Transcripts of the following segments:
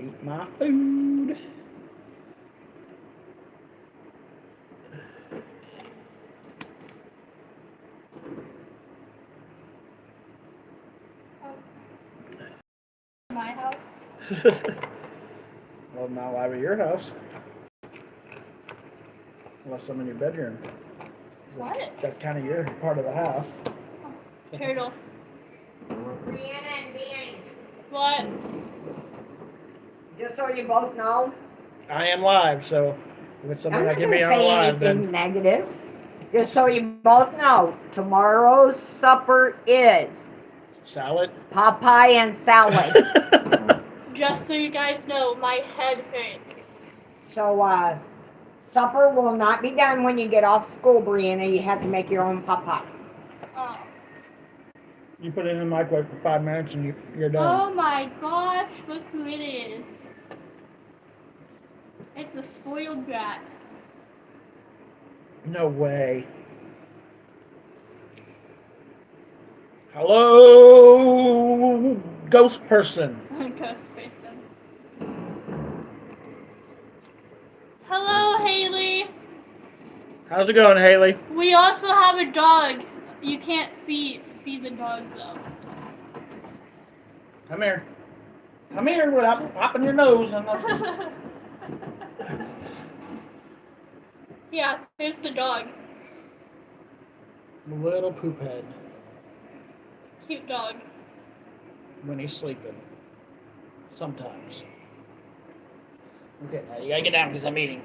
Eat my food. My house. Well, not live at your house. Unless I'm in your bedroom. What? That's kind of your part of the house. Turtle. Brianna and Danny. What? Just so you both know, I am live, so if it's something I'm I not can going be to on say live, anything then negative. Just so you both know, tomorrow's supper is salad. Popeye and salad. Just so you guys know, my head hurts. So, supper will not be done when you get off school, Brianna. You have to make your own Popeye. Oh. You put it in the microwave for 5 minutes and you're done. Oh my gosh, look who it is. It's a spoiled brat. No way. Hello, ghost person. Ghost person. Hello, Haley. How's it going, Haley? We also have a dog. You can't see the dog though. Come here. Come here without popping your nose. Yeah, there's the dog. Little poop head Cute dog. when he's sleeping. Sometimes. Okay, now you gotta get down because I'm eating.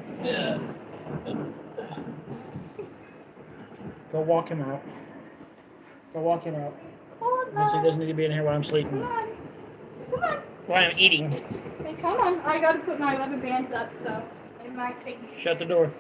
Go walk him out. Go walk him out. Because he doesn't need to be in here while I'm sleeping. Come on. Come on. While I'm eating. Hey, come on. I gotta put my rubber bands up, so it might take me. Shut the door.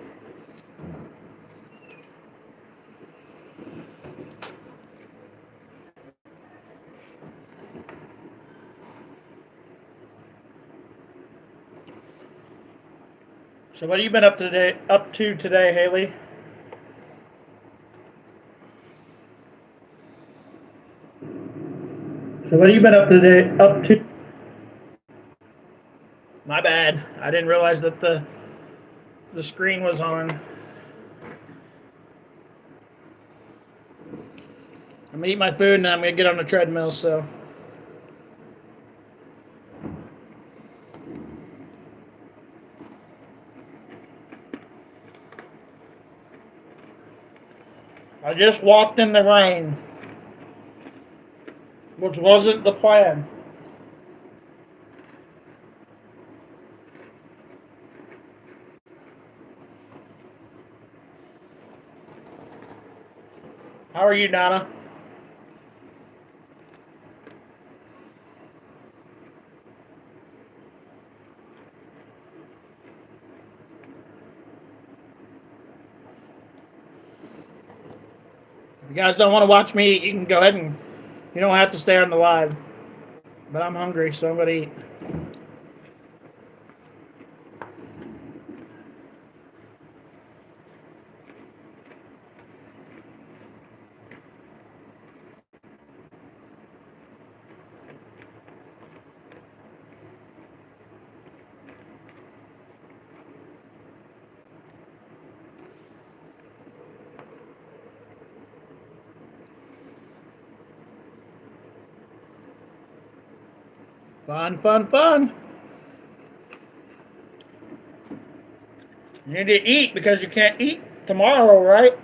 So what have you been up to today, Haley? So what have you been up to? My bad. I didn't realize that the screen was on. I'm gonna eat my food and I'm gonna get on the treadmill, so. I just walked in the rain, which wasn't the plan. How are you, Donna? If you guys don't want to watch me eat, you can go ahead and you don't have to stay on the live. But I'm hungry, so I'm gonna eat. Fun, fun, fun. You need to eat because you can't eat tomorrow, right?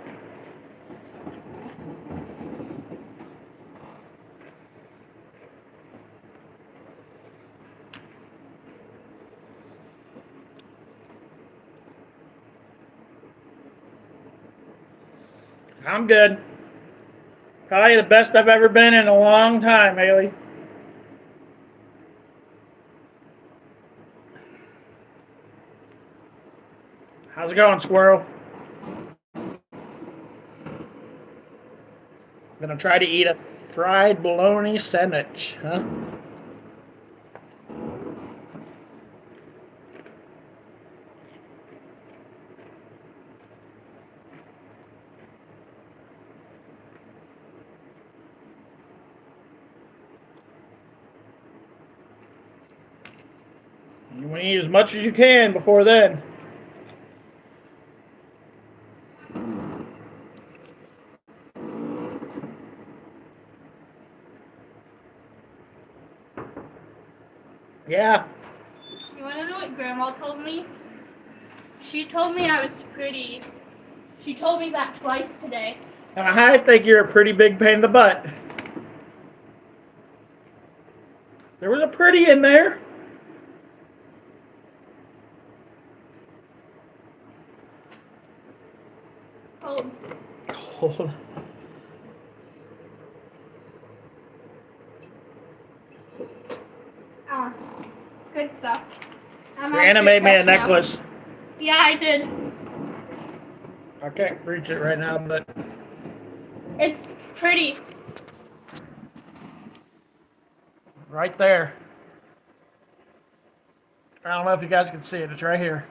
I'm good. Probably the best I've ever been in a long time, Haley. How's it going, squirrel? Gonna try to eat a fried bologna sandwich, huh? You want to eat as much as you can before then. Yeah. You want to know what Grandma told me? She told me I was pretty. She told me that twice today. I think you're a pretty big pain in the butt. There was a pretty in there. Oh, Cold. ah, good stuff. I'm Brianna on made me a now. necklace. Yeah, I did. I can't reach it right now, but It's pretty. right there. I don't know if you guys can see it. It's right here.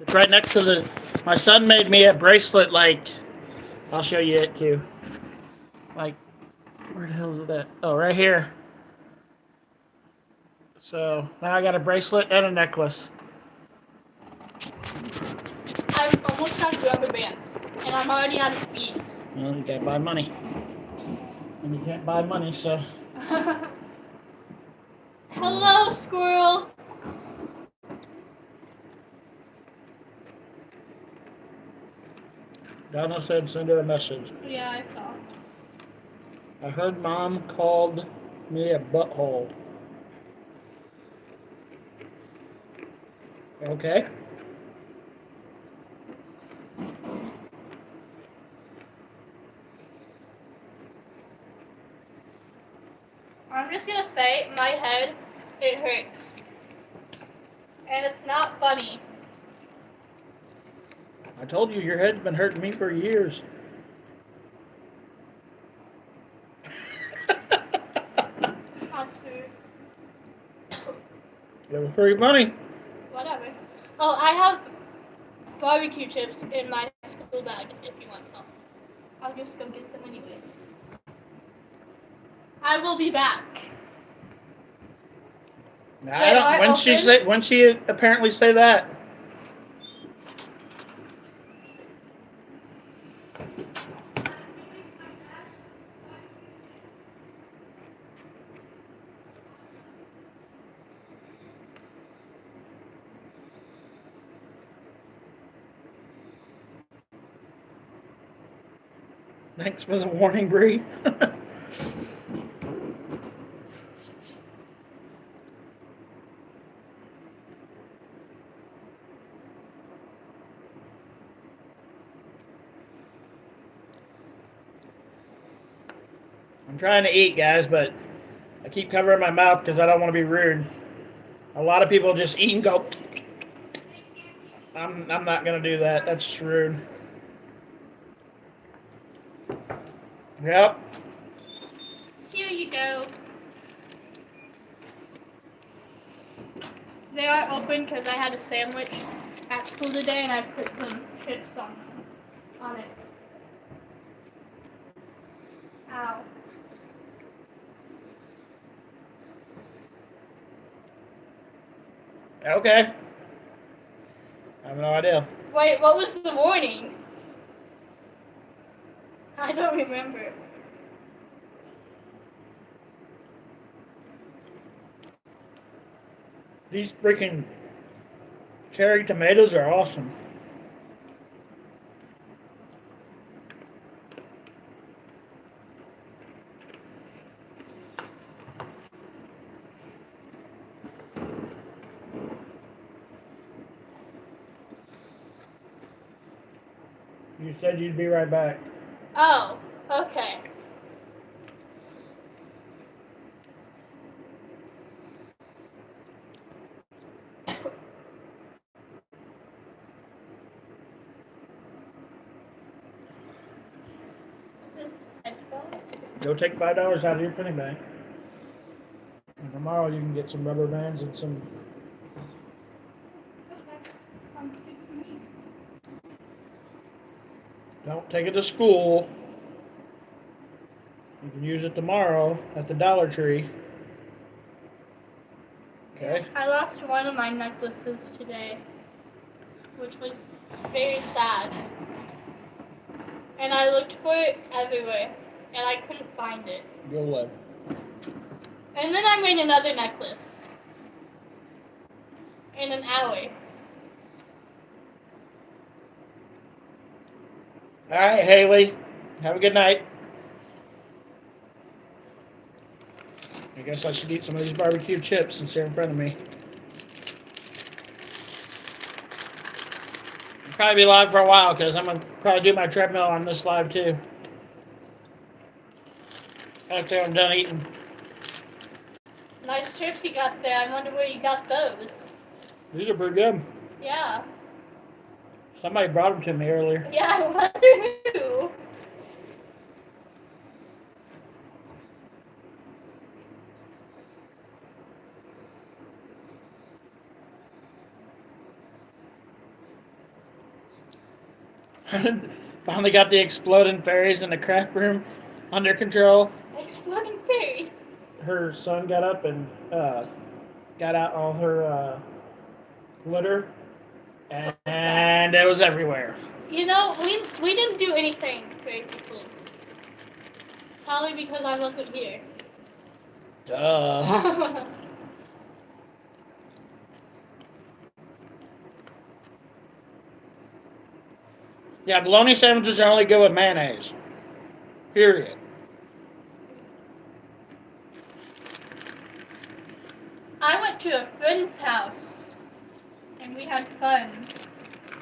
It's right next to the. My son made me a bracelet. Like, I'll show you it too. Like, where the hell is it at? Oh, right here. So now I got a bracelet and a necklace. I'm almost out of rubber bands, and I'm already out of beads. Well, you gotta buy money, and you can't buy money, so. Hello, squirrel. Donna said send her a message. Yeah, I saw. I heard Mom called me a butthole. Okay. I'm just gonna say, my head, it hurts. And it's not funny. I told you your head's been hurting me for years. That's weird. It was pretty funny. Whatever. Oh, I have barbecue chips in my school bag if you want some. I'll just go get them anyways. I will be back. I don't. When she apparently say that. Thanks for the warning, Bree. I'm trying to eat, guys, but I keep covering my mouth because I don't want to be rude. A lot of people just eat and go. I'm not gonna do that. That's rude. Yep. Here you go. They are open because I had a sandwich at school today and I put some chips on it. Ow. Okay. I have no idea. Wait, what was the warning? I don't remember. These freaking cherry tomatoes are awesome. You said you'd be right back. Oh, okay. This headphone? Go take $5 out of your penny bank. And tomorrow you can get some rubber bands and some. Okay. Sounds good to me. Don't take it to school. You can use it tomorrow at the Dollar Tree. Okay. I lost one of my necklaces today, which was very sad. And I looked for it everywhere, and I couldn't find it. You'll live. And then I made another necklace in an hour. All right, Haley. Have a good night. I guess I should eat some of these barbecue chips since they're in front of me. I'll probably be live for a while because I'm going to probably do my treadmill on this live too. After I'm done eating. Nice chips you got there. I wonder where you got those. These are pretty good. Yeah. Somebody brought them to me earlier. Yeah, I wonder who. Finally got the exploding fairies in the craft room under control. Exploding fairies. Her son got up and got out all her glitter, and it was everywhere. You know, we didn't do anything for April. Probably because I wasn't here. Duh. Yeah, bologna sandwiches are only good with mayonnaise. Period. I went to a friend's house and we had fun.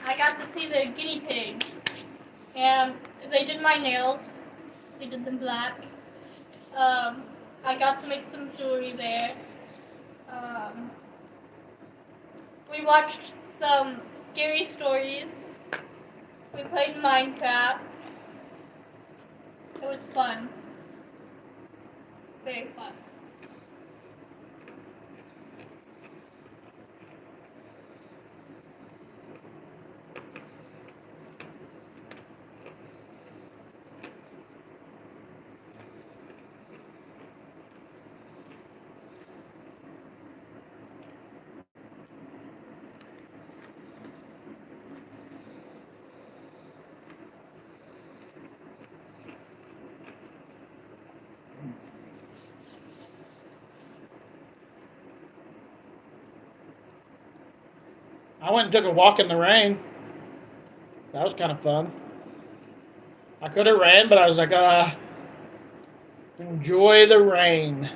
I got to see the guinea pigs and they did my nails. They did them black. I got to make some jewelry there. We watched some scary stories. We played Minecraft. It was fun. Very fun. I went and took a walk in the rain. That was kind of fun. I could have ran, but I was like, enjoy the rain.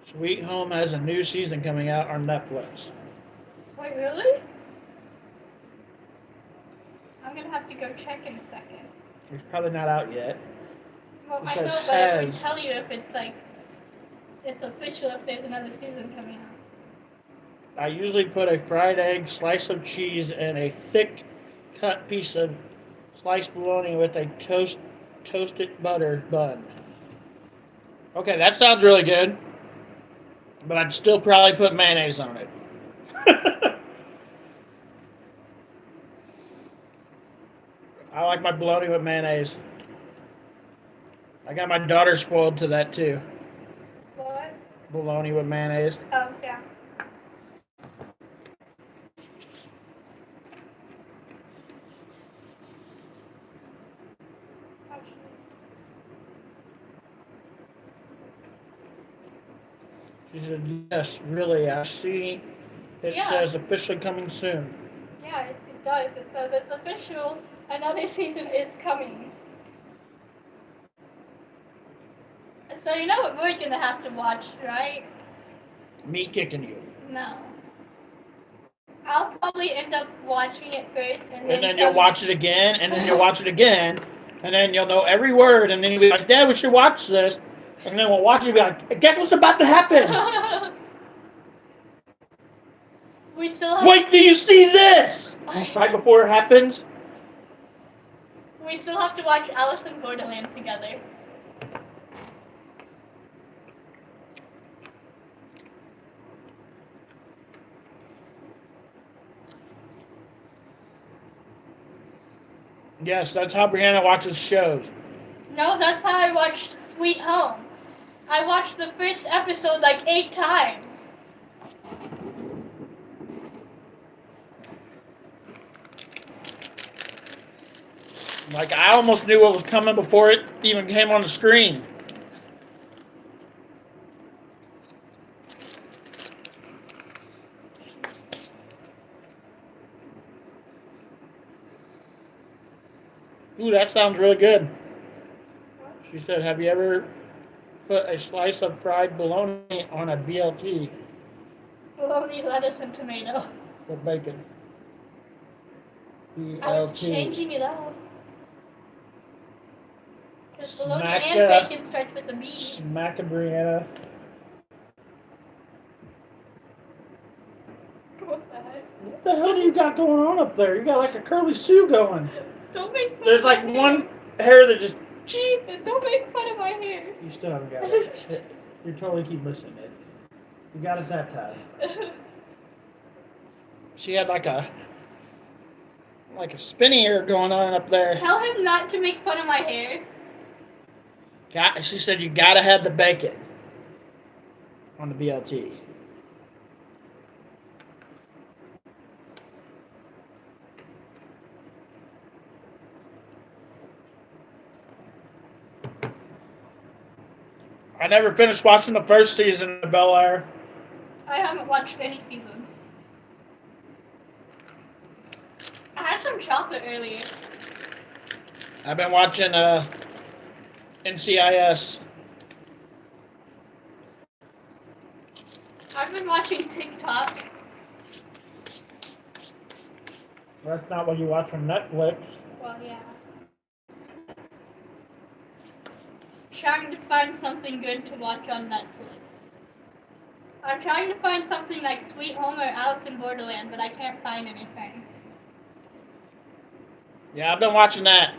Sweet Home has a new season coming out on Netflix. Wait, really? I'm gonna have to go check in a second. It's probably not out yet. Well, It I says know, but it would has. tell you if it's like, it's official if there's another season coming out. I usually put a fried egg, slice of cheese, and a thick cut piece of sliced bologna with a toasted butter bun. Okay, that sounds really good. But I'd still probably put mayonnaise on it. I like my bologna with mayonnaise. I got my daughter spoiled to that too. What? Bologna with mayonnaise. Oh, yeah. She said, yes, really, I see. It Yeah. says officially coming soon. Yeah, it does. It says it's official. Another season is coming. So you know what we're gonna have to watch, right? Me kicking you. No. I'll probably end up watching it first, and And then tell you'll you- watch it again, and then you'll watch it again, and then you'll know every word, and then you'll be like, Dad, we should watch this. And then we'll watch it and be like, guess what's about to happen? We still have. Wait, do you see this? Right before it happens? We still have to watch Alice in Borderland together. Yes, that's how Brianna watches shows. No, that's how I watched Sweet Home. I watched the first episode like 8 times. Like, I almost knew what was coming before it even came on the screen. Ooh, that sounds really good. She said, have you ever put a slice of fried bologna on a BLT Bologna, lettuce, and tomato. with bacon? BLT. I was changing it up. Because bologna Smack and it. bacon starts with a B. Smacking Brianna. What the heck? What the hell do you got going on up there? You got like a curly Sue going. Don't make fun There's of like my one hair. hair that just cheep. Don't make fun of my hair. You still haven't got it. You totally keep missing it. You got it that time. She had like a spinny ear going on up there. Tell him not to make fun of my hair. She said you gotta have the bacon on the BLT. I never finished watching the first season of Bel Air. I haven't watched any seasons. I had some chocolate earlier. I've been watching NCIS. I've been watching TikTok. That's not what you watch on Netflix. Well, yeah. Trying to find something good to watch on Netflix. I'm trying to find something like Sweet Home or Alice in Borderland, but I can't find anything. Yeah, I've been watching that.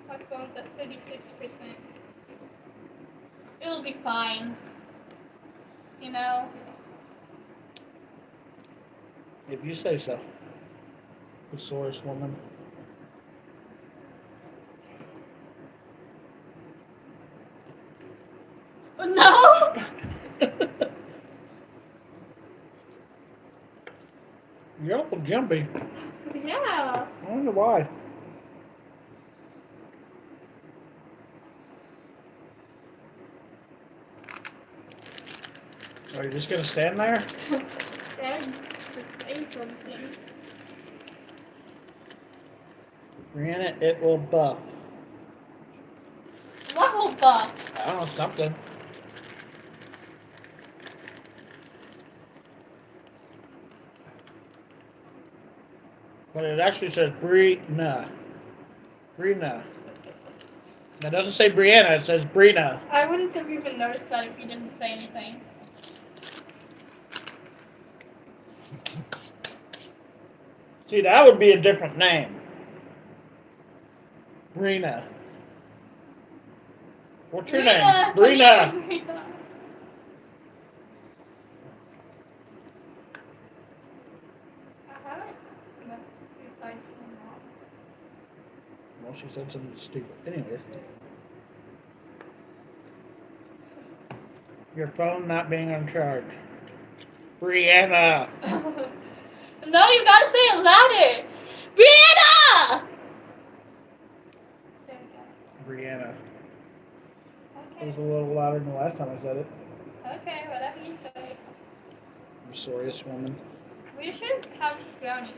My phone's at 36%. It'll be fine. You know? If you say so. Thesaurus woman. No! You're awful jumpy. Yeah. I wonder why. Are you just gonna stand there? Brianna, it will buff. What will buff? I don't know, something. But it actually says Brina. Brina. It doesn't say Brianna, it says Brina. I wouldn't have even noticed that if you didn't say anything. See, that would be a different name. Brina. What's your name? Brina. Brina. I haven't replied to my mom. Well, she said something stupid. Anyways. Your phone not being on charge. Brianna. No, you gotta say it louder. Brianna! There we go. Brianna. It was Okay. a little louder than the last time I said it. Okay, whatever you say. Mysterious woman. We should have brownies.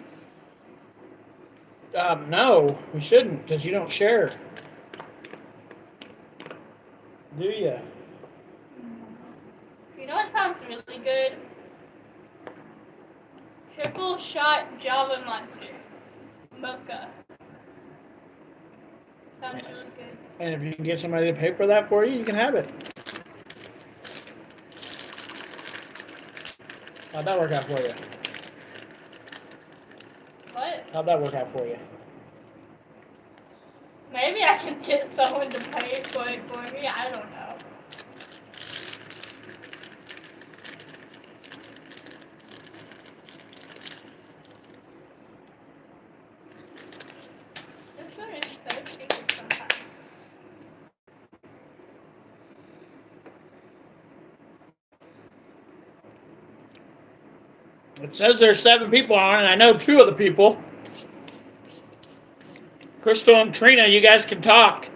No, we shouldn't, because you don't share. Do ya? You know what sounds really good? Triple shot Java Monster. Mocha. Sounds really good. And if you can get somebody to pay for that for you, you can have it. How'd that work out for you? What? How'd that work out for you? Maybe I can get someone to pay for it for me. I don't know. This one is so stupid sometimes. It says there's 7 people on, and I know 2 of the people. Crystal and Trina, you guys can talk.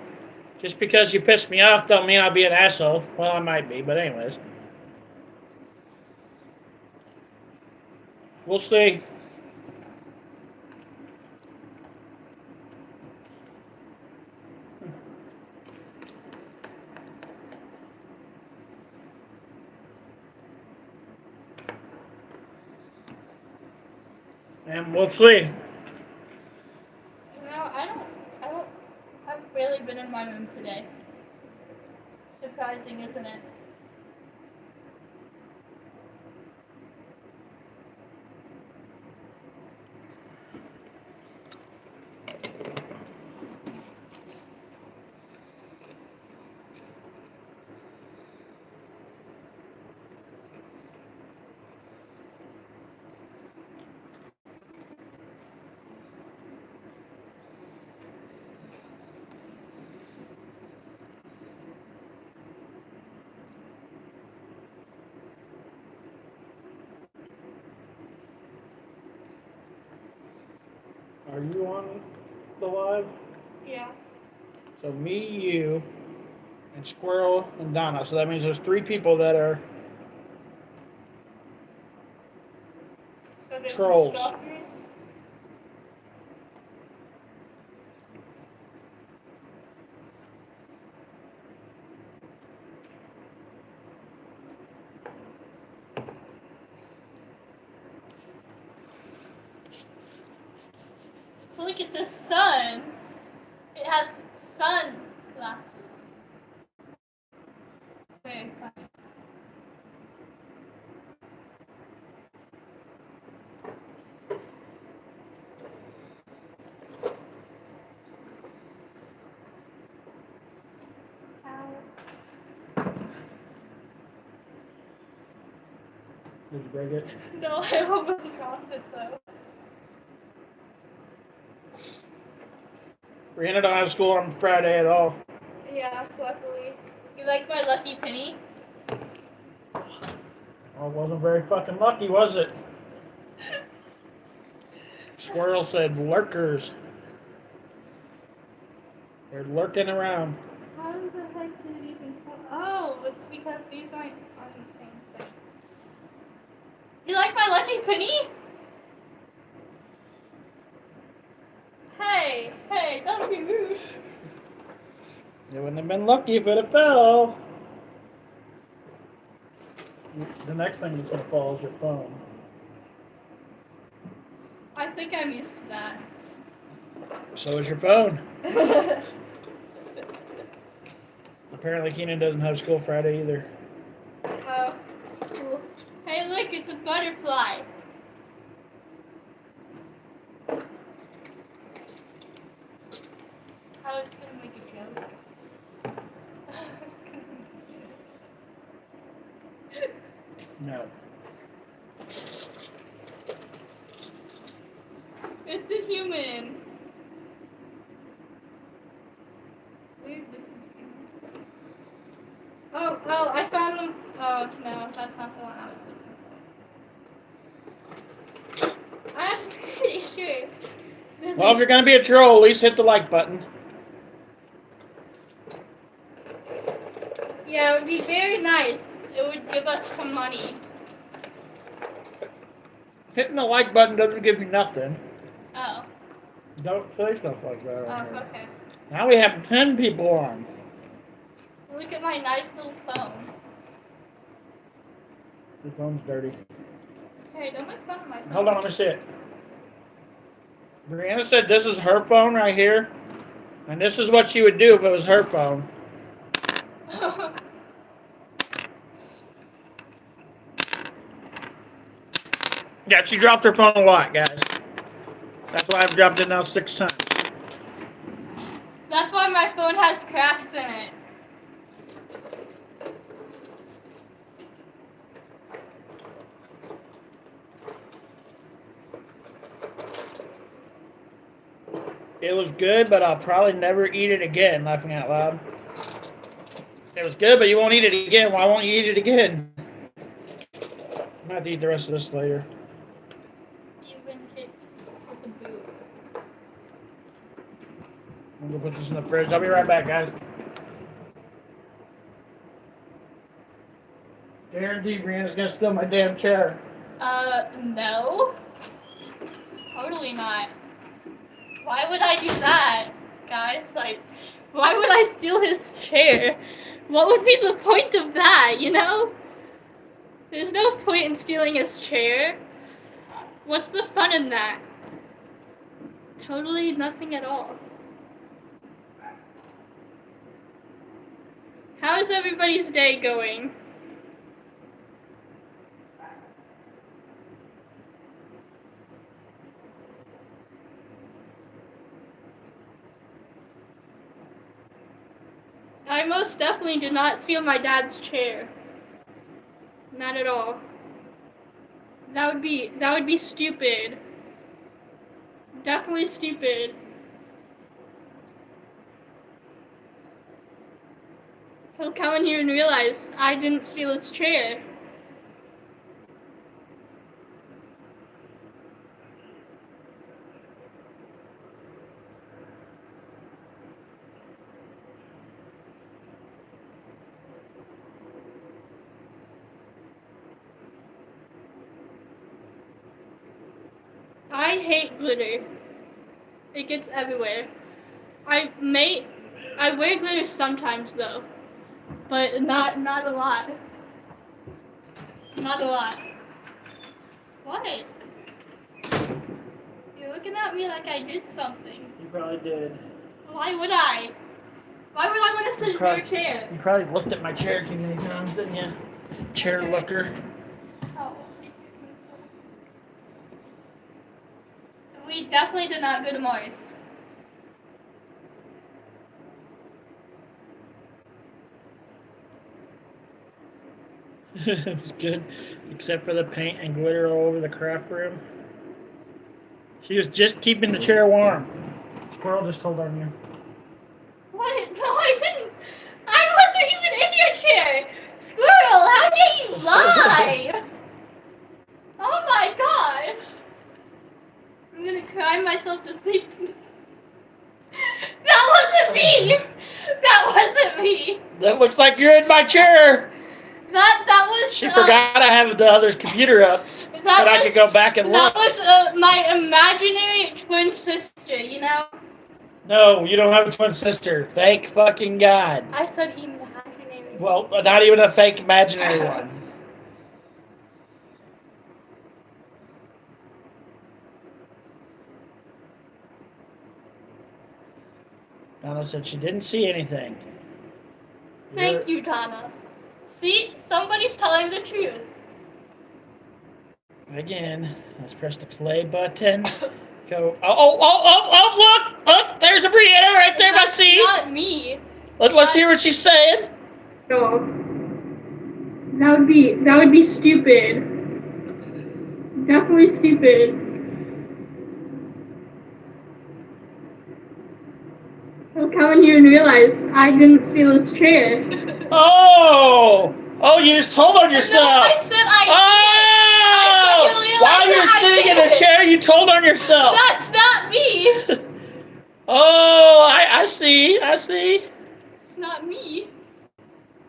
Just because you pissed me off don't mean I'll be an asshole. Well, I might be, but anyways. We'll see. And we'll see. I've really been in my room today. Surprising, isn't it? Are you on the live? Yeah. So me, you, and Squirrel and Donna. So that means there's 3 people that are So there's Trolls. stalkers. Look at the sun. It has sunglasses. Very funny. Did you break it? No, I almost dropped it though. Brianna don't have school on Friday at all. Yeah, luckily. You like my lucky penny? Well, it wasn't very fucking lucky, was it? Squirrel said lurkers. They're lurking around. How the heck did it even come? Oh, it's because these aren't on the same thing. You like my lucky penny? Hey, don't be rude. It wouldn't have been lucky if it had fell. The next thing that's going to fall is your phone. I think I'm used to that. So is your phone. Apparently Keenan doesn't have school Friday either. Oh, cool. Hey, look, it's a butterfly. I was gonna make a joke. I was gonna make a joke. No. It's a human. Oh, I found them. Oh, no, that's not the one I was looking for. I'm pretty sure. Well, if you're going to be a troll, at least hit the like button. Yeah, it would be very nice. It would give us some money. Hitting the like button doesn't give you nothing. Oh. Don't say stuff like that. Oh, on here. okay. Now we have 10 people on. Look at my nice little phone. Your phone's dirty. Hey, don't make fun of my phone. Hold on, let me see it. Brianna said this is her phone right here. And this is what she would do if it was her phone. Yeah, she dropped her phone a lot, guys. That's why I've dropped it now 6 times. That's why my phone has cracks in it. It was good, but I'll probably never eat it again, laughing out loud. It was good, but you won't eat it again. Why won't you eat it again? I'm gonna have to eat the rest of this later. You've been kicked with the boot. I'm gonna put this in the fridge. I'll be right back, guys. Guarantee Brianna's gonna steal my damn chair. No. Totally not. Why would I do that, guys? Like, why would I steal his chair? What would be the point of that, you know? There's no point in stealing his chair. What's the fun in that? Totally nothing at all. How is everybody's day going? I most definitely did not steal my dad's chair. Not at all. That would be stupid. Definitely stupid. He'll come in here and realize I didn't steal his chair. I hate glitter. It gets everywhere. I wear glitter sometimes though, but not a lot. Not a lot. What? You're looking at me like I did something. You probably did. Why would I? Why would I want to sit in your chair? You probably looked at my chair too many times, didn't you? Chair looker. Oh. We definitely did not go to Mars. It was good, except for the paint and glitter all over the craft room. She was just keeping the chair warm. Squirrel just told on you. What? No, I didn't. I wasn't even in your chair. Squirrel, how dare you lie? Oh my gosh. I'm gonna cry myself to sleep. That wasn't me. That wasn't me. That looks like you're in my chair. That was. She forgot I have the other's computer up, that I could go back and look. That was my imaginary twin sister. You know. No, you don't have a twin sister. Thank fucking God. I said imaginary. Well, not even a fake imaginary one. Donna said she didn't see anything. Thank you, Donna. See, somebody's telling the truth. Again, let's press the play button. Go. Oh, look! There's a Brianna right there, my That's seat. not me. Let's hear what she's saying. No. That would be stupid. Definitely stupid. He'll come in here and realize I didn't steal his chair. Oh, you just told on yourself. No, I said I did. While you're sitting in a chair, you told on yourself. That's not me. Oh, I see. It's not me.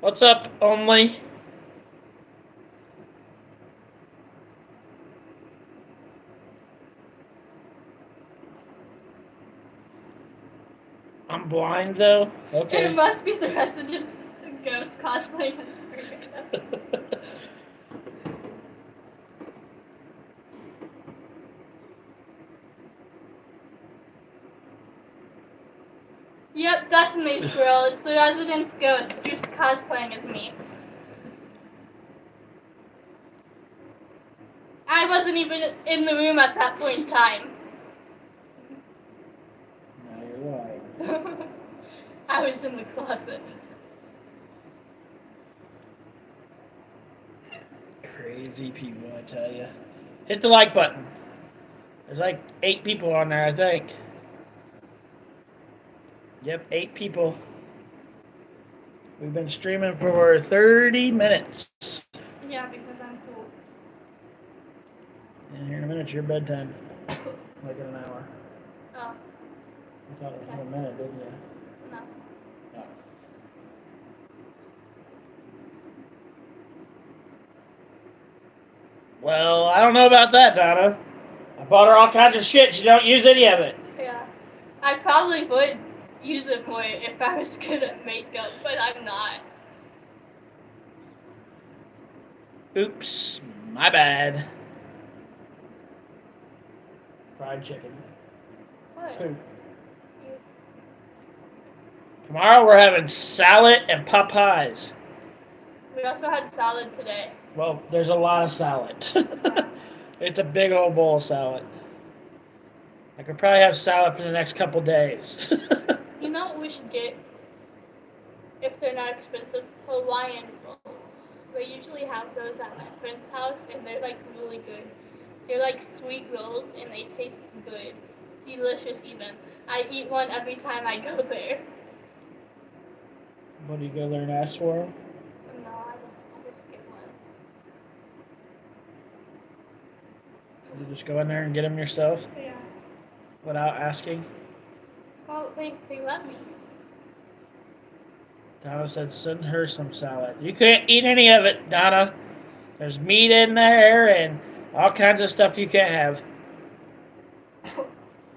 What's up, Only? I'm blind, though? Okay. It must be the Residence Ghost cosplaying as Brianna. Yep, definitely, Squirrel. It's the Residence Ghost just cosplaying as me. I wasn't even in the room at that point in time. I was in the closet. Crazy people, I tell you. Hit the like button. There's like 8 people on there, I think. Yep, 8 people. We've been streaming for 30 minutes. Yeah, because I'm cool. And here in a minute, it's your bedtime. Like in an hour. Oh, You thought it was a minute, didn't you? no. No. Well, I don't know about that, Donna. I bought her all kinds of shit. She don't use any of it. Yeah. I probably would use it more if I was good at makeup, but I'm not. Oops, my bad. Fried chicken. What? Poop. Tomorrow we're having salad and pot pies. We also had salad today. Well, there's a lot of salad. It's a big old bowl of salad. I could probably have salad for the next couple days. You know what we should get? If they're not expensive, Hawaiian rolls. They usually have those at my friend's house, and they're like really good. They're like sweet rolls, and they taste good. Delicious even. I eat one every time I go there. What do you go there and ask for them? No, I just get one. You just go in there and get them yourself Yeah. without asking? Well, they let me. Donna said send her some salad. You can't eat any of it, Donna. There's meat in there and all kinds of stuff you can't have.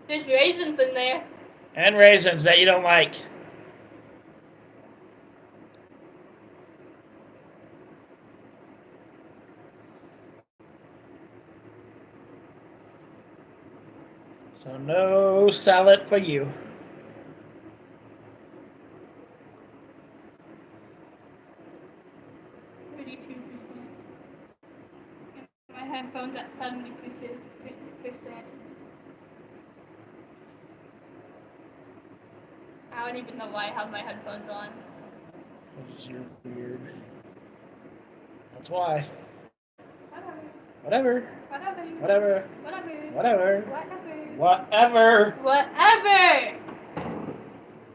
There's raisins in there. And raisins that you don't like. So no salad for you. My headphones at 70%. I don't even know why I have my headphones on. Because you're weird. That's why. Whatever. Whatever. Whatever. Whatever. Whatever. Whatever. Whatever. Whatever.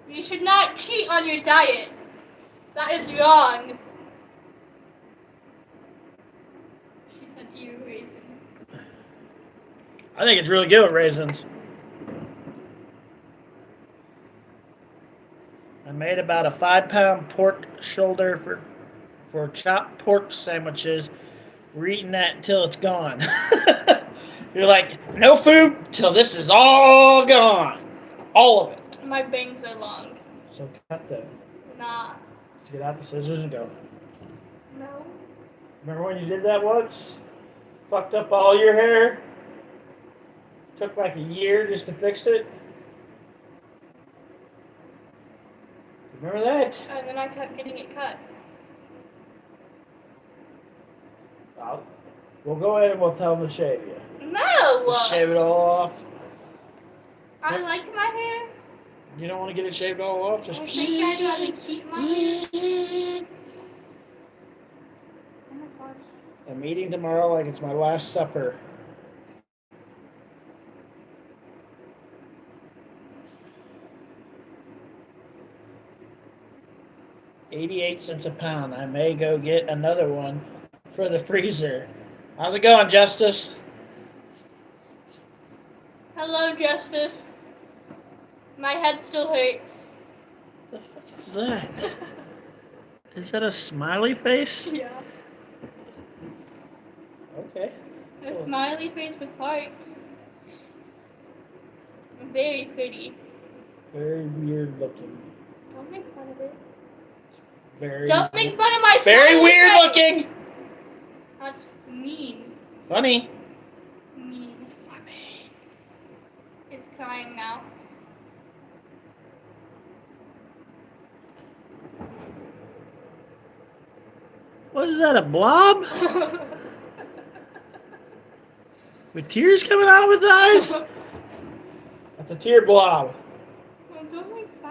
You should not cheat on your diet. That is wrong. She said ew raisins. I think it's really good with raisins. I made about a 5-pound pork shoulder for chopped pork sandwiches. We're eating that until it's gone. You're like, no food till this is all gone. All of it. My bangs are long. So cut them. Nah. Just get out the scissors and go. No. Remember when you did that once? Fucked up all your hair? Took like a year just to fix it? Remember that? And then I kept getting it cut. We'll go in and we'll tell them to shave you. No! Just shave it all off. I like my hair. You don't want to get it shaved all off? I Just. think I'd rather keep my hair. Oh my gosh. I'm eating tomorrow like it's my last supper. $0.88 a pound. I may go get another one for the freezer. How's it going, Justice? Hello, Justice. My head still hurts. What the fuck is that? Is that a smiley face? Yeah. Okay. A smiley face with hearts. Very pretty. Very weird looking. Don't make fun of it. Very. Don't make fun of my Very smiley weird face. looking. That's mean. Funny. Mean. Funny. It's crying now. What is that? A blob? With tears coming out of its eyes? That's a tear blob. Well, don't make fun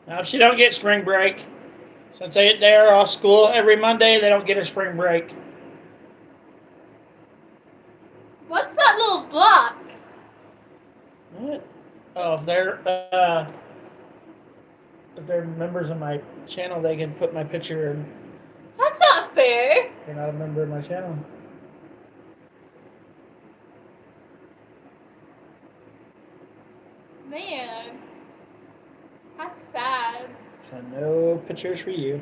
Now she don't get spring break. Since they're off school every Monday, they don't get a spring break. What's that little block? What? Oh, if they're members of my channel, they can put my picture and That's not fair. they're not a member of my channel. Man, that's sad. So no pictures for you.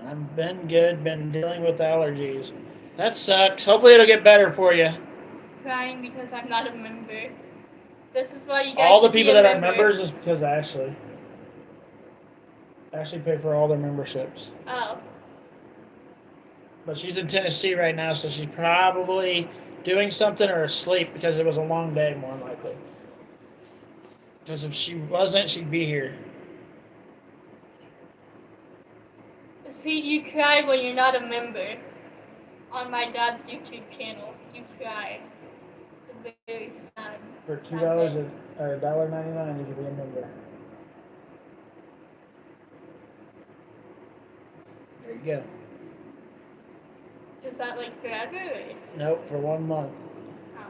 I've been good, been dealing with allergies. That sucks. Hopefully it'll get better for you. Crying because I'm not a member. This is why you guys All the should be people a that are member. members is because Ashley. Ashley paid for all their memberships. Oh, But she's in Tennessee right now, so she's probably doing something or asleep because it was a long day, more than likely. Because if she wasn't, she'd be here. see, you cry when you're not a member. On my dad's YouTube channel, you cry. It's a very sad. For $2 or $1.99, you can be a member. There you go. Is that like forever? Or? Nope, for 1 month. Oh.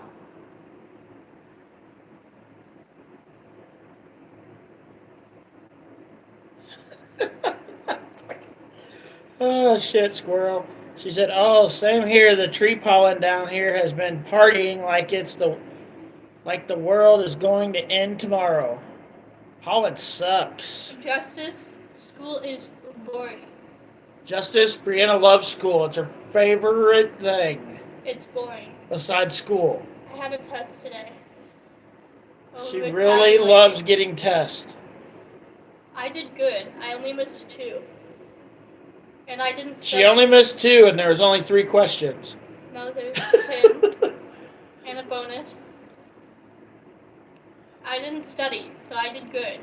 Oh shit, squirrel. She said, "Oh, same here. The tree pollen down here has been partying like the world is going to end tomorrow. Pollen sucks." Justice, school is boring. Justice, Brianna loves school. It's her favorite thing It's boring. besides school. I had a test today. She Over really calculating. loves getting tests. I did good. I only missed 2. And I didn't study. She only missed 2, and there was only 3 questions. No, there's 10. And a bonus. I didn't study, so I did good.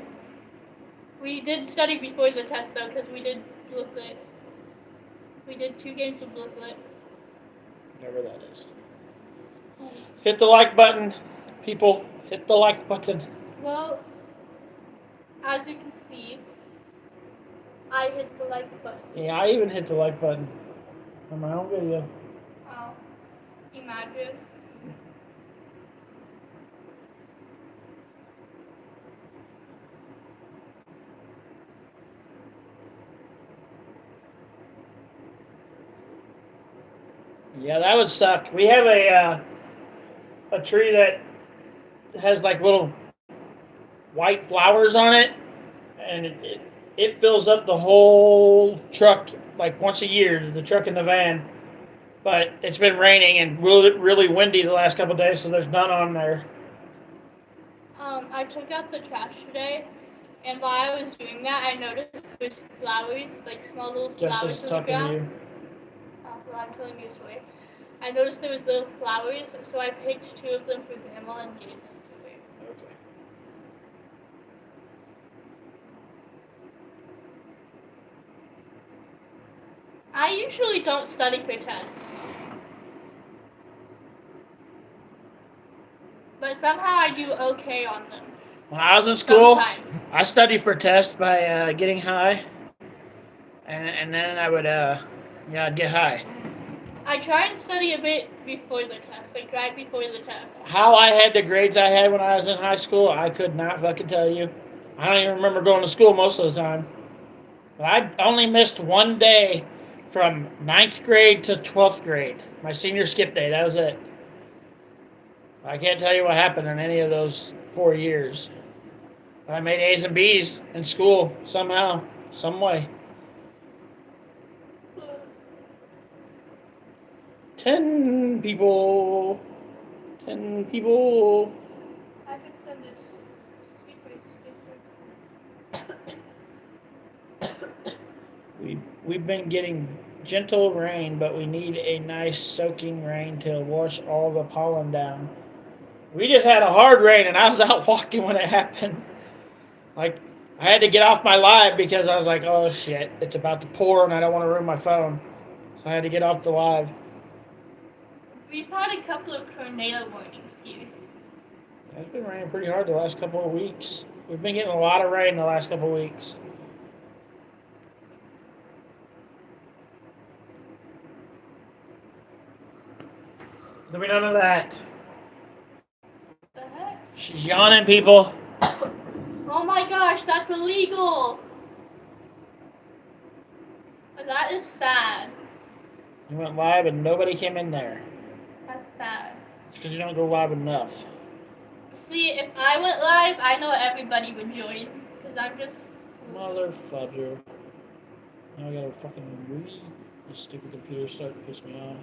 We did study before the test, though, because we did booklet. We did 2 games of booklet. Whatever that is. Hit the like button, people. Hit the like button. Well, as you can see, I hit the like button. Yeah, I even hit the like button on my own video. Oh, imagine. Yeah, that would suck. We have a tree that has like little white flowers on it, and it fills up the whole truck like once a year, the truck and the van. But it's been raining and really windy the last couple of days, so there's none on there. I took out the trash today, and while I was doing that, I noticed there's flowers, like small little flowers Justice in the talking to ground. you. Oh, well, I'm telling you a story. I noticed there was little flowers, so I picked 2 of them for Grandma and gave them to her. Okay. I usually don't study for tests. But somehow I do okay on them. When I was in school, Sometimes. I studied for tests by getting high, and then I would I'd get high. I try and study a bit before the test, like right before the test. How I had the grades I had when I was in high school, I could not fucking tell you. I don't even remember going to school most of the time. But I only missed 1 day from 9th grade to 12th grade. My senior skip day, that was it. I can't tell you what happened in any of those 4 years. But I made A's and B's in school somehow, some way. 10 people. 10 people. I could send this sticker. We've been getting gentle rain, but we need a nice soaking rain to wash all the pollen down. We just had a hard rain, and I was out walking when it happened. Like, I had to get off my live because I was like, oh shit, it's about to pour, and I don't want to ruin my phone. So I had to get off the live. We've had a couple of tornado warnings here. It's been raining pretty hard the last couple of weeks. We've been getting a lot of rain the last couple of weeks. There'll be none of that. The heck? She's yawning, people. Oh my gosh, that's illegal. That is sad. You went live and nobody came in there. That's sad. It's because you don't go live enough. See, if I went live, I know everybody would join. Because I'm just. Mother fudger. Now I gotta fucking read. This stupid computer's starting to piss me off.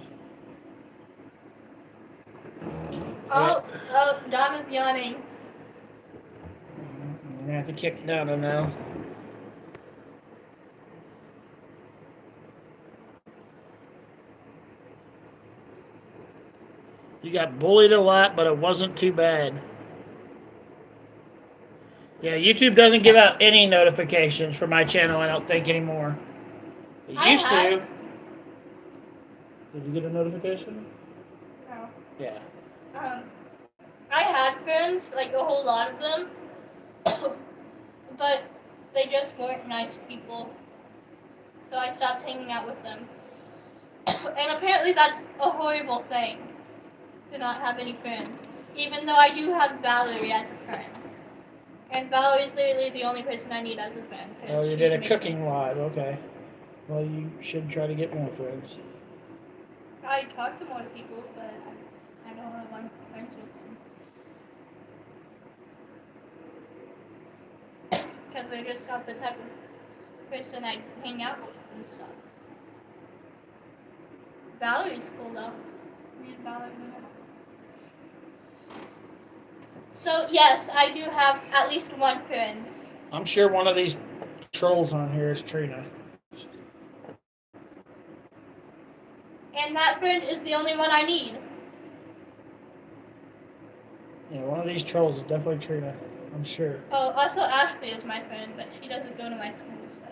Oh, Donna's yawning. I'm gonna have to kick Donna now. You got bullied a lot, but it wasn't too bad. Yeah, YouTube doesn't give out any notifications for my channel, I don't think, anymore. It I used had. to. Did you get a notification? No. Yeah. I had friends, like a whole lot of them, but they just weren't nice people. So I stopped hanging out with them. And apparently that's a horrible thing, to not have any friends. Even though I do have Valerie as a friend. And Valerie's literally the only person I need as a friend. Oh, you she's did a amazing. cooking live, okay. Well, you should try to get more friends. I talk to more people, but I don't want to be friends with them. Because they're just not the type of person I hang out with and stuff. Valerie's cool though. Read Valerie. So yes, I do have at least one friend. I'm sure one of these trolls on here is Trina. And that friend is the only one I need. Yeah, one of these trolls is definitely Trina. I'm sure. Oh, also Ashley is my friend, but she doesn't go to my school, so.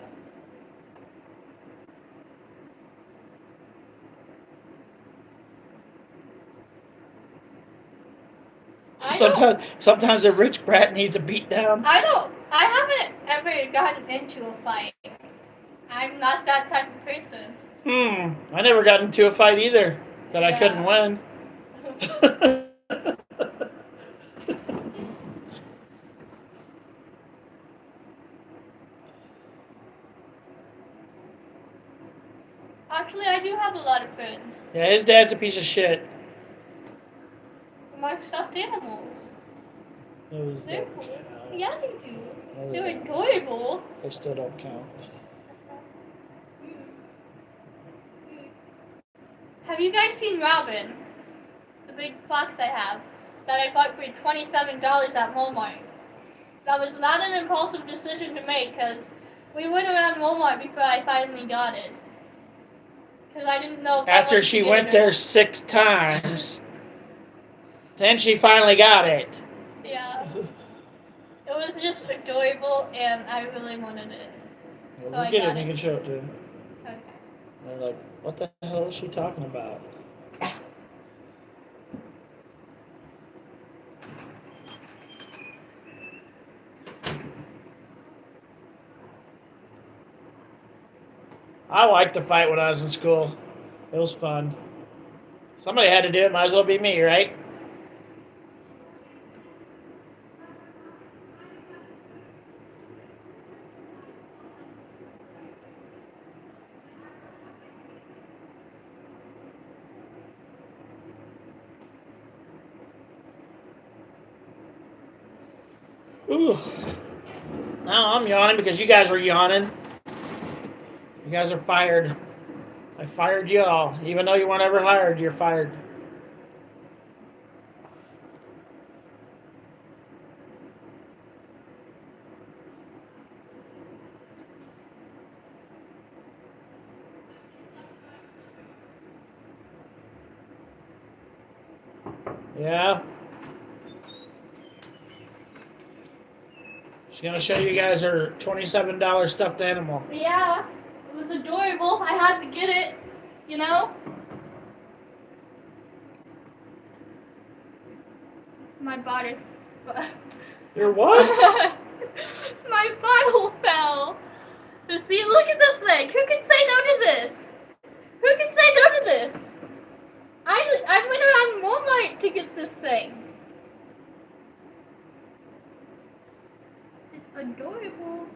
Sometimes a rich brat needs a beat down. I haven't ever gotten into a fight. I'm not that type of person. I never got into a fight either that I Yeah. couldn't win. Actually, I do have a lot of friends. Yeah, his dad's a piece of shit. My stuffed animals. Those They're don't cool. count. Yeah, they do. No, They're they don't. adorable. They still don't count. Have you guys seen Robin? The big fox I have that I bought for $27 at Walmart. That was not an impulsive decision to make because we went around Walmart before I finally got it. Because I didn't know if I After wanted she to get went it or there not. 6 times, then she finally got it. Yeah. It was just adorable and I really wanted it. Well, So we'll I get got it and it. you can show it to him. Okay. They're like, what the hell is she talking about? I liked to fight when I was in school. It was fun. Somebody had to do it, might as well be me, right? Ooh. Now I'm yawning because you guys were yawning. You guys are fired. I fired you all. Even though you weren't ever hired, you're fired. Yeah. She's gonna show you guys her $27 stuffed animal. Yeah. It was adorable. I had to get it. You know? My body. Your what? My Bible fell. See, look at this thing. Who can say no to this? Who can say no to this? I went around Walmart to get this thing. It's adorable.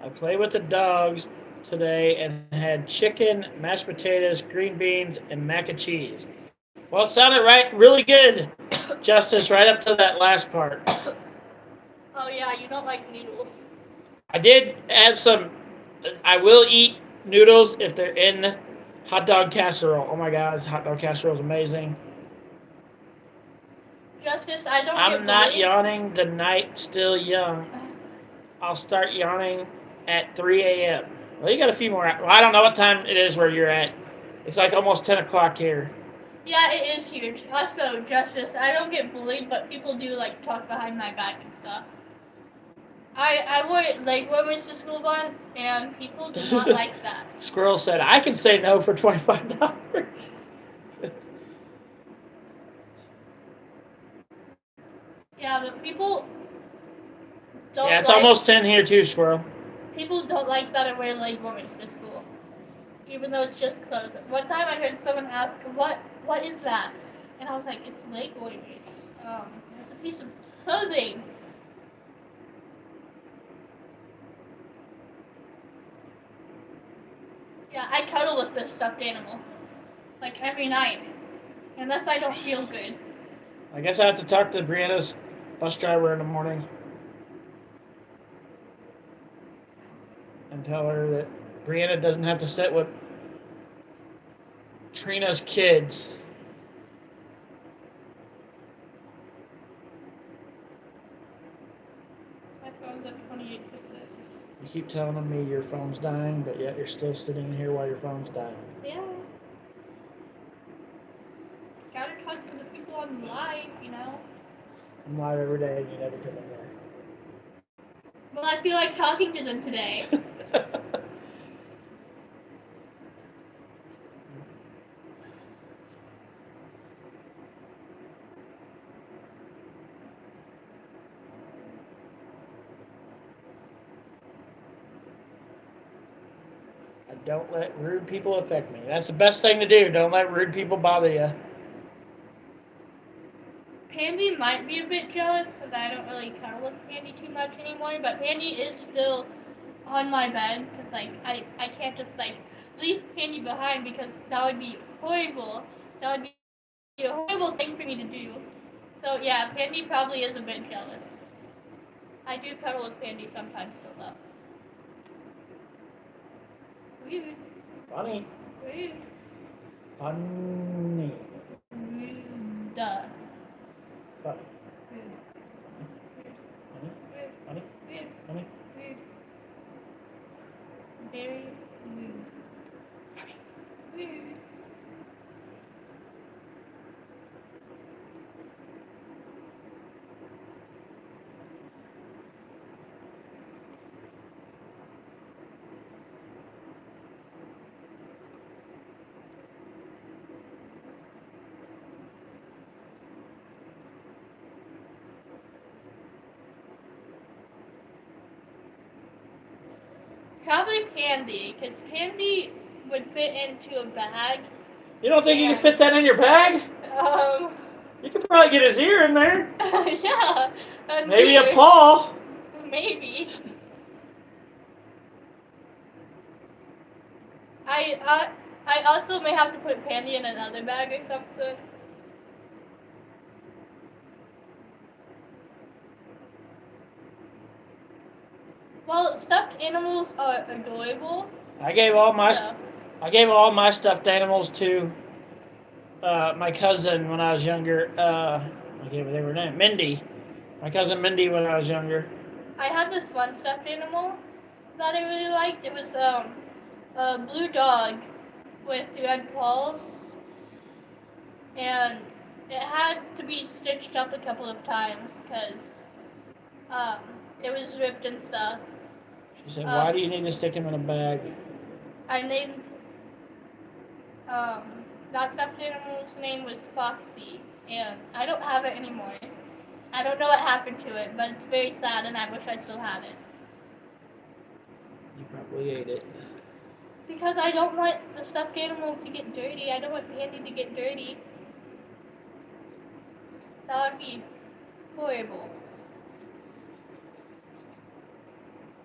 I played with the dogs today and had chicken, mashed potatoes, green beans, and mac and cheese. Well, it sounded really good, Justice, right up to that last part. Oh yeah, you don't like noodles. I did add some. I will eat noodles if they're in hot dog casserole. Oh my God, hot dog casserole is amazing. Justice, I don't get I'm not bullied. yawning. The night still young. I'll start yawning at 3 a.m. Well, you got a few more. Well, I don't know what time it is where you're at. It's like almost 10 o'clock here. Yeah, it is huge. Also, Justice, I don't get bullied, but people do like talk behind my back and stuff. I wore leg warmers to school once, and people did not like that. Squirrel said, I can say no for $25. Yeah, but people don't Yeah, it's like, almost 10 here too, Squirrel. people don't like that I wear leg warmers to school. Even though it's just clothes. One time I heard someone ask, what is that? And I was like, it's leg warmers. It's a piece of clothing. Yeah, I cuddle with this stuffed animal. Like every night. Unless I don't feel good. I guess I have to talk to Brianna's bus driver in the morning and tell her that Brianna doesn't have to sit with Trina's kids. My phone's at 28%. You keep telling me your phone's dying, but yet you're still sitting here while your phone's dying. Yeah. Gotta talk to the people on live, you know? I'm live every day and you never come in Well, I feel like talking to them today. there. Don't let rude people affect me. That's the best thing to do. Don't let rude people bother you. Pandy might be a bit jealous because I don't really cuddle with Pandy too much anymore, but Pandy is still on my bed because like I can't just like leave Pandy behind because that would be horrible. That would be a horrible thing for me to do. So yeah, Pandy probably is a bit jealous. I do cuddle with Pandy sometimes still though. Rude. Funny. Rude. Funny. Rude. Funny. Rude. Funny. Funny. Rude. Funny. Rude. Very rude. Rude. Probably Pandy, because Pandy would fit into a bag. You don't think you can fit that in your bag? You could probably get his ear in there. Yeah. Maybe a paw. Maybe. I also may have to put Pandy in another bag or something. Well, stuffed animals are adorable. I gave all my So, stuffed animals to my cousin when I was younger. I gave her name, Mindy. My cousin Mindy when I was younger. I had this one stuffed animal that I really liked. It was a blue dog with red paws, and it had to be stitched up a couple of times because it was ripped and stuff. She said, "Why do you need to stick him in a bag?" I named that stuffed animal's name was Foxy, and I don't have it anymore. I don't know what happened to it, but it's very sad, and I wish I still had it. You probably ate it. Because I don't want the stuffed animal to get dirty. I don't want Andy to get dirty. That would be horrible.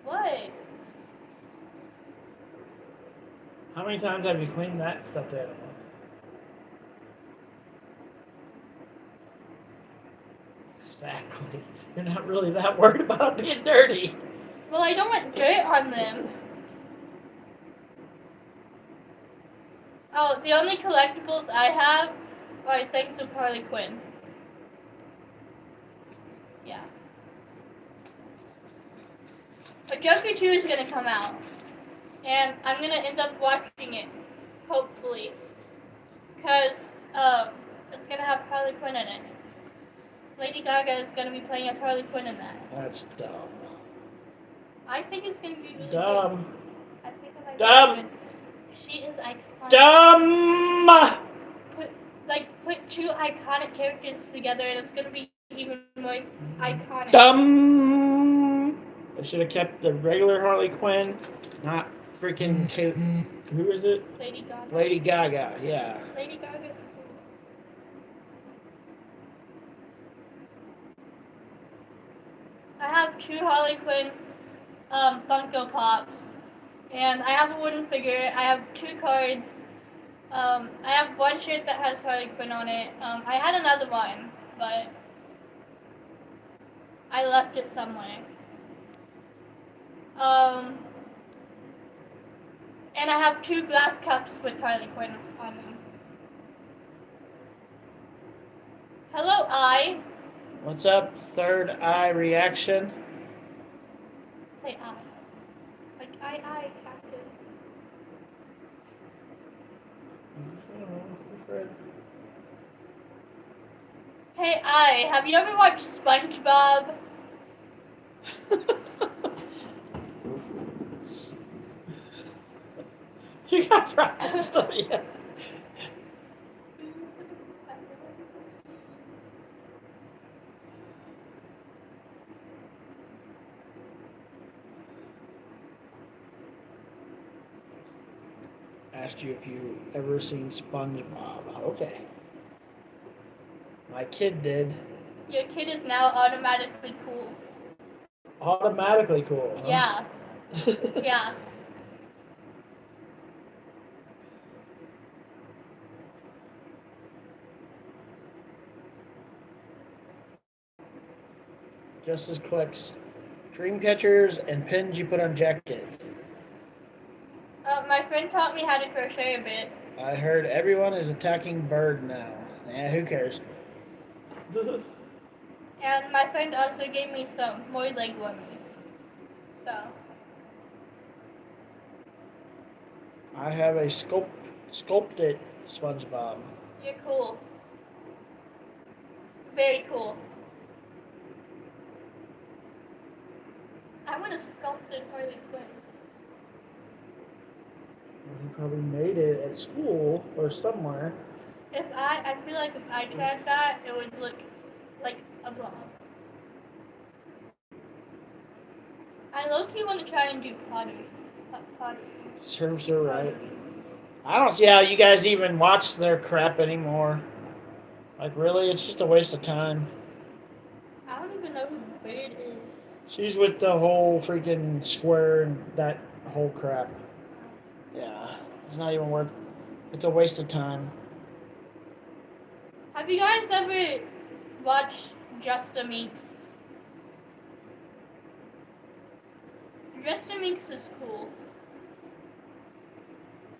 What? How many times have you cleaned that stuffed animal? Exactly. You're not really that worried about it being dirty. Well, I don't want dirt on them. Oh, the only collectibles I have are things of Harley Quinn. Yeah. But Joker 2 is gonna come out. And I'm gonna end up watching it. Hopefully. Because, it's gonna have Harley Quinn in it. Lady Gaga is gonna be playing as Harley Quinn in that. That's dumb. I think it's gonna be really Dumb. good. I think it might be Dumb. good. She is iconic. Dumb! Put two iconic characters together and it's gonna be even more iconic. Dumb! I should have kept the regular Harley Quinn, not freaking who is it? Lady Gaga. Lady Gaga, yeah. Lady Gaga's cool. I have two Harley Quinn Funko Pops. And I have a wooden figure. I have two cards. I have one shirt that has Harley Quinn on it. I had another one, but I left it somewhere. And I have two glass cups with Harley Quinn on them. Hello, I. What's up, Third Eye Reaction? Say I. Like I, Captain. Hey, I. Have you ever watched SpongeBob? You got problems, don't you? Asked you if you ever seen SpongeBob. Okay. My kid did. Your kid is now automatically cool. Automatically cool. Huh? Yeah. Yeah. Justice collects dream catchers and pins you put on jackets. My friend taught me how to crochet a bit. I heard everyone is attacking Bird now. Yeah, who cares? And my friend also gave me some more leg warmers. So. I have a sculpted SpongeBob. You're cool. Very cool. I want a sculpted Harley Quinn. He probably made it at school or somewhere. I feel like if I tried that, it would look like a blob. I low-key want to try and do pottery. Serves her right. I don't see how you guys even watch their crap anymore. Like, really? It's just a waste of time. I don't even know who Bird is. She's with the whole freaking square and that whole crap. Yeah. It's not even worth. It's a waste of time. Have you guys ever watched Just a Meeks? Just a Meeks is cool.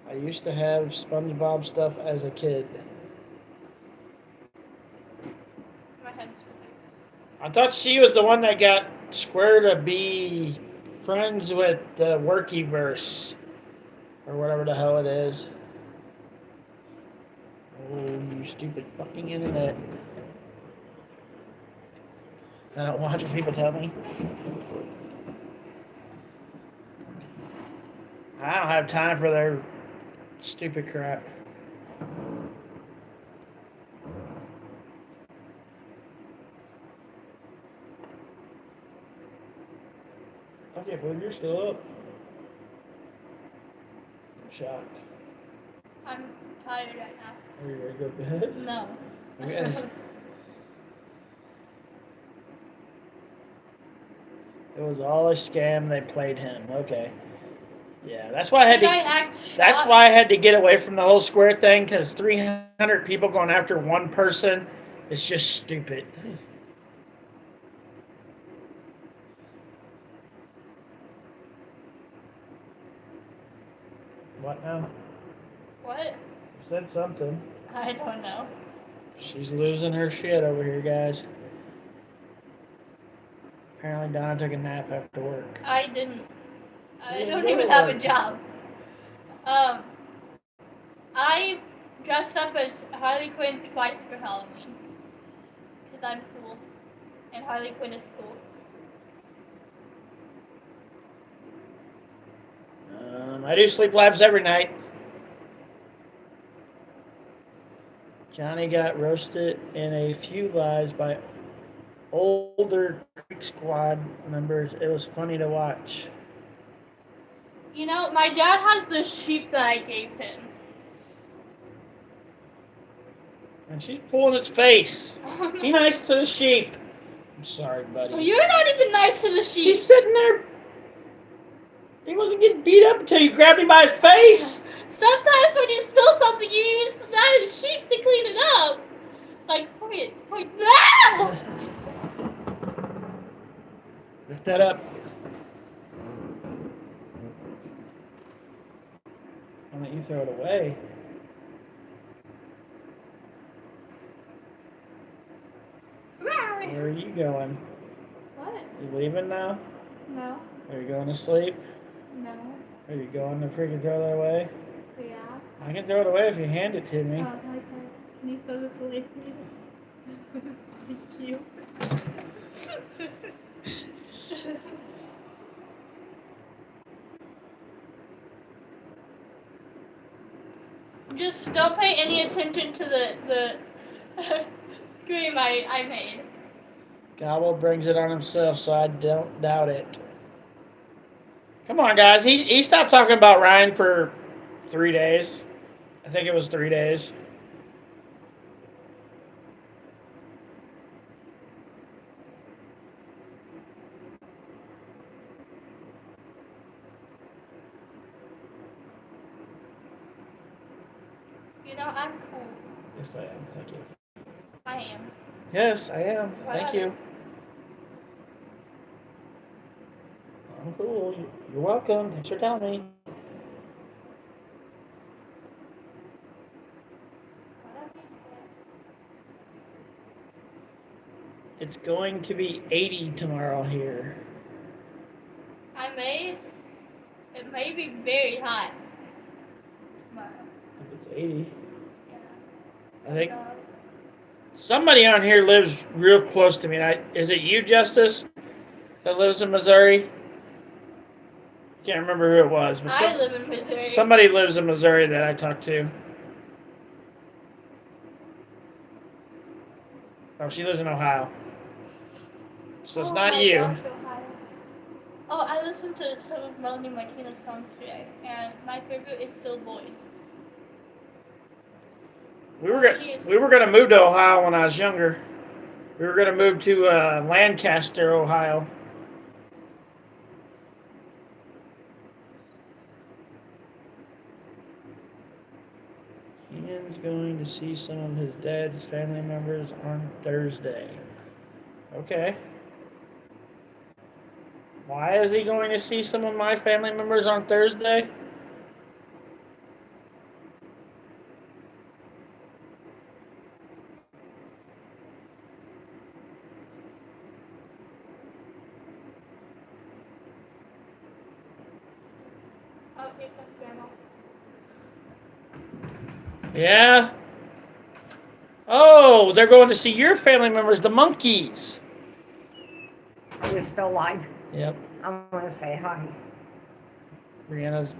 I used to have SpongeBob stuff as a kid. My head's fixed. I thought she was the one that got Square to be friends with the Workyverse. Or whatever the hell it is. Oh, you stupid fucking internet. I don't watch what people tell me. I don't have time for their stupid crap. can't believe you're still up. I'm shocked. I'm tired right now. Are you ready to go to bed? No. Okay. It was all a scam. They played him. Okay. Yeah, that's why I had Should to. I act shocked? That's why I had to get away from the whole square thing, because 300 people going after one person is just stupid. What now? What? You said something. I don't know. She's losing her shit over here, guys. Apparently Donna took a nap after work. I didn't. I You don't didn't even go have to a work. job. I dressed up as Harley Quinn twice for Halloween. Because I'm cool. And Harley Quinn is cool. I do sleep labs every night. Johnny got roasted in a few lives by older Creek Squad members. It was funny to watch. You know, my dad has this sheep that I gave him. And she's pulling its face. Be nice to the sheep. I'm sorry, buddy. You're not even nice to the sheep. He's sitting there. He wasn't getting beat up until you grabbed him by his face. Sometimes when you spill something, you use that sheep to clean it up. Like, point. No! Lift that up. I'll let you throw it away. Where are you going? What? You leaving now? No. Are you going to sleep? No. Are you going to freaking throw that away? Yeah. I can throw it away if you hand it to me. Oh, okay. Can you throw this away, please? Thank you. Just don't pay any attention to the scream I made. Gobble brings it on himself, so I don't doubt it. Come on, guys. He stopped talking about Ryan for 3 days. I think it was 3 days. You know, I'm cool. Yes, I am. Thank you. I am. Yes, I am. Thank What? you. I'm cool. You're welcome. Thanks for telling me. It's going to be 80 tomorrow here. It may be very hot. Tomorrow. If it's 80. Yeah. I think somebody on here lives real close to me. Is it you, Justice, that lives in Missouri? Can't remember who it was, but I live in Missouri. somebody lives in Missouri that I talked to. Oh, she lives in Ohio. So it's Oh not my you. gosh, Ohio. Oh, I listened to some of Melanie Martinez's songs today, and my favorite is still Boyd. We were gonna move to Ohio when I was younger. We were gonna move to Lancaster, Ohio. Ian's going to see some of his dad's family members on Thursday. Okay. Why is he going to see some of my family members on Thursday? Oh, here comes Grandma. Yeah. Oh, they're going to see your family members, the monkeys. You're still alive. Yep. I'm gonna say hi. Brianna's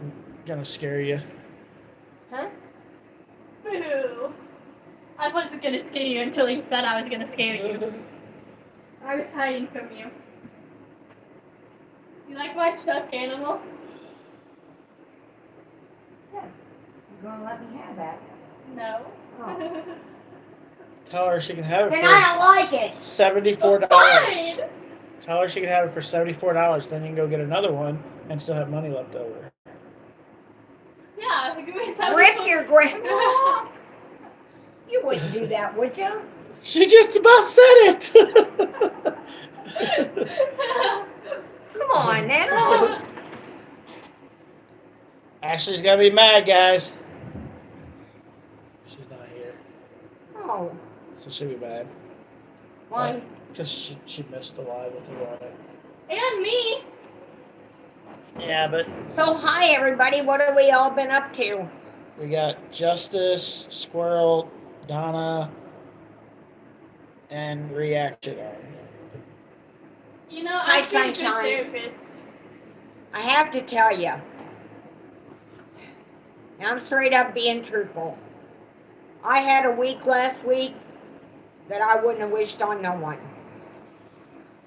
gonna scare you. Huh? Boo. I wasn't gonna scare you until he said I was gonna scare you. I was hiding from you. You like my stuffed animal? Yes. You gonna let me have that? No. Oh. Tell her she can have it Then I don't like it. for $74. Fine. Tell her she can have it for $74. Then you can go get another one and still have money left over. Yeah, give me some. Rip your grandma. You wouldn't do that, would you? She just about said it. Come on now. Ashley's gonna be mad, guys. She's not here, Oh, so she'll be mad why? because she missed the live with you on it. And me. Yeah, but So hi everybody. What have we all been up to? we got Justice, Squirrel, Donna, and Reaction on. You know, Hi, I'm pretty good sunshine. therapist. I have to tell you. I'm straight up being truthful. I had a week last week that I wouldn't have wished on no one.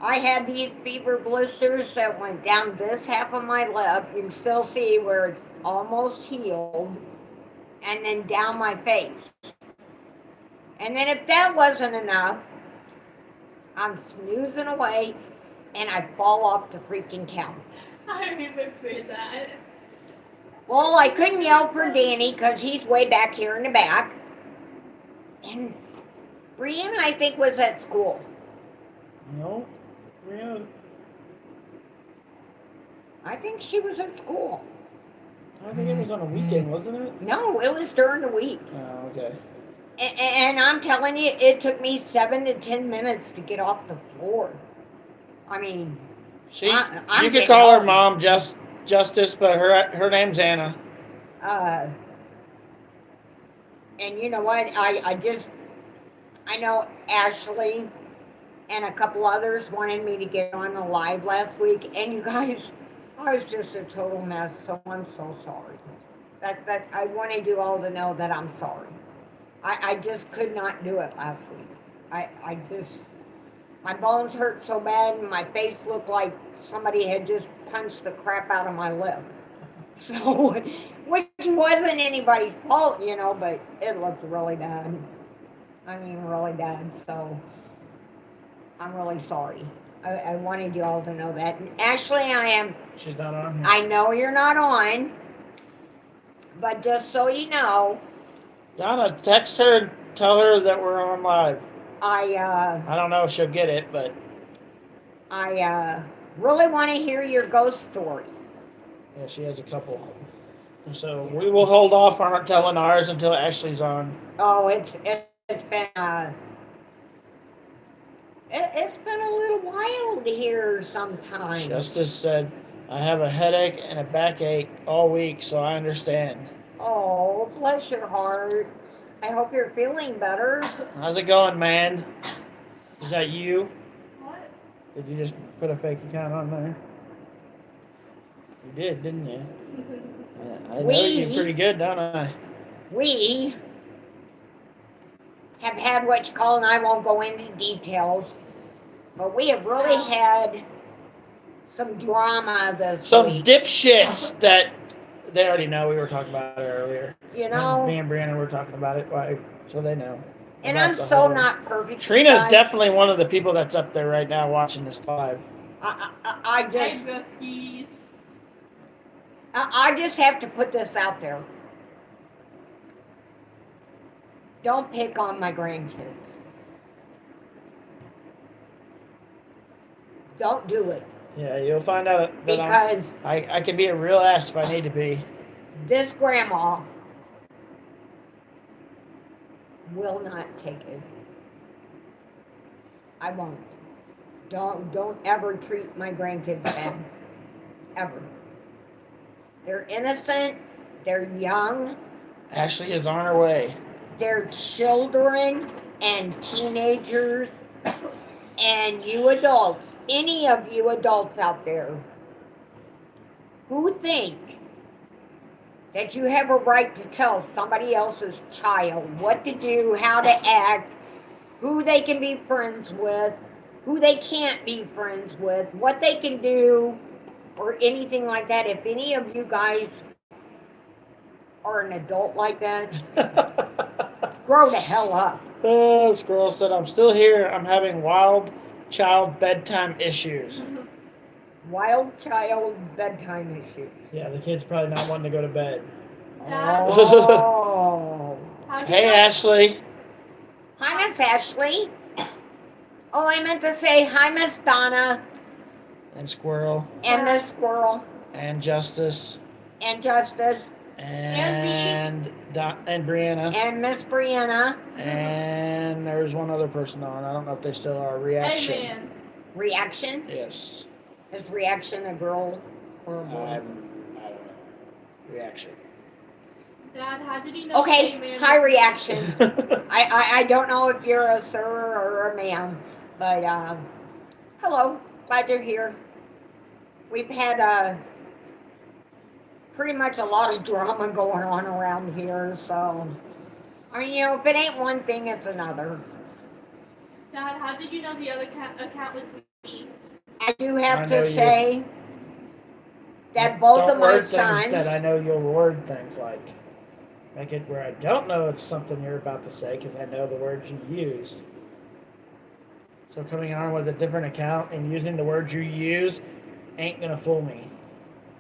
I had these fever blisters that went down this half of my lip. You can still see where it's almost healed. And then down my face. And then if that wasn't enough, I'm snoozing away and I fall off the freaking couch. I remember that. Well, I couldn't yell for Danny because he's way back here in the back. And Brianna, I think, was at school. No, Brianna, I think she was at school. I think it was on a weekend, wasn't it? No, it was during the week. Oh, okay. And I'm telling you, it took me 7 to 10 minutes to get off the floor. I mean, She, I'm you could getting call her old. mom Justice, but her name's Anna. And you know what? I know Ashley and a couple others wanted me to get on the live last week, and you guys, I was just a total mess, so I'm so sorry. That I wanted you all to know that I'm sorry. I just could not do it last week. I just, my bones hurt so bad, and my face looked like somebody had just punched the crap out of my lip. So, which wasn't anybody's fault, you know, but it looked really bad. I mean, really bad. So, I'm really sorry. I wanted you all to know that. And Ashley, She's not on here. I know you're not on, but just so you know, Donna, text her and tell her that we're on live. I I don't know if she'll get it, but really want to hear your ghost story. yeah, she has a couple. So we will hold off on telling ours until Ashley's on. Oh, it's been it's been a little wild here sometimes. Justice said, I have a headache and a backache all week, so I understand. Oh, bless your heart. I hope you're feeling better. How's it going, man? Is that you? What? Did you just put a fake account on there? You did, didn't you? Yeah, I know you We- pretty good, don't I? We have had what you call, and I won't go into details, but we have really had some drama this Some week. dipshits that they already know. We were talking about it earlier. You know, Me and Brianna were talking about it, why? So they know. and about I'm the so whole- not perfect. Trina's guys. definitely one of the people that's up there right now watching this live. I just. Hey, Broskies. I just have to put this out there. Don't pick on my grandkids. Don't do it. Yeah, you'll find out that Because I can be a real ass if I need to be. this grandma will not take it. I won't. Don't ever treat my grandkids bad. Ever. They're innocent. They're young. Ashley is on her way. They're children and teenagers and you adults, any of you adults out there who think that you have a right to tell somebody else's child what to do, how to act, who they can be friends with, who they can't be friends with, what they can do, or anything like that, if any of you guys are an adult like that, grow the hell up. Squirrel said, I'm still here. I'm having wild child bedtime issues. Wild child bedtime issues. Yeah, the kid's probably not wanting to go to bed. Oh. How'd you Hey, know? Ashley. Hi, Miss Ashley. Oh, I meant to say hi, Miss Donna, And Squirrel. and Miss Squirrel, And Justice. and Justice, And Brianna. and Miss Brianna. And there was one other person on. I don't know if they still are. Hey, Reaction. man. Reaction? Yes. Is Reaction a girl or a I boy? don't know. Reaction. Dad, how did you know? Okay, Hey, man? hi, Reaction. I don't know if you're a sir or a ma'am, but hello, glad you're here. We've had pretty much a lot of drama going on around here, so I mean, you know, if it ain't one thing, it's another. Dad, how did you know the other account was me? I do I have know to you. say that both Don't of my word things sons. that I know you'll word things like. Make it where I don't know it's something you're about to say because I know the words you use. So coming on with a different account and using the words you use ain't gonna fool me.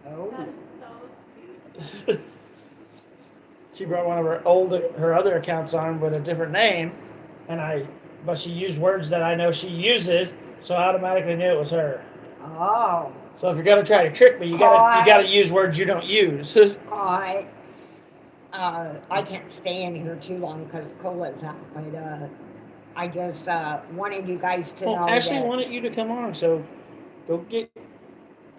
Oh. That's so cute. She brought one of her other accounts on with a different name, but she used words that I know she uses, so I automatically knew it was her. Oh. So if you're gonna try to trick me, you gotta use words you don't use. I can't stay in here too long because Cola's out, but I just wanted you guys to Well, know Ashley that. wanted you to come on, so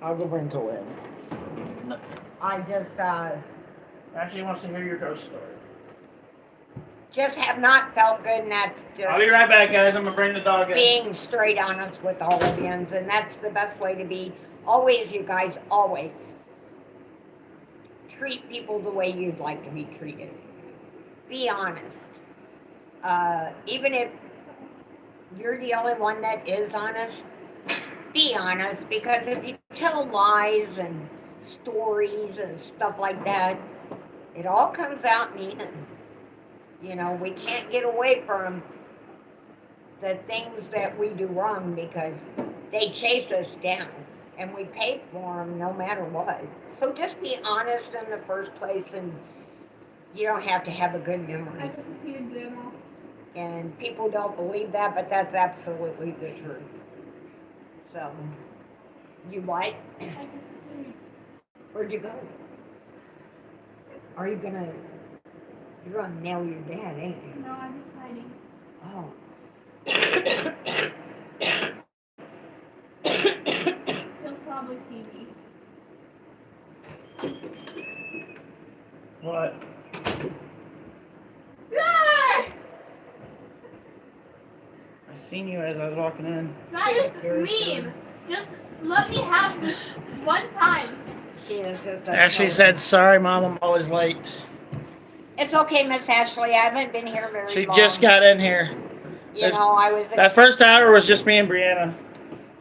I'll go bring Cole in. I Ashley wants to hear your ghost story. just have not felt good, and that's I'll be just right back, guys. I'm gonna bring the dog in. being straight honest with all of you, and that's the best way to be. Always, you guys, always treat people the way you'd like to be treated. Be honest. Even if you're the only one that is honest, be honest, because if you tell lies and stories and stuff like that, it all comes out in the end. You know, we can't get away from the things that we do wrong because they chase us down and we pay for them no matter what. So just be honest in the first place, and you don't have to have a good I memory. disappeared, Grandma. And people don't believe that, but that's absolutely the truth. So, you what? I disappeared. Where'd you go? Are you gonna? You're gonna nail your dad, ain't you? No, I'm just hiding. Oh. He'll probably see me. What? Roar! I seen you as I was walking in. That is mean. Just let me have this one time. She is just. Ashley said, "Sorry, Mom, I'm always late." It's okay, Miss Ashley. I haven't been here very She long. just got in here. You know, I was. That first hour was just me and Brianna.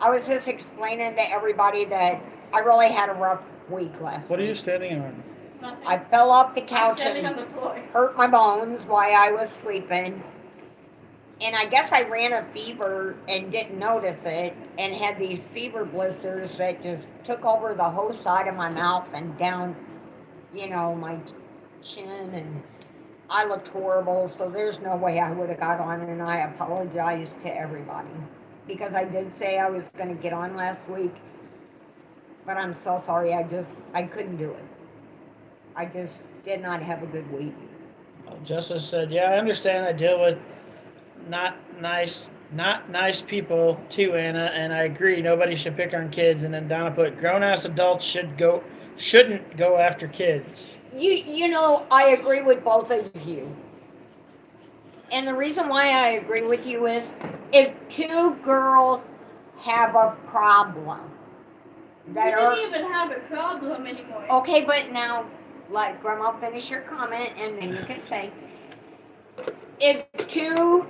I was just explaining to everybody that I really had a rough week last What are you week. standing on? Nothing. I fell off the I'm couch standing on and the floor. hurt my bones while I was sleeping. And I guess I ran a fever and didn't notice it, and had these fever blisters that just took over the whole side of my mouth and down, you know, my chin, and I looked horrible. So there's no way I would have got on, and I apologize to everybody because I did say I was going to get on last week, but I'm so sorry. I couldn't do it. I just did not have a good week. Justice said, "Yeah, I understand. I deal with not nice people too, Anna, and I agree. Nobody should pick on kids." And then Donna put, "Grown-ass adults shouldn't go after kids." You know, I agree with both of you. And the reason why I agree with you is if two girls have a problem We that are didn't even have a problem anymore. okay, but now let Grandma finish your comment and then you can say if two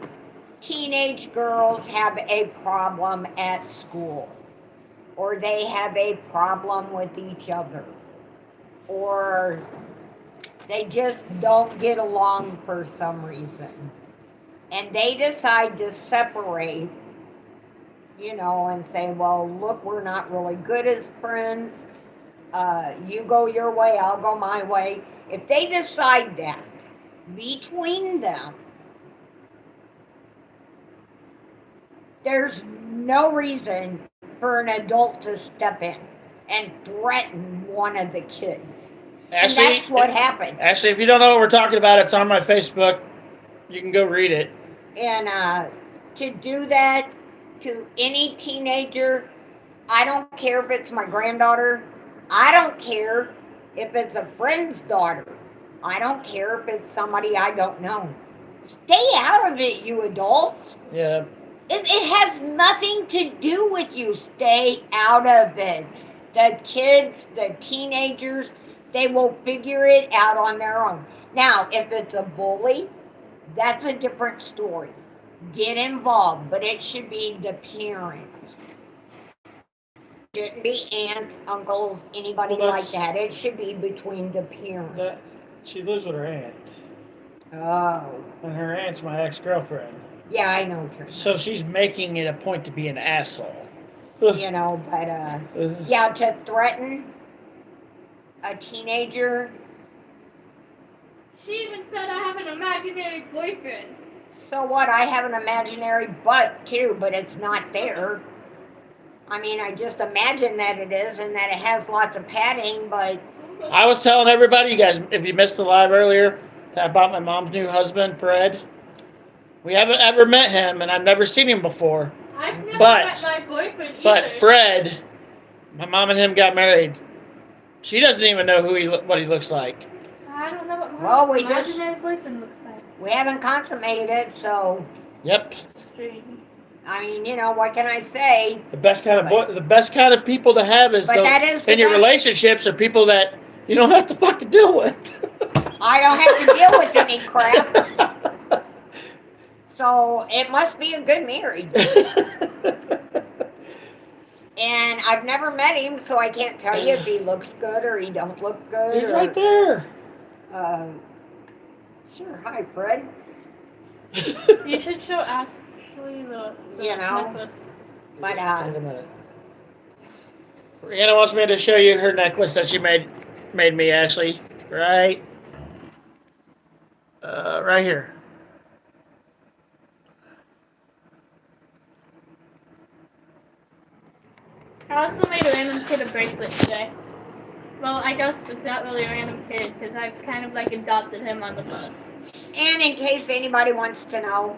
teenage girls have a problem at school, or they have a problem with each other, or they just don't get along for some reason. And they decide to separate, and say, well, look, we're not really good as friends. You go your way, I'll go my way. If they decide that between them, there's no reason for an adult to step in and threaten one of the kids. Ashley, And that's what happened. Ashley, if you don't know what we're talking about, it's on my Facebook. You can go read it. And to do that to any teenager, I don't care if it's my granddaughter. I don't care if it's a friend's daughter. I don't care if it's somebody I don't know. Stay out of it, you adults. Yeah. It has nothing to do with you. Stay out of it. The kids, the teenagers, they will figure it out on their own. Now, if it's a bully, that's a different story. Get involved, but it should be the parents. It shouldn't be aunts, uncles, anybody Well, like that. It should be between the parents. She lives with her aunt. Oh. And her aunt's my ex-girlfriend. Yeah, I know, Trina. So she's making it a point to be an asshole. But yeah, to threaten a teenager. She even said I have an imaginary boyfriend. So what? I have an imaginary butt too, but it's not there. I mean, I just imagine that it is and that it has lots of padding, but I was telling everybody, you guys, if you missed the live earlier, about my mom's new husband, Fred. We haven't ever met him, and I've never seen him before. I've never But- met my boyfriend either. But Fred, my mom and him got married. She doesn't even know what he looks like. I don't know what my Well, we just- imaginary boyfriend looks like. we haven't consummated it, so Yep. Strange. I mean, what can I say? The best kind of people to have is But that is in the your best. relationships are people that you don't have to fucking deal with. I don't have to deal with any crap. So it must be a good marriage. And I've never met him, so I can't tell you if he looks good or he don't look good. He's or, right there. Sure, hi, Fred. You should show Ashley the necklace. But Wait a minute. Rihanna wants me to show you her necklace that she made me, Ashley. Right here. I also made a random kid a bracelet today. Well, I guess it's not really a random kid because I've kind of like adopted him on the bus. and in case anybody wants to know,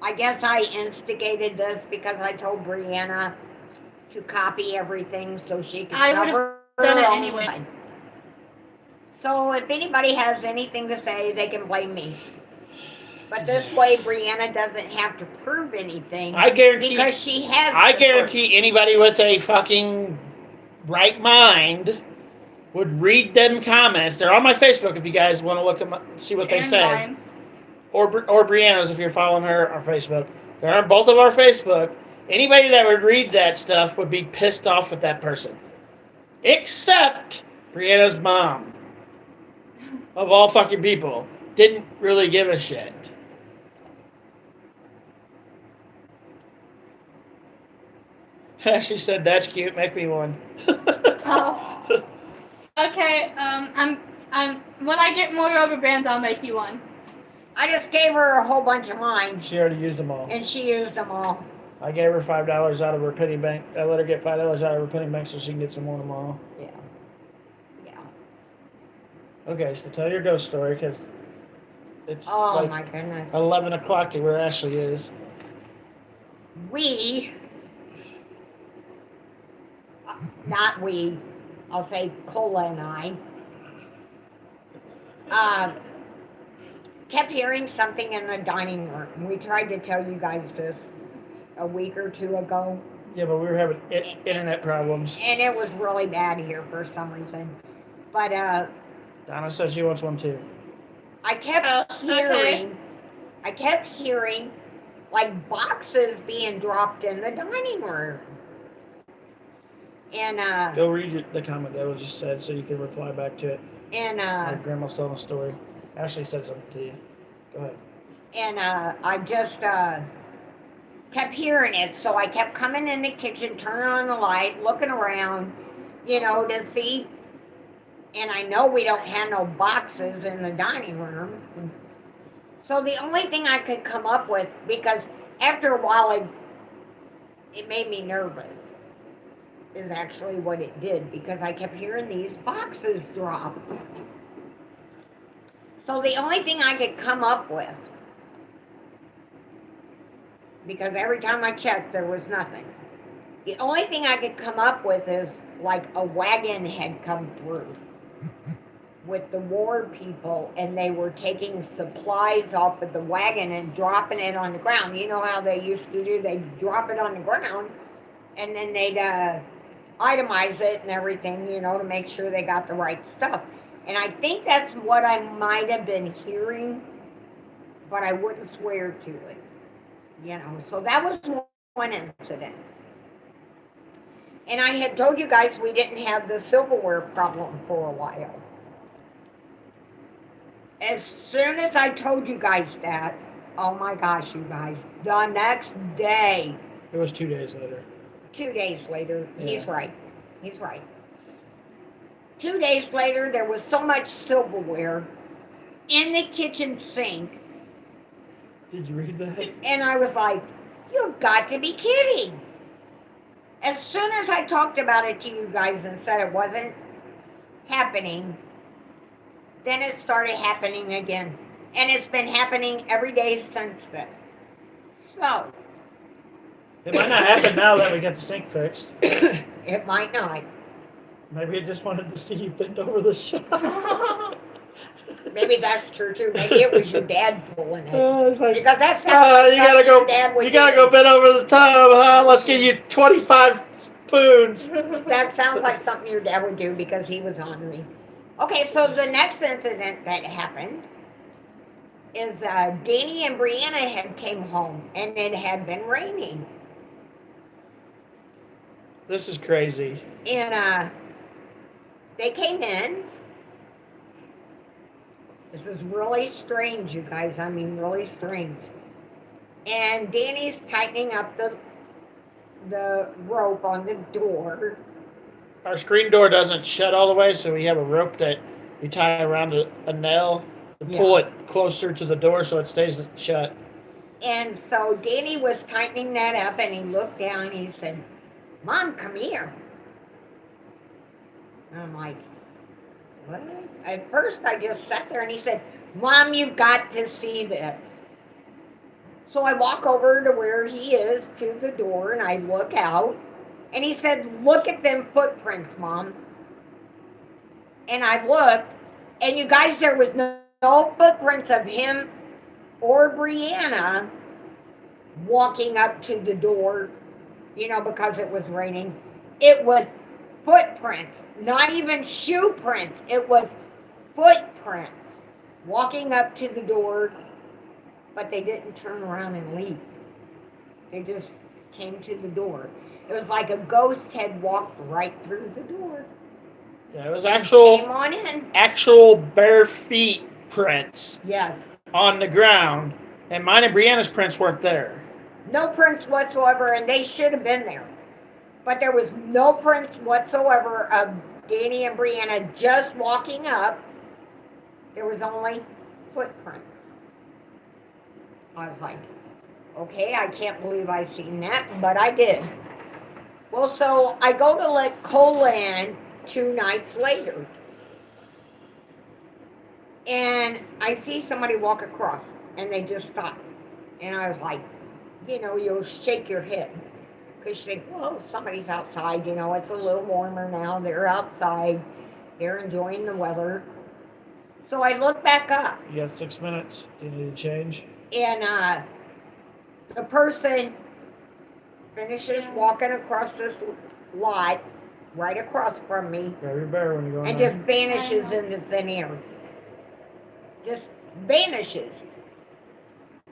I guess I instigated this because I told Brianna to copy everything so she could I would've cover done it her own anyways. line. So if anybody has anything to say, they can blame me. But this way, Brianna doesn't have to prove anything I guarantee. because she has. I the guarantee anybody with a fucking right mind would read them comments. They're on my Facebook if you guys want to look at see what they And say. mine. Or Brianna's if you're following her on Facebook. They're on both of our Facebook. Anybody that would read that stuff would be pissed off with that person. Except Brianna's mom. Of all fucking people. Didn't really give a shit. She said, "That's cute. Make me one." Oh. Okay. I'm. When I get more rubber bands, I'll make you one. I just gave her a whole bunch of mine, She already used them all. and she used them all. I gave her $5 out of her penny bank. I let her get $5 out of her penny bank so she can get some more tomorrow. Yeah. Yeah. Okay, so tell your ghost story because it's Oh like my goodness. 11 o'clock where Ashley is. Not we, I'll say Cola and I, kept hearing something in the dining room. We tried to tell you guys this a week or two ago, Yeah, but we were having internet problems. and it was really bad here for some reason. But Donna said she wants one too. I kept Oh, okay. hearing like boxes being dropped in the dining room. And Go read the comment that was just said so you can reply back to it. and My grandma's telling a story. Ashley said something to you. Go ahead. and I just kept hearing it, so I kept coming in the kitchen, turning on the light, looking around, to see. And I know we don't have no boxes in the dining room. So the only thing I could come up with, because after a while it made me nervous, is actually what it did, because I kept hearing these boxes drop. So the only thing I could come up with, because every time I checked there was nothing, the only thing I could come up with is like a wagon had come through with the war people, and they were taking supplies off of the wagon and dropping it on the ground. You know how they used to do? They'd drop it on the ground, and then they'd itemize it and everything, to make sure they got the right stuff. And I think that's what I might have been hearing, but I wouldn't swear to it. So that was one incident. And I had told you guys we didn't have the silverware problem for a while. As soon as I told you guys that, oh my gosh, you guys, the next day. It was 2 days later. 2 days later, Yeah. He's right. 2 days later, there was so much silverware in the kitchen sink. Did you read that? And I was like, you've got to be kidding. As soon as I talked about it to you guys and said it wasn't happening, then it started happening again. And it's been happening every day since then. So, It might not happen now that we got the sink fixed. it might not. Maybe it just wanted to see you bend over the shower. Maybe that's true too. Maybe it was your dad pulling it. It's like, Because that sounds like you gotta something go. your dad would You gotta do. go bend over the tub. Huh? Let's give you 25 spoons. That sounds like something your dad would do because he was ornery. Okay, so the next incident that happened is Danny and Brianna had came home and it had been raining. This is crazy. And they came in. This is really strange, you guys. I mean, really strange. And Danny's tightening up the rope on the door. Our screen door doesn't shut all the way, so we have a rope that you tie around a nail to pull it closer to the door so it stays shut. And so Danny was tightening that up, and he looked down and he said, "Mom, come here." And I'm like, what? At first I just sat there and he said, "Mom, you've got to see this." So I walk over to where he is to the door and I look out and he said, "Look at them footprints, Mom." And I looked, and you guys, there was no footprints of him or Brianna walking up to the door, because it was raining. It was footprints, not even shoe prints. It was footprints walking up to the door, but they didn't turn around and leave. They just came to the door. It was like a ghost had walked right through the door. Yeah, it was Came on in. actual bare feet prints Yes. on the ground, and mine and Brianna's prints weren't there. No prints whatsoever, and they should have been there. But there was no prints whatsoever of Danny and Brianna just walking up. There was only footprints. I was like, okay, I can't believe I seen that, but I did. Well, so I go to let Colan 2 nights later. And I see somebody walk across, and they just stop. And I was like, you'll shake your head. Because you think, well, somebody's outside, it's a little warmer now. They're outside. They're enjoying the weather. So I look back up. You got 6 minutes. Do you need to change? And the person finishes walking across this lot right across from me Grab your bear when you go and in just vanishes into thin air. Just vanishes.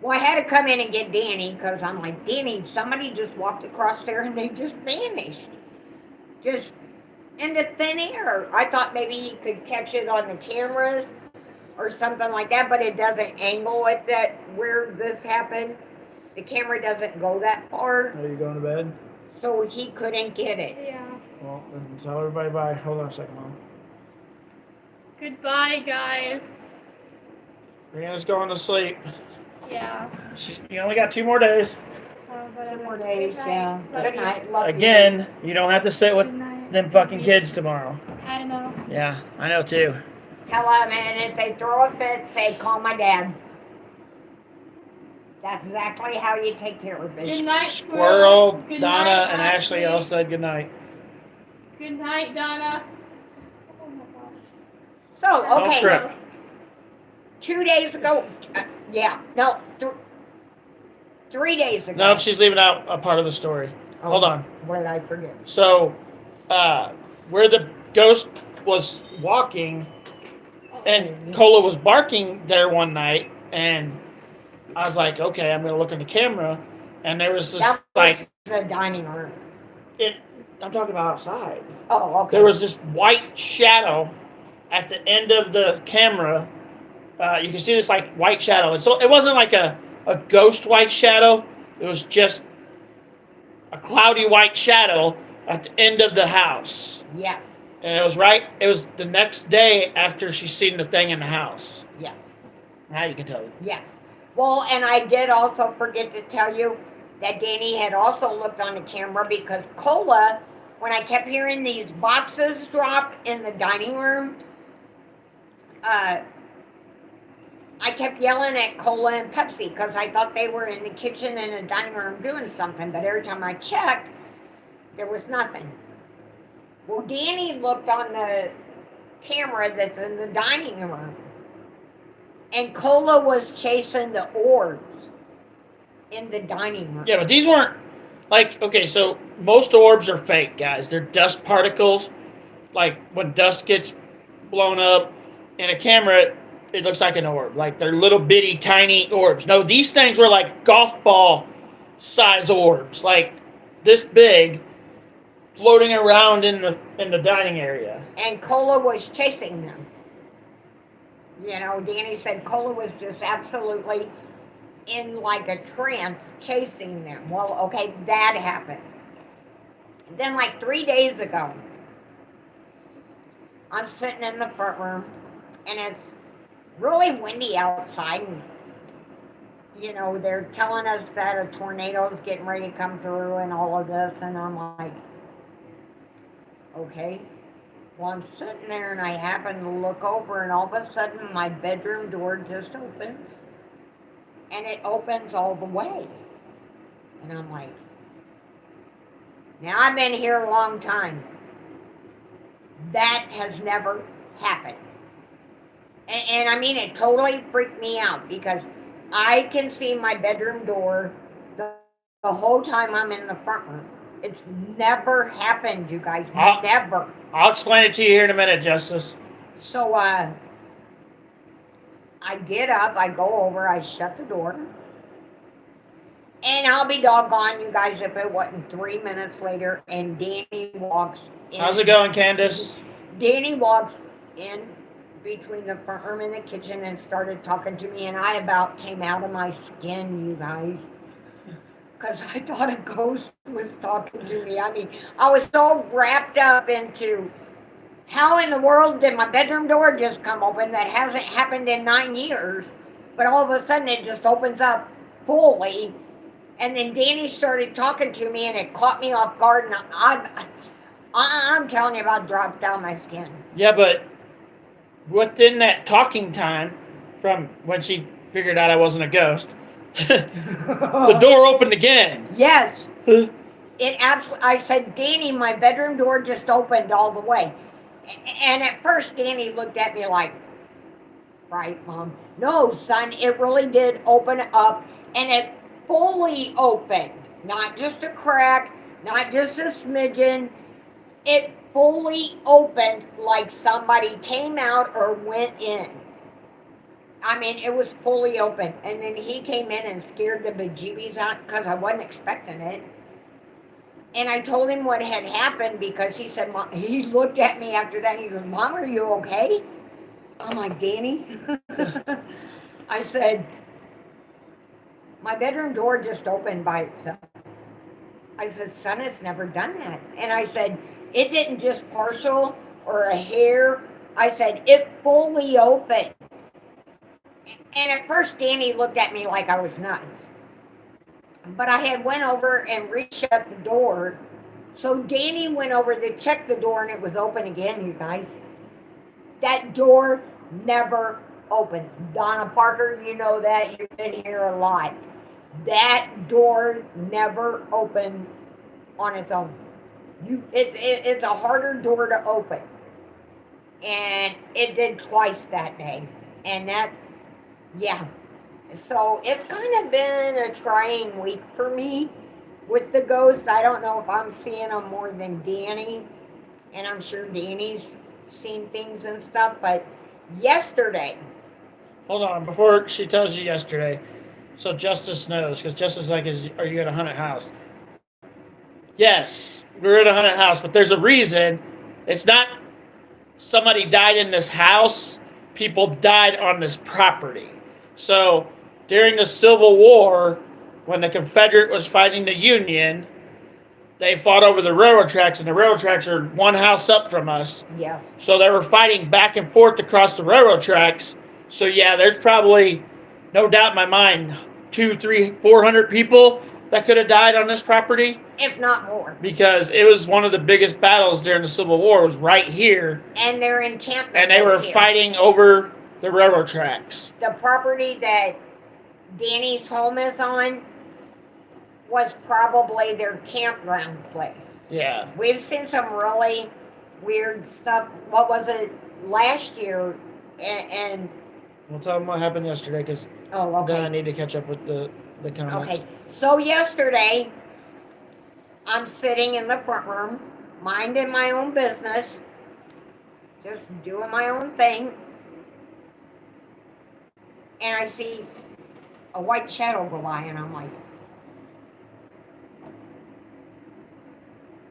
Well, I had to come in and get Danny because I'm like, Danny, somebody just walked across there and they just vanished. Just into thin air. I thought maybe he could catch it on the cameras or something like that, but it doesn't angle it that where this happened. The camera doesn't go that far, Are you going to bed? so he couldn't get it. Yeah. Well, then tell everybody bye. Hold on a second, Mom. Goodbye, guys. Brianna's going to sleep. Yeah. You only got 2 more days. 2 more days, yeah. Love Good you. night. Love you. Again, you don't have to sit with Good night. them fucking kids tomorrow. I know. Yeah, I know too. Tell them, and if they throw a fit, say, call my dad. That's exactly how you take care of Good business. night, Squirrel, Good Donna, night, and Ashley all said good night. Good night, Donna. Oh my gosh. So, Don't okay. trip. 2 days ago, no, 3 days ago. Nope, she's leaving out a part of the story. Oh, Hold on. What did I forget? So, where the ghost was walking, and Cola was barking there one night, and I was like, okay, I'm gonna look in the camera, and there was this That was like the dining room. I'm talking about outside. Oh, okay. There was this white shadow at the end of the camera. You can see this like white shadow. And so it wasn't like a ghost white shadow. It was just a cloudy white shadow at the end of the house. Yes, And it was the next day after she seen the thing in the house. yes, Now you can tell. yes. Well, and I did also forget to tell you that Danny had also looked on the camera because Cola, when I kept hearing these boxes drop in the dining room, I kept yelling at Cola and Pepsi because I thought they were in the kitchen and the dining room doing something. But every time I checked, there was nothing. Well, Danny looked on the camera that's in the dining room, and Cola was chasing the orbs in the dining room. Yeah, but these weren't like, okay, so most orbs are fake, guys. They're dust particles. Like when dust gets blown up in a camera, it looks like an orb. Like they're little bitty tiny orbs. No, these things were like golf ball size orbs, like this big, floating around in the dining area. And Cola was chasing them. You know, Danny said Cola was just absolutely in like a trance chasing them. Well, okay, that happened. Then, like 3 days ago, I'm sitting in the front room and it's really windy outside. And, you know, they're telling us that a tornado is getting ready to come through and all of this. And I'm like, okay. Well, I'm sitting there and I happen to look over, and all of a sudden my bedroom door just opens. And it opens all the way. And I'm like, now I've been here a long time. That has never happened. And I mean, it totally freaked me out because I can see my bedroom door the whole time I'm in the front room. It's never happened, you guys. Never. I'll explain it to you here in a minute, Justice. So, I get up, I go over, I shut the door. And I'll be doggone, you guys, if it wasn't 3 minutes later and Danny walks in. How's it going, Candace? Danny walks in between the front room and the kitchen and started talking to me, and I about came out of my skin, you guys. Because I thought a ghost was talking to me. I mean, I was so wrapped up into how in the world did my bedroom door just come open? That hasn't happened in 9 years. But all of a sudden it just opens up fully. And then Danny started talking to me and it caught me off guard. And I'm telling you about dropped down my skin. Yeah, but within that talking time from when she figured out I wasn't a ghost, the door opened again. Yes. It absolutely. I said, Danny, my bedroom door just opened all the way. And at first, Danny looked at me like, right, Mom? No, son, it really did open up, and it fully opened. Not just a crack, not just a smidgen. It fully opened like somebody came out or went in. I mean, it was fully open. And then he came in and scared the bejeebies out because I wasn't expecting it. And I told him what had happened because he said, Mom, he looked at me after that and he goes, Mom, are you okay? I'm like, Danny? I said, my bedroom door just opened by itself. I said, son, it's never done that. And I said, it didn't just partial or a hair. I said, it fully opened. And at first, Danny looked at me like I was nuts. But I had went over and re-shut the door. So Danny went over to check the door and it was open again, you guys. That door never opens. Donna Parker, you know that. You've been here a lot. That door never opens on its own. It's a harder door to open. And it did twice that day. And that, yeah. So it's kind of been a trying week for me with the ghosts. I don't know if I'm seeing them more than Danny. And I'm sure Danny's seen things and stuff. But yesterday. Hold on, before she tells you yesterday. So Justice knows, because Justice is like, are you at a haunted house? Yes, we're at a haunted house, but there's a reason. It's not somebody died in this house. People died on this property. So during the Civil War, when the Confederate was fighting the Union, they fought over the railroad tracks, and the railroad tracks are one house up from us. Yeah. So they were fighting back and forth across the railroad tracks. So yeah, there's probably, no doubt in my mind, 200, 300, 400 people that could have died on this property. If not more. Because it was one of the biggest battles during the Civil War, was right here. And their encampment. And they were fighting over the railroad tracks. The property that Danny's home is on was probably their campground place. Yeah. We've seen some really weird stuff. What was it last year? And We'll tell them what happened yesterday, because oh, okay. then I need to catch up with the comments. Okay. So yesterday, I'm sitting in the front room, minding my own business, just doing my own thing, and I see a white shadow go by, and I'm like,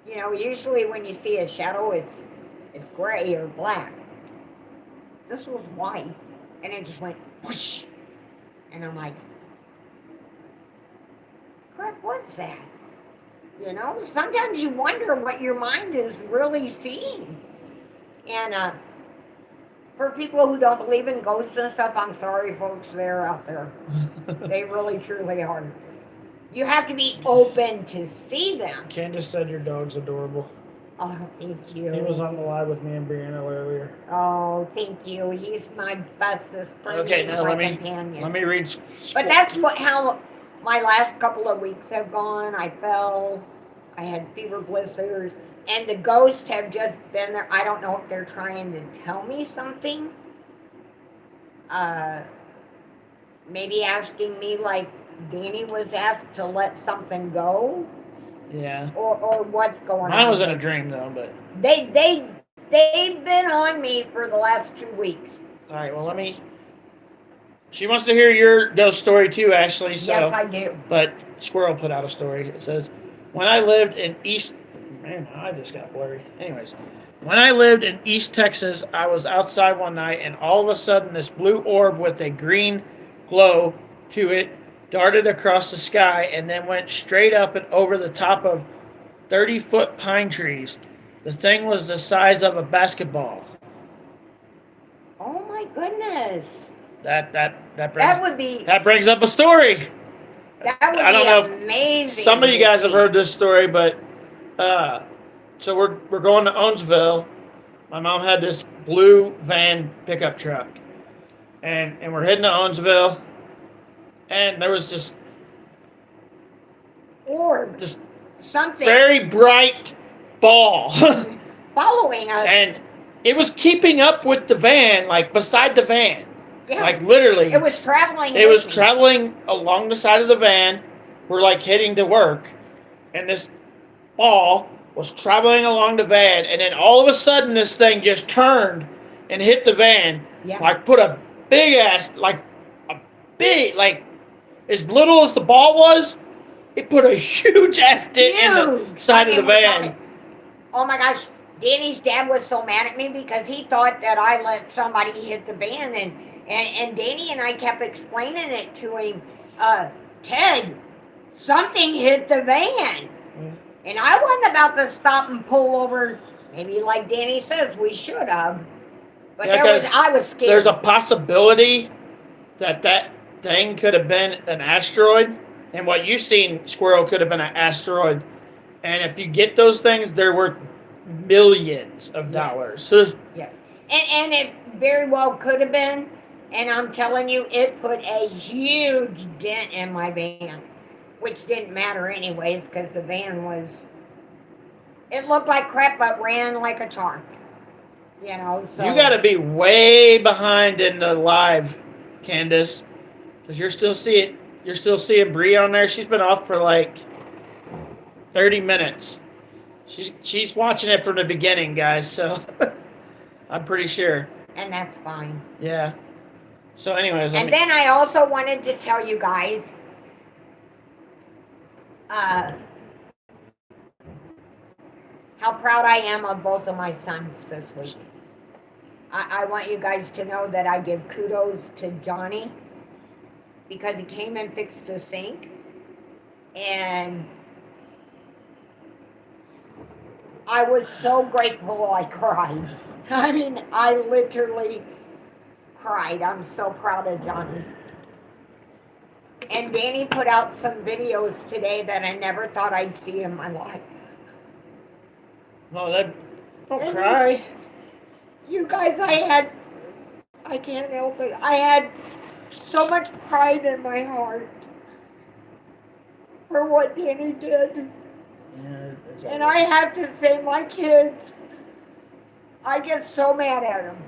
you know, usually when you see a shadow, it's gray or black. This was white, and it just went whoosh, and I'm like, what was that? You know, sometimes you wonder what your mind is really seeing. And for people who don't believe in ghosts and stuff, I'm sorry, folks, they're out there. They really, truly are. You have to be open to see them. Candace said your dog's adorable. Oh, thank you. He was on the live with me and Brianna earlier. Oh, thank you. He's my bestest friend. Okay, He's now my let companion. me read. But that's how my last couple of weeks have gone. I fell. I had fever blisters. And the ghosts have just been there. I don't know if they're trying to tell me something. Maybe asking me like Danny was asked to let something go. Yeah. Or what's going on. Mine was in a dream though, but they've been on me for the last 2 weeks. all right, well she wants to hear your ghost story too, Ashley. So, yes, I do. But Squirrel put out a story. It says, when I lived in man, I just got blurry. Anyways, when I lived in East Texas, I was outside one night, and all of a sudden, this blue orb with a green glow to it darted across the sky and then went straight up and over the top of 30-foot pine trees. The thing was the size of a basketball. Oh my goodness. That brings up a story. That would I don't know be amazing. If some of you guys have heard this story, but so we're going to Owensville. My mom had this blue van pickup truck, and we're heading to Owensville, and there was this orb, just something very bright ball following us, and it was keeping up with the van, like beside the van. Yeah. Like literally. It was traveling. It was traveling along the side of the van. We're like heading to work. And this ball was traveling along the van. And then all of a sudden this thing just turned and hit the van. Yeah. Like put a big ass, like as little as the ball was, it put a huge ass dent in the Huge. side of the We're van. talking- Oh my gosh, Danny's dad was so mad at me because he thought that I let somebody hit the van, and Danny and I kept explaining it to him. Ted, something hit the van, and I wasn't about to stop and pull over. Maybe like Danny says, we should have. But Yeah, there was 'cause I was scared. There's a possibility that thing could have been an asteroid, and what you seen, Squirrel, could have been an asteroid. And if you get those things, they're worth millions of dollars. Yes. And it very well could have been. And I'm telling you, it put a huge dent in my van, which didn't matter anyways because the van was, it looked like crap but ran like a charm. You know, so. You got to be way behind in the live, Candace, because you're still seeing Bree on there. She's been off for like 30 minutes. She's watching it from the beginning, guys. So I'm pretty sure. And that's fine. Yeah. So, anyways, And then I also wanted to tell you guys, how proud I am of both of my sons this week. I want you guys to know that I give kudos to Johnny because he came and fixed the sink, and I was so grateful I cried. I mean, I literally cried. I'm so proud of Johnny. And Danny put out some videos today that I never thought I'd see in my life. No, don't cry. You guys, I can't help it. I had so much pride in my heart for what Danny did. Yeah, And I have to say, my kids, I get so mad at them.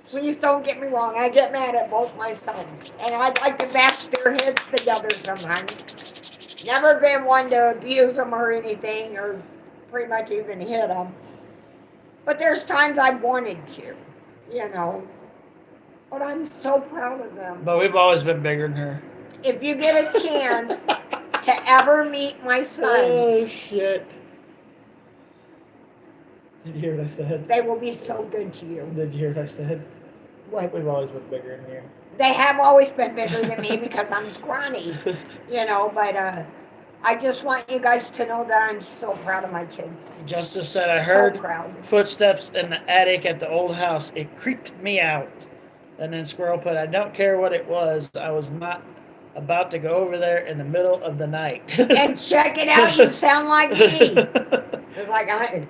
Please don't get me wrong. I get mad at both my sons. And I'd like to bash their heads together sometimes. Never been one to abuse them or anything, or pretty much even hit them. But there's times I wanted to, you know. But I'm so proud of them. But we've always been bigger than her. If you get a chance to ever meet my sons, Oh, shit. Did you hear what I said? they will be so good to you. Did you hear what I said? What? We've always been bigger than you. They have always been bigger than me because I'm scrawny, you know, but I just want you guys to know that I'm so proud of my kids. Justice said, I So heard proud. footsteps in the attic at the old house. It creeped me out. And then Squirrel put, I don't care what it was. I was not about to go over there in the middle of the night. And check it out, you sound like me. It's like I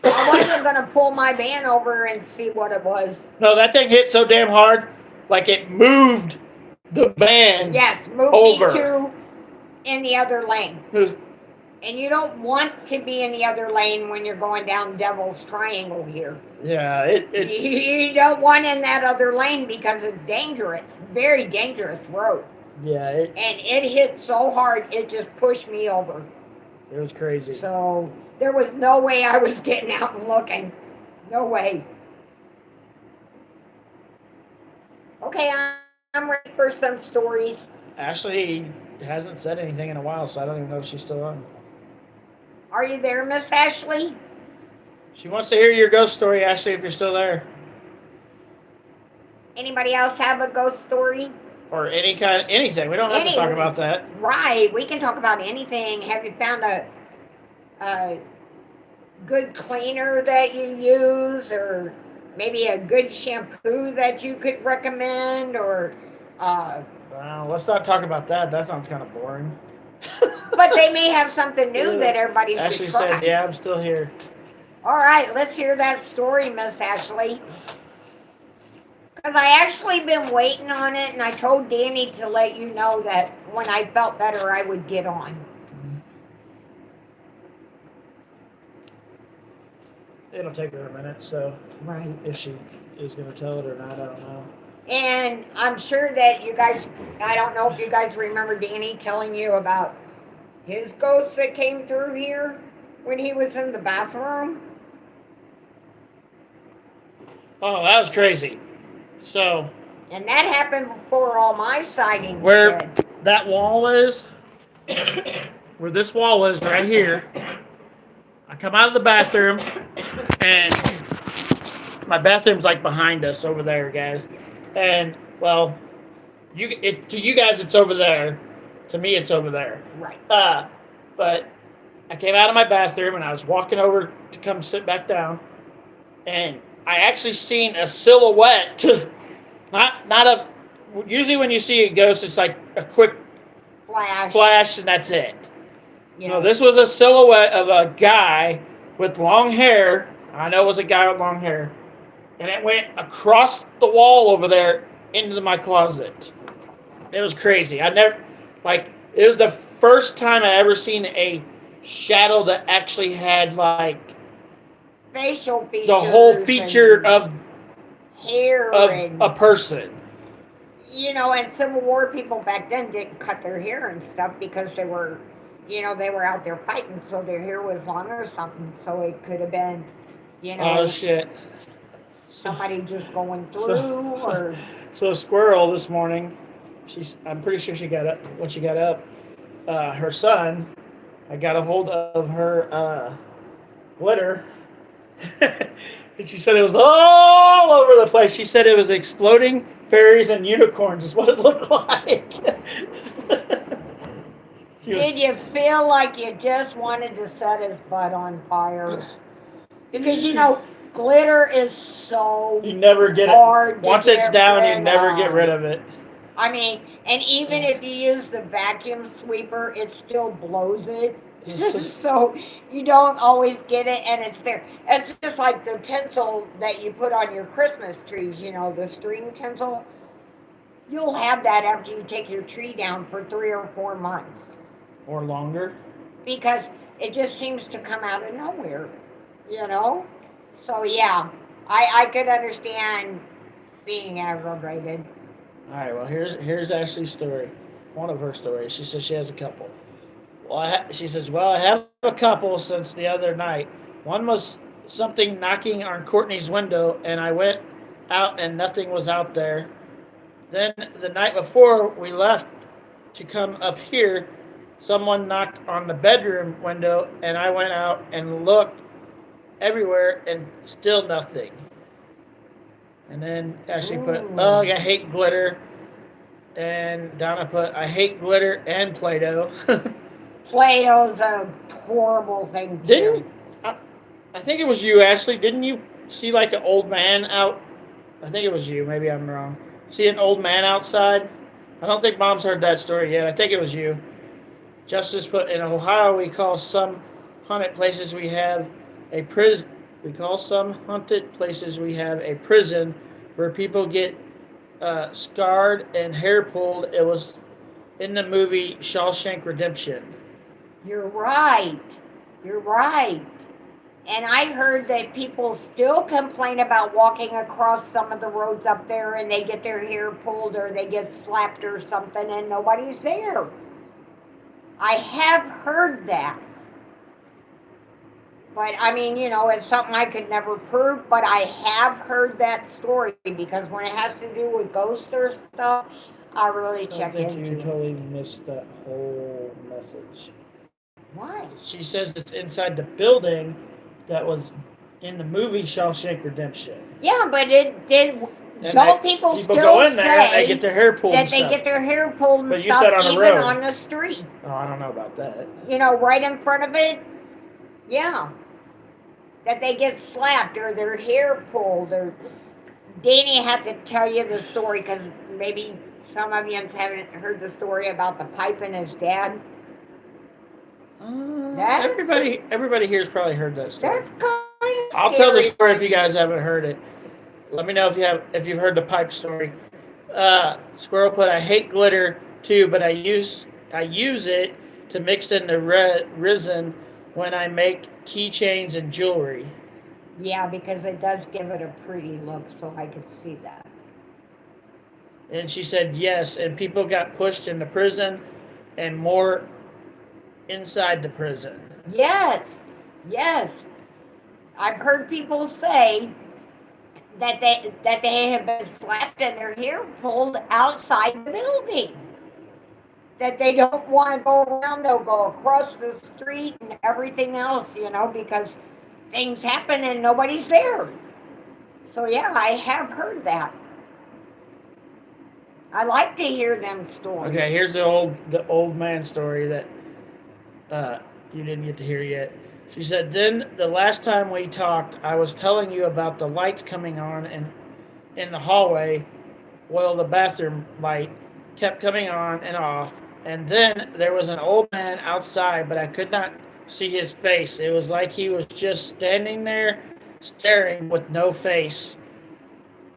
wasn't going to pull my van over and see what it was. No, that thing hit so damn hard, like it moved the van. Yes, move Over. me to in the other lane. And you don't want to be in the other lane when you're going down Devil's Triangle here. Yeah, You don't want in that other lane because it's dangerous, very dangerous road. yeah, And it hit so hard, it just pushed me over. it was crazy. So there was no way I was getting out and looking. No way. Okay, I'm ready for some stories. Ashley hasn't said anything in a while, so I don't even know if she's still on. Are you there, Miss Ashley? She wants to hear your ghost story, Ashley, if you're still there. Anybody else have a ghost story? Or anything. We don't have to talk about that. Right, we can talk about anything. Have you found a good cleaner that you use, or maybe a good shampoo that you could recommend, or Let's not talk about that. That sounds kind of boring. but they may have something new that everybody should Ashley try. said, yeah, I'm still here. All right, let's hear that story, Miss Ashley. Because I actually been waiting on it, and I told Danny to let you know that when I felt better, I would get on. It'll take her a minute, so Right. if she is going to tell it or not, I don't know. And I'm sure that you guys, I don't know if you guys remember Danny telling you about his ghost that came through here when he was in the bathroom. Oh, that was crazy. So, And that happened before all my sightings Where did. that wall is, where this wall is right here, I come out of the bathroom, and my bathroom's like behind us over there, guys. And well, to you guys it's over there. To me it's over there. Right. But I came out of my bathroom and I was walking over to come sit back down, and I actually seen a silhouette. Not a. Usually when you see a ghost, it's like a quick flash and that's it. Yeah. No, this was a silhouette of a guy with long hair. I know it was a guy with long hair, and it went across the wall over there into my closet. It was crazy. It was the first time I ever seen a shadow that actually had like facial features. the whole feature of hair of a person. You know, and Civil War people back then didn't cut their hair and stuff because they were out there fighting, so their hair was long or something. So it could have been, Oh shit! somebody just going through So a squirrel this morning, I'm pretty sure she got up when she got up. Her son, I got a hold of her glitter, and she said it was all over the place. She said it was exploding fairies and unicorns is what it looked like. Did you feel like you just wanted to set his butt on fire? Because glitter is so you never get hard it. to Once get it's down, you rid never of. get rid of it. I mean, and even if you use the vacuum sweeper, it still blows it. So you don't always get it, and it's there. It's just like the tinsel that you put on your Christmas trees, the string tinsel. You'll have that after you take your tree down for 3 or 4 months. Or longer. Because it just seems to come out of nowhere, So yeah, I could understand being aggravated. All right, well, here's Ashley's story. One of her stories. She says she has a couple. Well, she says, I have a couple since the other night. One was something knocking on Courtney's window, and I went out and nothing was out there. Then the night before we left to come up here, someone knocked on the bedroom window, and I went out and looked everywhere, and still nothing. And then Ashley put, ugh, I hate glitter. And Donna put, I hate glitter and Play-Doh. Play-Doh's a horrible thing too. I think it was you, Ashley. Didn't you see like an old man out? I think it was you. Maybe I'm wrong. See an old man outside? I don't think Mom's heard that story yet. I think it was you. Justice put, in Ohio, we call some haunted places we have a prison. We call some haunted places we have a prison where people get scarred and hair pulled. It was in the movie Shawshank Redemption. You're right. And I heard that people still complain about walking across some of the roads up there and they get their hair pulled or they get slapped or something and nobody's there. I have heard that. But I mean, it's something I could never prove, but I have heard that story because when it has to do with ghosts or stuff, I really check into it. You totally missed that whole message. Why? She says it's inside the building that was in the movie Shawshank Redemption. Yeah, but it did. And don't people still go in there and say they get their hair pulled that they get their hair pulled and But you stuff said on the even road. on the street? Oh, I don't know about that. Right in front of it? Yeah. That they get slapped or their hair pulled or... Danny had to tell you the story because maybe some of you haven't heard the story about the pipe and his dad. Everybody here's probably heard that story. That's kind of I'll tell the story if you guys haven't heard it. Let me know if you've heard the pipe story. Squirrel put, I hate glitter too, but I use it to mix in the resin when I make keychains and jewelry. Yeah, because it does give it a pretty look, so I could see that. And she said yes, and people got pushed into prison and more inside the prison. Yes. I've heard people say that they have been slapped and their hair pulled outside the building. That they don't want to go around, they'll go across the street and everything else, because things happen and nobody's there. So yeah, I have heard that. I like to hear them stories. Okay, here's the old man story that you didn't get to hear yet. She said, then the last time we talked, I was telling you about the lights coming on and in the hallway. Well, the bathroom light kept coming on and off. And then there was an old man outside, but I could not see his face. It was like he was just standing there staring with no face.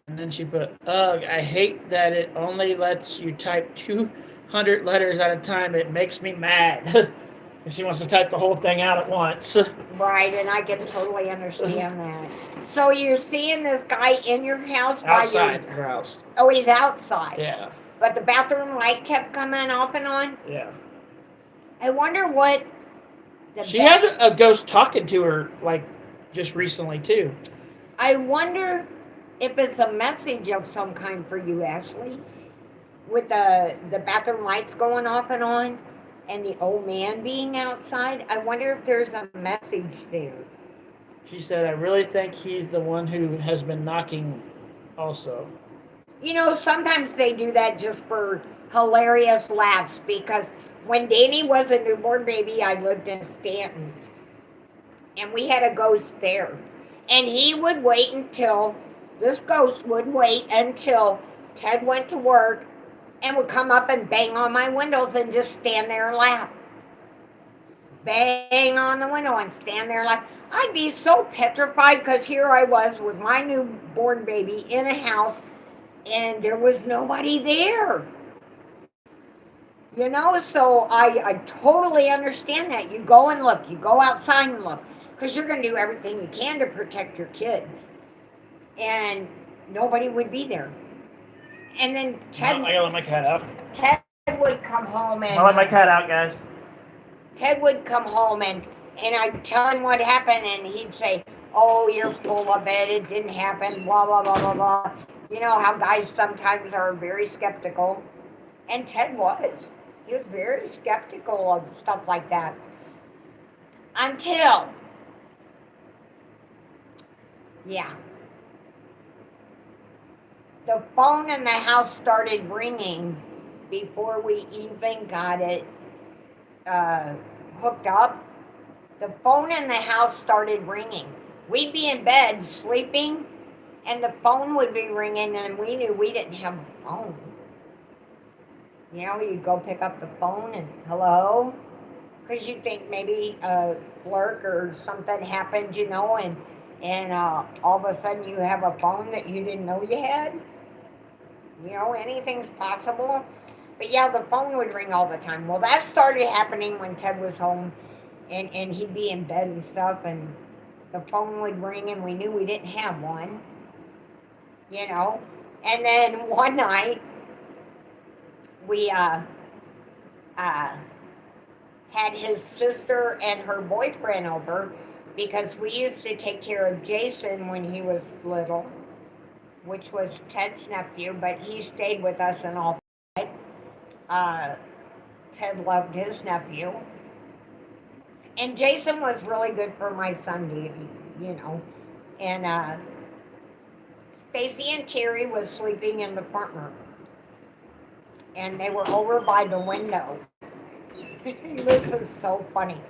And then she put, ugh, I hate that it only lets you type 200 letters at a time. It makes me mad. And she wants to type the whole thing out at once. Right, and I can totally understand that. So you're seeing this guy in your house? Outside her house. Oh, he's outside. Yeah. But the bathroom light kept coming off and on? Yeah. I wonder what... She had a ghost talking to her, like, just recently, too. I wonder if it's a message of some kind for you, Ashley. With the bathroom lights going off and on, and the old man being outside. I wonder if there's a message there. She said, I really think he's the one who has been knocking also. Sometimes they do that just for hilarious laughs, because when Danny was a newborn baby, I lived in Stanton, and we had a ghost there. And this ghost would wait until Ted went to work and would come up and bang on my windows and just stand there and laugh. Bang on the window and stand there and laugh. I'd be so petrified, because here I was with my newborn baby in a house and there was nobody there. So I totally understand that. You go and look. You go outside and look, because you're going to do everything you can to protect your kids. And nobody would be there. And then Ted... I gotta let my cat out. Ted would come home and... I'll let my cat out, guys. Ted would come home and I'd tell him what happened, and he'd say, oh, you're full of it. It didn't happen, blah, blah, blah, blah, blah. You know how guys sometimes are very skeptical. And Ted was. He was very skeptical of stuff like that. Until... yeah. The phone in the house started ringing before we even got it hooked up. The phone in the house started ringing. We'd be in bed sleeping, and the phone would be ringing, and we knew we didn't have a phone. You'd go pick up the phone and, hello? Because you think maybe a flirt or something happened, and all of a sudden you have a phone that you didn't know you had. Anything's possible. But yeah, the phone would ring all the time. Well, that started happening when Ted was home, and he'd be in bed and stuff, and the phone would ring, and we knew we didn't have one. And then one night, we had his sister and her boyfriend over, because we used to take care of Jason when he was little, which was Ted's nephew, but he stayed with us and all that. Ted loved his nephew. And Jason was really good for my son, Davey, And Stacy and Terry was sleeping in the front room. And they were over by the window. This is so funny.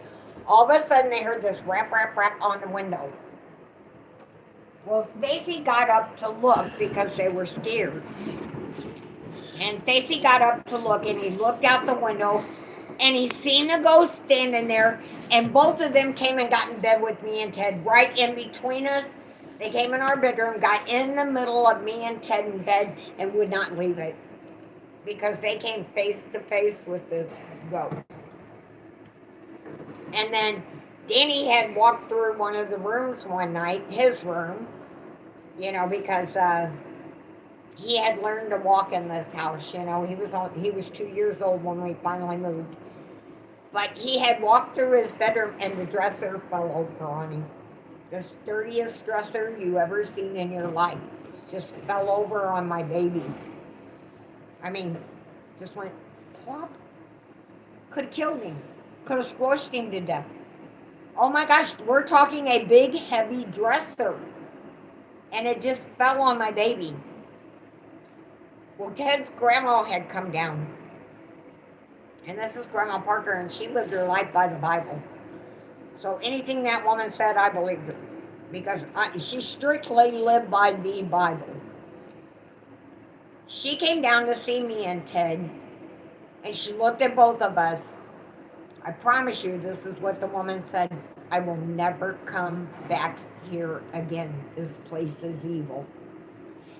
All of a sudden, they heard this rap, rap, rap on the window. Well, Stacy got up to look because they were scared. And Stacy got up to look, and he looked out the window, and he seen a ghost standing there, and both of them came and got in bed with me and Ted right in between us. They came in our bedroom, got in the middle of me and Ted in bed, and would not leave it, because they came face to face with this ghost. And then Danny had walked through one of the rooms one night, his room, because he had learned to walk in this house. He was 2 years old when we finally moved. But he had walked through his bedroom, and the dresser fell over on him. The sturdiest dresser you ever seen in your life. just fell over on my baby. I mean, just went plop. Could have killed him. Could have squashed him to death. Oh my gosh, we're talking a big, heavy dresser. And it just fell on my baby. Well, Ted's grandma had come down. And this is Grandma Parker, and she lived her life by the Bible. So anything that woman said, I believed her. Because she strictly lived by the Bible. She came down to see me and Ted, and she looked at both of us. I promise you, this is what the woman said. I will never come back here again. This place is evil.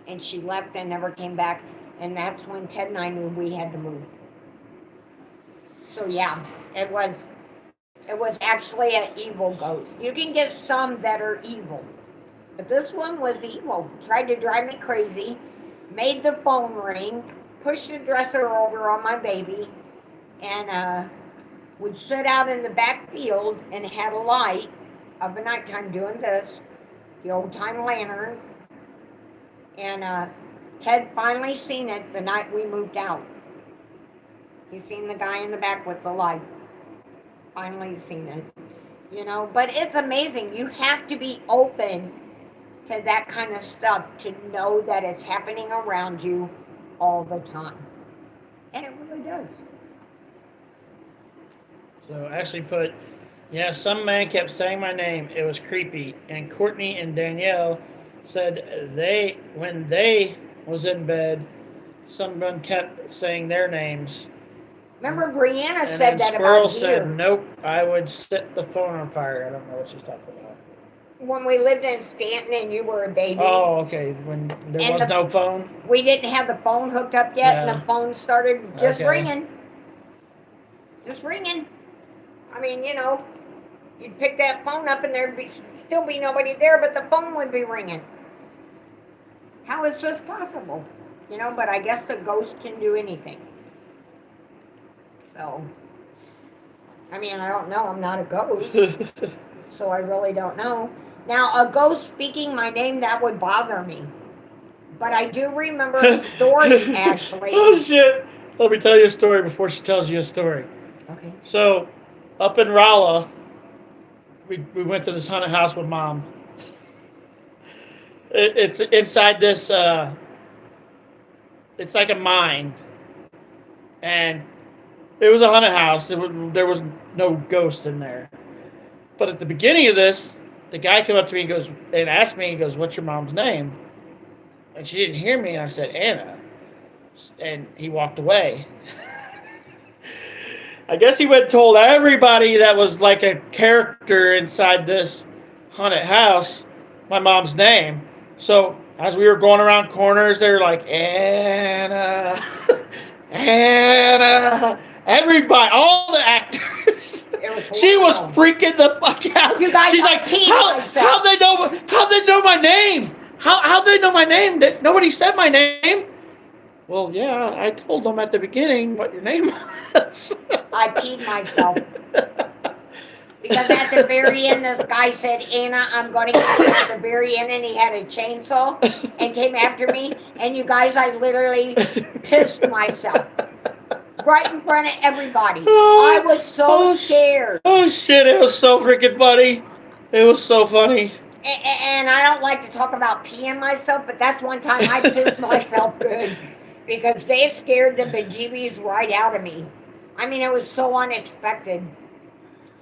And she left and never came back. And that's when Ted and I knew we had to move. So yeah, it was actually an evil ghost. You can get some that are evil. But this one was evil. Tried to drive me crazy. Made the phone ring. Pushed the dresser over on my baby. And would sit out in the back field and had a light of the nighttime doing this. The old time lanterns. And Ted finally seen it the night we moved out. He seen the guy in the back with the light. Finally seen it. You know, but it's amazing. You have to be open to that kind of stuff to know that it's happening around you all the time. And it really does. So Ashley put, yeah, some man kept saying my name. It was creepy. And Courtney and Danielle said when they was in bed, someone kept saying their names. Remember Brianna And said then that Squirrel about said, here. nope, I would set the phone on fire. I don't know what she's talking about. When we lived in Stanton and you were a baby. Oh, okay. When there And was no phone? We didn't have the phone hooked up yet, and Yeah. the phone started just Okay. ringing. Just ringing. I mean, you know, you'd pick that phone up and there'd still be nobody there, but the phone would be ringing. How is this possible? You know, but I guess the ghost can do anything. So, I mean, I don't know. I'm not a ghost, so I really don't know. Now, a ghost speaking my name, that would bother me. But I do remember the story, Ashley. Oh, shit. Let me tell you a story before she tells you a story. Okay. So, up in Rolla, we went to this haunted house with Mom. It's inside this, it's like a mine. And it was a haunted house. There was no ghost in there. But at the beginning of this, the guy came up to me and asked me, he goes, what's your mom's name? And she didn't hear me, and I said, Anna. And he walked away. I guess he went and told everybody that was like a character inside this haunted house my mom's name. So as we were going around corners, they were like, Anna, Anna. Everybody, all the actors. She was freaking the fuck out. You guys, she's like, how they know my name? How they know my name? Nobody said my name. Well, yeah, I told them at the beginning what your name was. I peed myself. Because at the very end, this guy said, Anna, I'm going to get you at the very end, and he had a chainsaw and came after me. And you guys, I literally pissed myself. Right in front of everybody. I was so scared. Oh, shit, it was so freaking funny. It was so funny. And I don't like to talk about peeing myself, but that's one time I pissed myself good. Because they scared the bejeebies right out of me. I mean, it was so unexpected.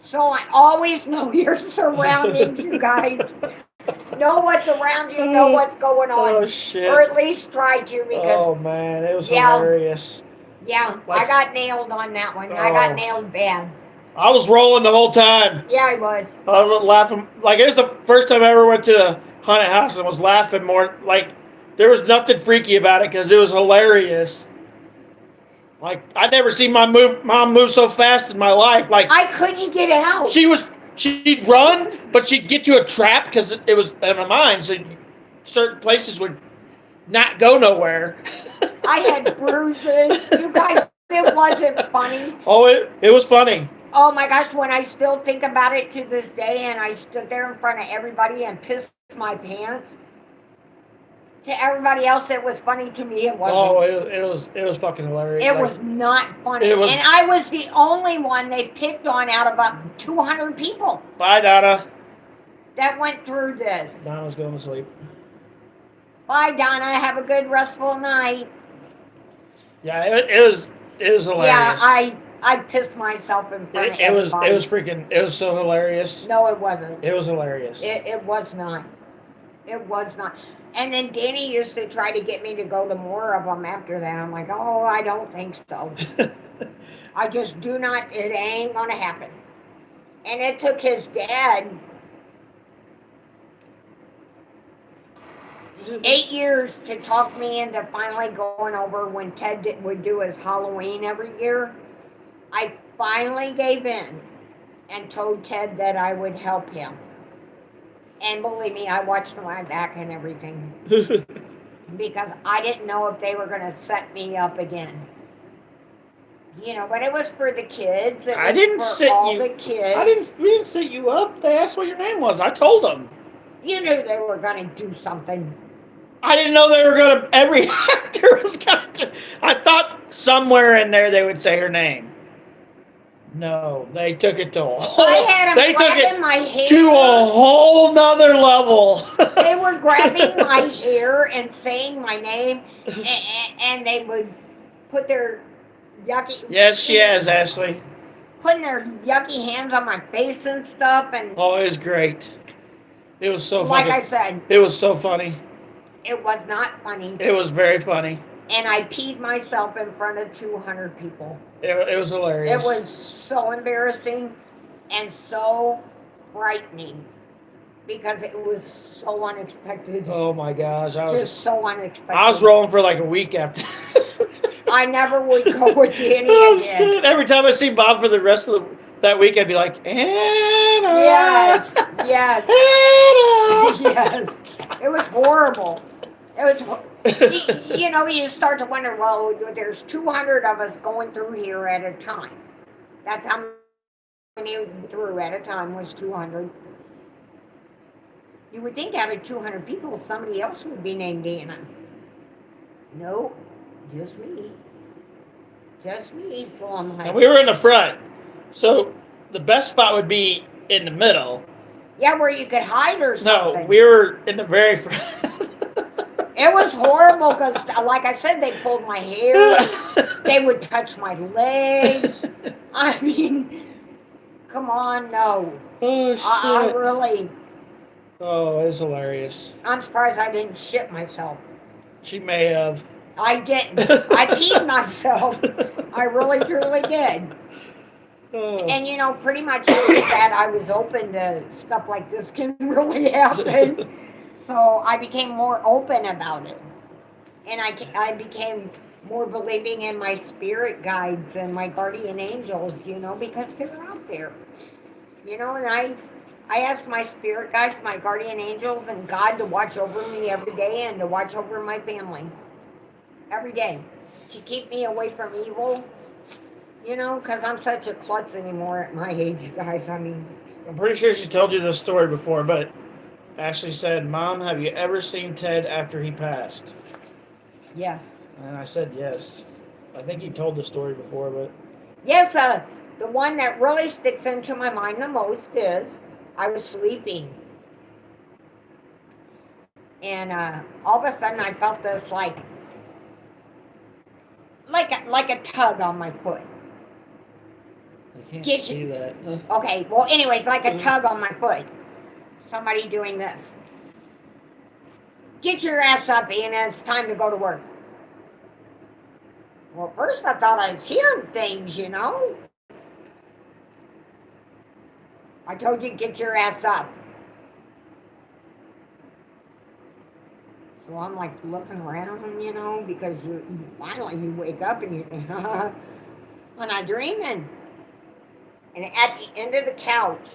So I always know your surroundings, you guys. Know what's around you, know what's going on. Oh, shit. Or at least try to, because... Oh, man, it was hilarious. Yeah, I got nailed on that one. I got nailed bad. I was rolling the whole time. Yeah, I was. I was laughing. Like, it was the first time I ever went to a haunted house and was laughing more. Like, there was nothing freaky about it because it was hilarious. Like, I'd never seen my mom move so fast in my life. Like, I couldn't get out. She'd run, but she'd get to a trap because it was in my mind. So certain places would not go nowhere. I had bruises. You guys, it wasn't funny. Oh, it was funny. Oh my gosh, when I still think about it to this day, and I stood there in front of everybody and pissed my pants. To everybody else, it was funny. To me, it wasn't. Oh, it was fucking hilarious. It Like, was not funny. it was- And I was the only one they picked on out of about 200 people bye, Donna. that went through this. Donna's going to sleep. Bye, Donna. Have a good, restful night. Yeah, it was hilarious. Yeah, I pissed myself in front of it was everybody. it was so hilarious. No, it wasn't. It was hilarious. It was not. It was not. And then Danny used to try to get me to go to more of them after that. I'm like, oh, I don't think so. I just do not, it ain't gonna happen. And it took his dad 8 years to talk me into finally going over when Ted would do his Halloween every year. I finally gave in and told Ted that I would help him. And believe me, I watched my back and everything because I didn't know if they were going to set me up again. You know, but it was for the kids. I didn't set you. The kids. We didn't set you up. They asked what your name was. I told them. You knew they were going to do something. I didn't know they were gonna. Every actor was gonna. I thought somewhere in there they would say her name. No, they took it to a whole. I had them They took grabbing it my hair. to a whole nother level. They were grabbing my hair and saying my name, and they would put their yucky. Yes, she has, Ashley. Putting their yucky hands on my face and stuff, and Oh, it was great. It was so like funny. I said, It was so funny. it was not funny. It was very funny. And I peed myself in front of 200 people. It was hilarious. It was so embarrassing and so frightening because it was so unexpected. Oh my gosh, Just so unexpected. I was rolling for like a week after. I never would go with Danny Oh again. shit! Every time I see Bob for the rest of that week, I'd be like, Anna. Yes, yes, Anna. yes. It was horrible. It was, you know, you start to wonder, well, there's 200 of us going through here at a time. That's how many through at a time was 200. You would think out of 200 people, somebody else would be named Anna. No, just me. Just me. So I'm like, And we were in the front, so the best spot would be in the middle. yeah, where you could hide or something. No, we were in the very front. It was horrible because, like I said, they pulled my hair. They would touch my legs. I mean, come on, no. Oh shit! I really, Oh, it was hilarious. I'm surprised I didn't shit myself. She may have. I didn't. I peed myself. I really, truly did. Oh. And, you know, pretty much after that, I was open to stuff like this can really happen. So I became more open about it. And I became more believing in my spirit guides and my guardian angels, you know, because they're out there. You know, and I asked my spirit guides, my guardian angels, and God to watch over me every day and to watch over my family. Every day. To keep me away from evil. You know, because I'm such a klutz anymore at my age, guys. I mean, I'm pretty sure she told you this story before, but Ashley said, "Mom, have you ever seen Ted after he passed?" yes. And I said yes. I think you told the story before, but Yes, the one that really sticks into my mind the most is I was sleeping. And all of a sudden I felt this like a tug on my foot. I can't Get see that. Okay, well, anyways, like a tug on my foot. Somebody doing this. Get your ass up, Anna. It's time to go to work. Well, first I thought I was hearing things, you know. I told you, get your ass up. So I'm like looking around, you know, because you finally you wake up and you think, I'm not dreaming. And at the end of the couch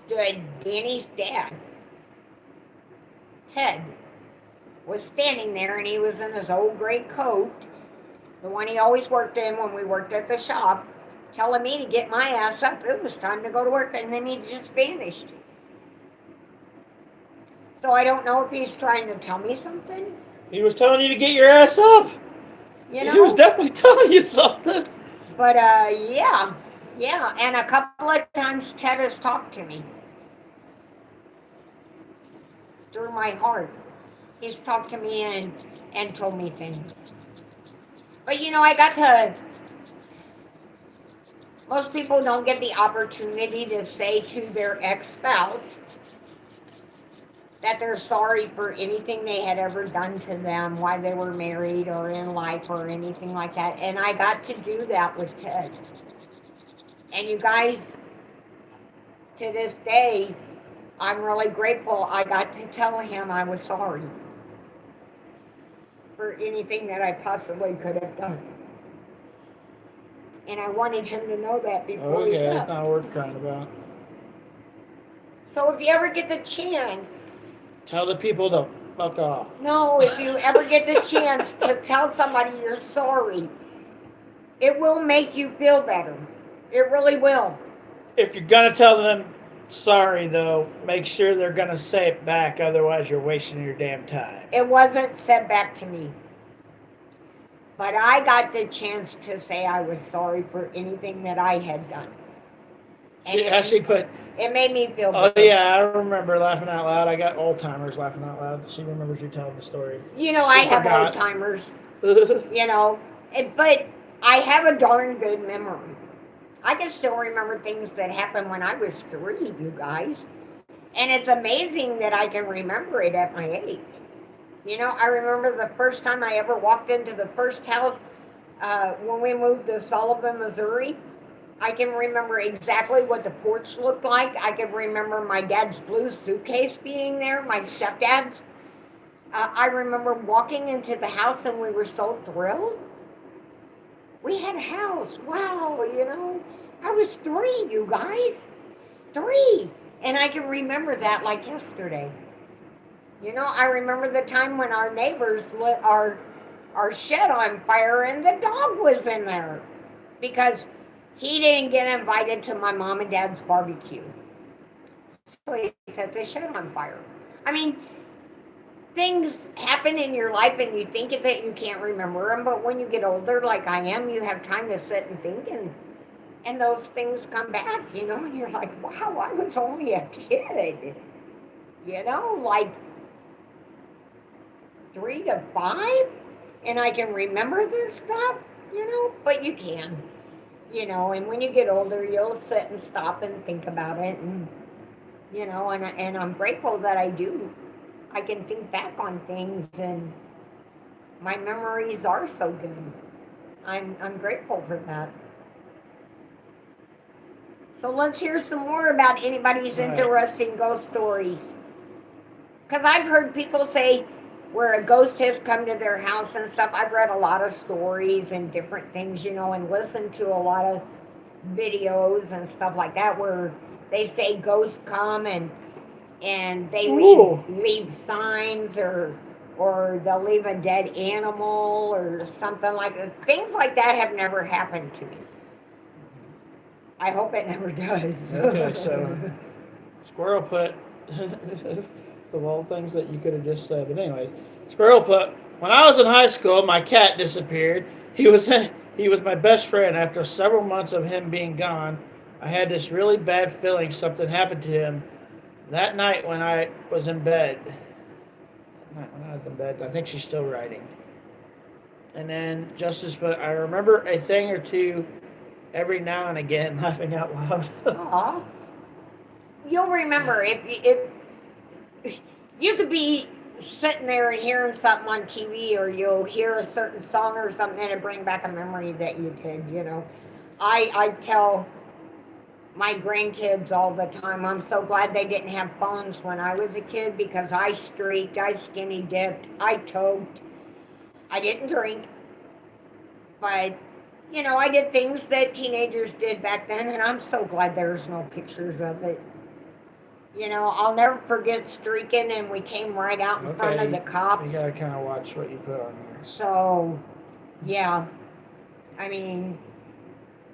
stood Danny's dad. Ted was standing there, and he was in his old gray coat, the one he always worked in when we worked at the shop, telling me to get my ass up. It was time to go to work, and then he just vanished. So I don't know if he's trying to tell me something, He was telling you to get your ass up. You know? He was definitely telling you something. But yeah, and a couple of times Ted has talked to me through my heart. He's talked to me and told me things. But I got to. Most people don't get the opportunity to say to their ex-spouse that they're sorry for anything they had ever done to them while they were married or in life or anything like that. And I got to do that with Ted. And you guys, to this day, I'm really grateful I got to tell him I was sorry for anything that I possibly could have done. And I wanted him to know that before he Okay, left. that's not worth crying about. So if you ever get the chance, Tell the people to fuck off. no, if you ever get the chance to tell somebody you're sorry, it will make you feel better. It really will. If you're gonna tell them sorry, though, make sure they're gonna say it back. Otherwise, you're wasting your damn time. It wasn't said back to me. But I got the chance to say I was sorry for anything that I had done. And She actually put. it made me feel Oh better. yeah, I remember laughing out loud. I got old timers laughing out loud. She remembers you telling the story. I She have forgot. old timers, but I have a darn good memory. I can still remember things that happened when I was 3, you guys. And it's amazing that I can remember it at my age. I remember the first time I ever walked into the first house when we moved to Sullivan, Missouri. I can remember exactly what the porch looked like. I can remember my dad's blue suitcase being there, my stepdad's. I remember walking into the house and we were so thrilled. We had a house. Wow, I was 3, you guys. 3. And I can remember that like yesterday. I remember the time when our neighbors lit our shed on fire and the dog was in there because he didn't get invited to my mom and dad's barbecue. So he set the shed on fire. I mean, things happen in your life and you think of it, you can't remember them, but when you get older like I am, you have time to sit and think and those things come back, and you're like, wow, I was only a kid. Like 3 to 5, and I can remember this stuff, but you can, and when you get older, you'll sit and stop and think about it, and, and I'm grateful that I do. I can think back on things, and my memories are so good. I'm grateful for that. So let's hear some more about anybody's All right. interesting ghost stories. Because I've heard people say where a ghost has come to their house and stuff. I've read a lot of stories and different things, and listened to a lot of videos and stuff like that where they say ghosts come and they leave signs or they'll leave a dead animal or something like that. Things like that have never happened to me. I hope it never does. Okay, so Squirrel put of all things that you could have just said. But anyways, Squirrel put, when I was in high school, my cat disappeared. He was my best friend. After several months of him being gone, I had this really bad feeling something happened to him that night when I was in bed. I think she's still writing. And then Justice put, I remember a thing or two every now and again, laughing out loud. Aw. You'll remember if you could be sitting there and hearing something on TV, or you'll hear a certain song or something and it bring back a memory that you did, I tell my grandkids all the time, I'm so glad they didn't have phones when I was a kid, because I streaked, I skinny dipped, I toked. I didn't drink, but I did things that teenagers did back then, and I'm so glad there's no pictures of it. I'll never forget streaking, and we came right out in front of the cops. You gotta kind of watch what you put on here. So, yeah. I mean,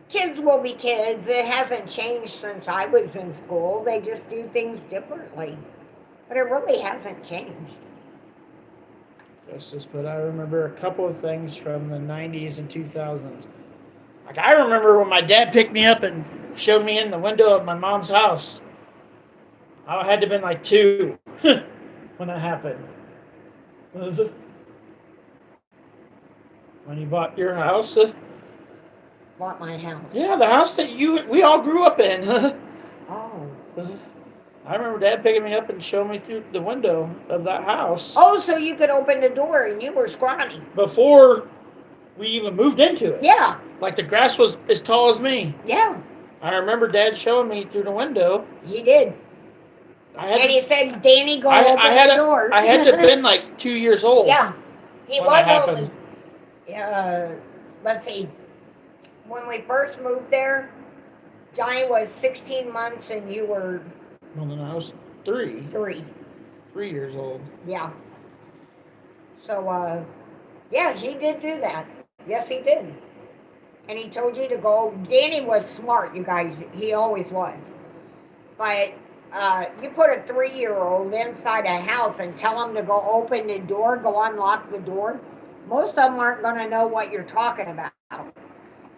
kids will be kids. It hasn't changed since I was in school. They just do things differently. But it really hasn't changed. But I remember a couple of things from the 90s and 2000s. Like, I remember when my dad picked me up and showed me in the window of my mom's house. I had to have been like 2 when that happened. When you bought your house? Bought my house. Yeah, the house that we all grew up in. Oh. I remember Dad picking me up and showing me through the window of that house Oh, so you could open the door and you were scrawny. before we even moved into it. Yeah, Like the grass was as tall as me. yeah, I remember Dad showing me through the window. he did. I had And he to, said, Danny, go I open the door. had to have been like 2 years old. Yeah, he when that was happened. only. Let's see. When we first moved there, Johnny was 16 months and you were Well, then I was 3 years old. Yeah. So, yeah, he did do that. Yes, he did. And he told you to go. Danny was smart, you guys. He always was. But you put a 3-year-old inside a house and tell him to go open the door, go unlock the door. Most of them aren't going to know what you're talking about.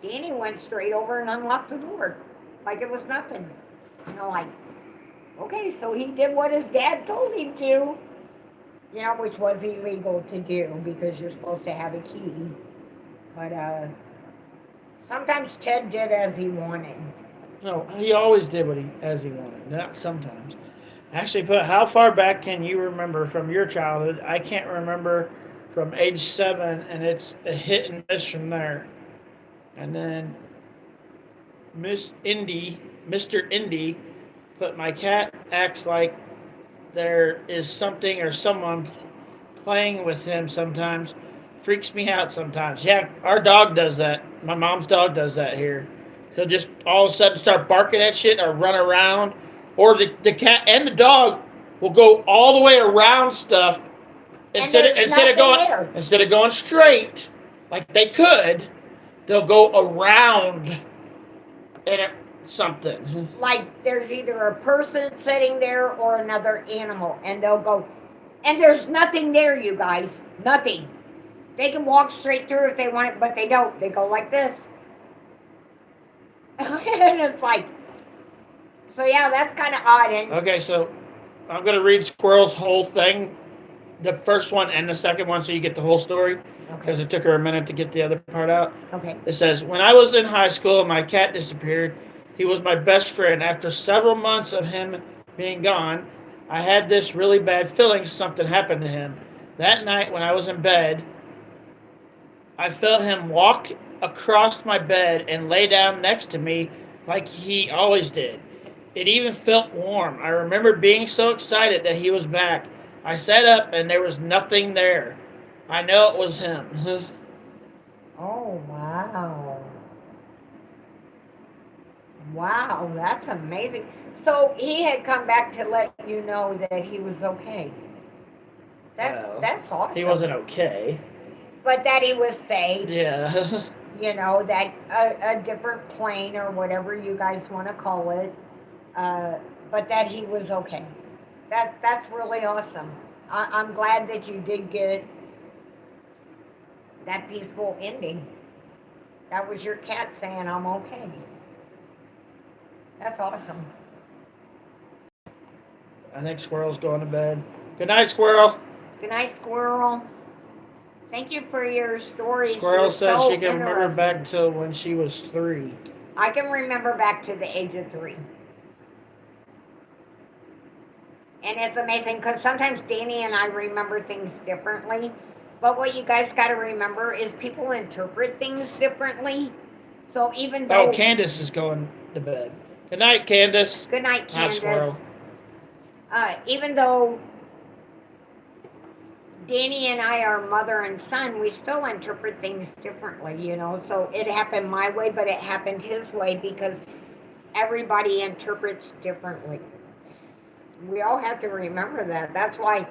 Danny went straight over and unlocked the door like it was nothing. You know, like, okay, so he did what his dad told him to. You know, which was illegal to do because you're supposed to have a key. But sometimes Ted did as he wanted. No, he always did as he wanted. Not sometimes. Actually, put how far back can you remember from your childhood? I can't remember from age 7, and it's a hit and miss from there. And then Mr. Indy, put my cat acts like there is something or someone playing with him sometimes. Freaks me out sometimes. Yeah, our dog does that. My mom's dog does that here. He'll just all of a sudden start barking at shit or run around. Or the cat and the dog will go all the way around stuff instead of going straight like they could. They'll go around something. Like there's either a person sitting there or another animal, and they'll go, and there's nothing there, you guys. Nothing. They can walk straight through if they want it, but they don't. They go like this. And it's like, so yeah, that's kind of odd. And Okay, so I'm going to read Squirrel's whole thing, the first one and the second one, so you get the whole story, because it took her a minute to get the other part out. Okay. It says, when I was in high school, my cat disappeared. He was my best friend. After several months of him being gone, I had this really bad feeling something happened to him. That night when I was in bed, I felt him walk across my bed and lay down next to me like he always did. It even felt warm. I remember being so excited that he was back. I sat up and there was nothing there. I know it was him. Oh, wow. Wow, that's amazing. So he had come back to let you know that he was okay. Well, That's awesome. He wasn't okay. But that he was safe. Yeah. You know, that a different plane or whatever you guys want to call it. But that he was okay. That's really awesome. I'm glad that you did get that peaceful ending. That was your cat saying, I'm okay. That's awesome. I think Squirrel's going to bed. Good night, Squirrel. Good night, Squirrel. Thank you for your stories. Squirrel said so she can remember interesting. back to when she was 3. I can remember back to the age of 3. And it's amazing because sometimes Danny and I remember things differently. But what you guys got to remember is people interpret things differently. So even though... Oh, Candace is going to bed. Good night, Candace. Good night, Not Candace. Squirrel. Even though Danny and I are mother and son, we still interpret things differently, you know. So it happened my way, but it happened his way because everybody interprets differently. We all have to remember that. That's why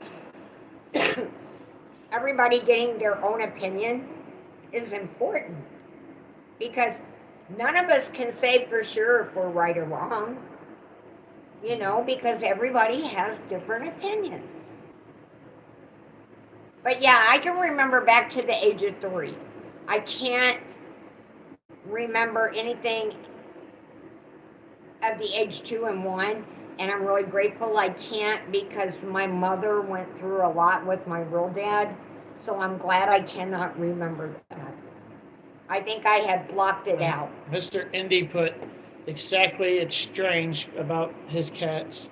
everybody getting their own opinion is important. Because none of us can say for sure if we're right or wrong. You know, because everybody has different opinions. But yeah, I can remember back to the age of 3. I can't remember anything of the age 2 and 1. And I'm really grateful I can't because my mother went through a lot with my real dad. So I'm glad I cannot remember that. I think I had blocked it out. Mr. Indy put exactly it's strange about his cats.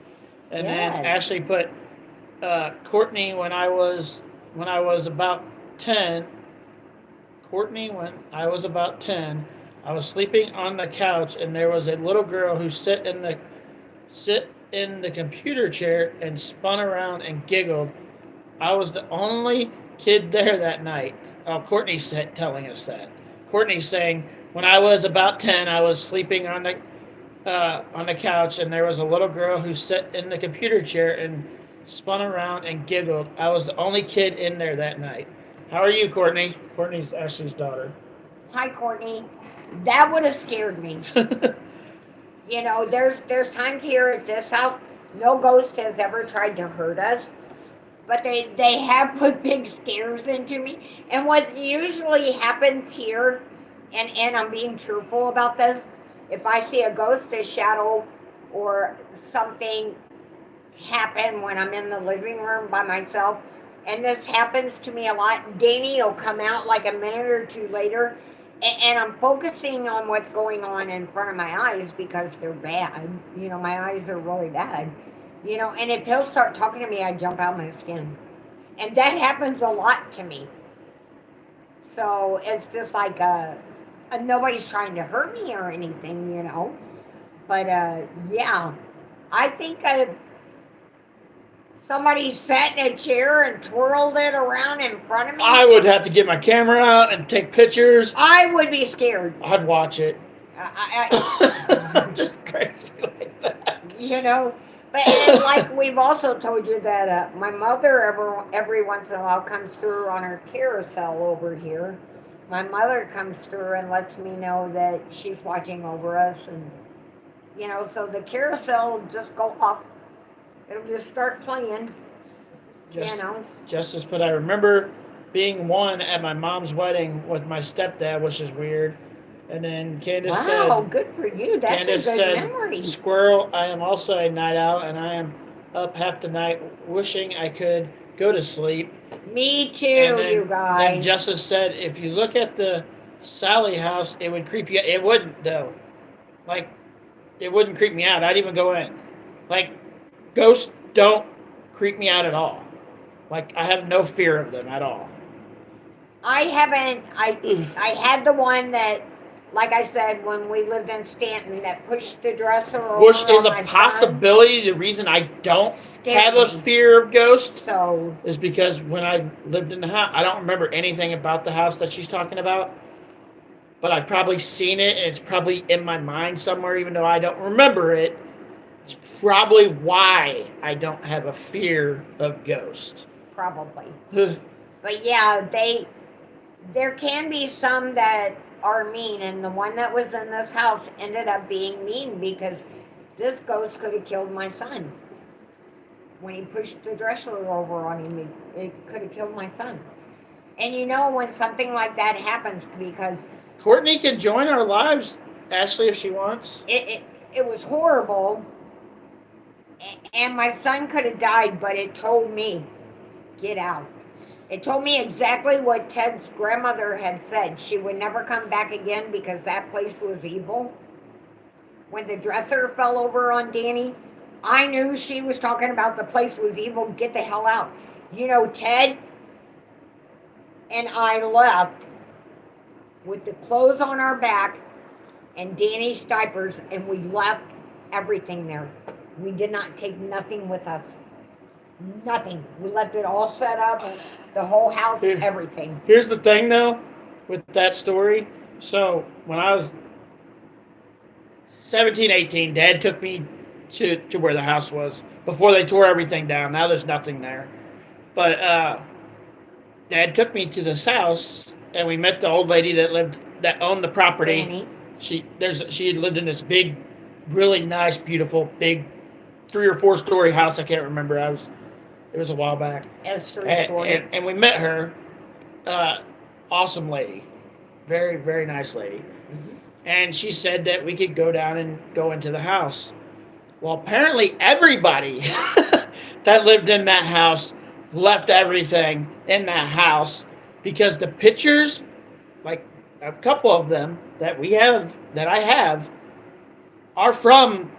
And then Yes. Ashley put Courtney when I was about 10. Courtney when I was about 10, I was sleeping on the couch and there was a little girl who sit in the computer chair and spun around and giggled. I was the only kid there that night. Oh, Courtney's telling us that. Courtney's saying, when I was about 10, I was sleeping on the couch, and there was a little girl who sat in the computer chair and spun around and giggled. I was the only kid in there that night. How are you, Courtney? Courtney's Ashley's daughter. Hi, Courtney. That would have scared me. You know, there's times here at this house, no ghost has ever tried to hurt us, but they have put big scares into me. And what usually happens here, and I'm being truthful about this, if I see a ghost, a shadow, or something happen when I'm in the living room by myself, and this happens to me a lot, Danny will come out like a minute or two later, and I'm focusing on what's going on in front of my eyes because they're bad. You know, my eyes are really bad. You know, and if he'll start talking to me, I jump out my skin. And that happens a lot to me. So it's just like nobody's trying to hurt me or anything, you know. But yeah, I think somebody sat in a chair and twirled it around in front of me. I would have to get my camera out and take pictures. I would be scared. I'd watch it. Just crazy like that. You know, but and like we've also told you that my mother every once in a while comes through on her carousel over here. My mother comes through and lets me know that she's watching over us, and you know, so the carousel will just go off. It'll just start playing. You know. Justice put, I remember being 1 at my mom's wedding with my stepdad, which is weird. And then Candace said, Wow, good for you. That's Candace a good said, memory. Squirrel, I am also a night owl, and I am up half the night wishing I could go to sleep. Me too, And then, you guys. Then Justice said, if you look at the Sally house, it would creep you out. It wouldn't, though. Like, it wouldn't creep me out. I'd even go in. Like, ghosts don't creep me out at all. Like, I have no fear of them at all. I haven't. I had the one that, like I said, when we lived in Stanton, that pushed the dresser over Which is on a my possibility. The reason I don't Scared have a me. fear of ghosts So is because when I lived in the house, I don't remember anything about the house that she's talking about. But I've probably seen it, and it's probably in my mind somewhere, even though I don't remember it. It's probably why I don't have a fear of ghosts. probably. But yeah, there can be some that are mean, and the one that was in this house ended up being mean because this ghost could have killed my son. When he pushed the dresser over on him, it could have killed my son. And you know when something like that happens, because Courtney can join our lives, Ashley, if she wants. it was horrible, and my son could have died, but it told me, get out. It told me exactly what Ted's grandmother had said. She would never come back again because that place was evil. When the dresser fell over on Danny, I knew she was talking about the place was evil. Get the hell out. You know, Ted and I left with the clothes on our back and Danny's diapers, and we left everything there. We did not take nothing with us. Nothing. We left it all set up, the whole house, everything. Here's the thing, though, with that story. So, when I was 17, 18, Dad took me to where the house was before they tore everything down. Now there's nothing there. But Dad took me to this house, and we met the old lady that owned the property. Danny. She had lived in this big, really nice, beautiful, big 3 or 4 story house. I can't remember. It was a while back. Esther's And, story. and we met her. Awesome lady. Very, very nice lady. Mhm. And she said that we could go down and go into the house. Well, apparently everybody that lived in that house left everything in that house because the pictures, like a couple of them that I have, are from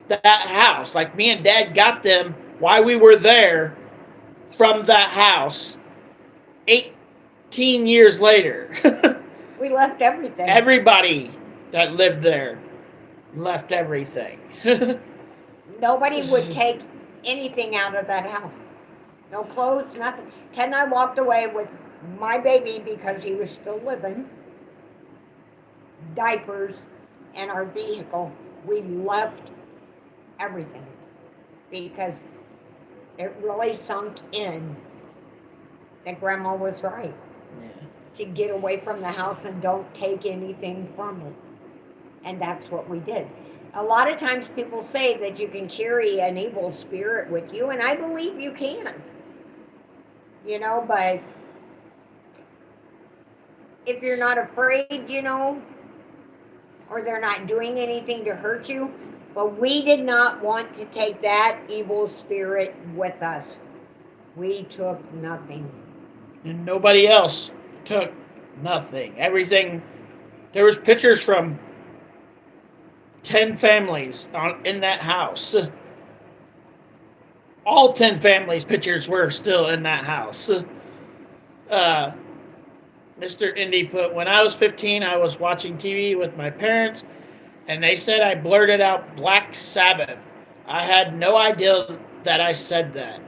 that house. Like me and Dad got them while we were there from that house 18 years later. We left everything. Everybody that lived there left everything. Nobody would take anything out of that house. No clothes, nothing. Ted and I walked away with my baby because he was still living, diapers, and our vehicle. We left everything because it really sunk in that Grandma was right. Yeah. To get away from the house and don't take anything from it. And that's what we did. A lot of times people say that you can carry an evil spirit with you, and I believe you can. You know, but if you're not afraid, you know, or they're not doing anything to hurt you, but we did not want to take that evil spirit with us. We took nothing. And nobody else took nothing. Everything. There was pictures from 10 families in that house. All 10 families' pictures were still in that house. Mr. Indy put, when I was 15, I was watching TV with my parents, and they said I blurted out Black Sabbath. I had no idea that I said that.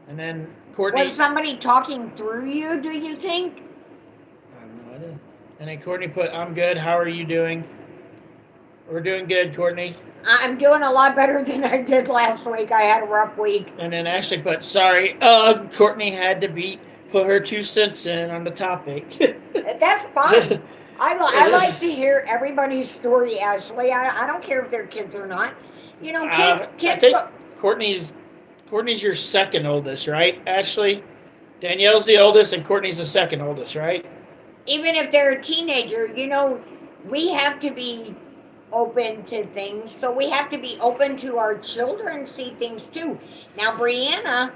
And then Courtney... Was somebody talking through you, do you think? I have no idea. And then Courtney put, I'm good. How are you doing? We're doing good, Courtney. I'm doing a lot better than I did last week. I had a rough week. And then Ashley put, sorry, Courtney had to put her 2 cents in on the topic. That's fine. I like to hear everybody's story, Ashley. I don't care if they're kids or not. You know, kids. I think Courtney's your second oldest, right, Ashley? Danielle's the oldest and Courtney's the second oldest, right? Even if they're a teenager, you know, we have to be open to things. So we have to be open to our children see things too. Now, Brianna,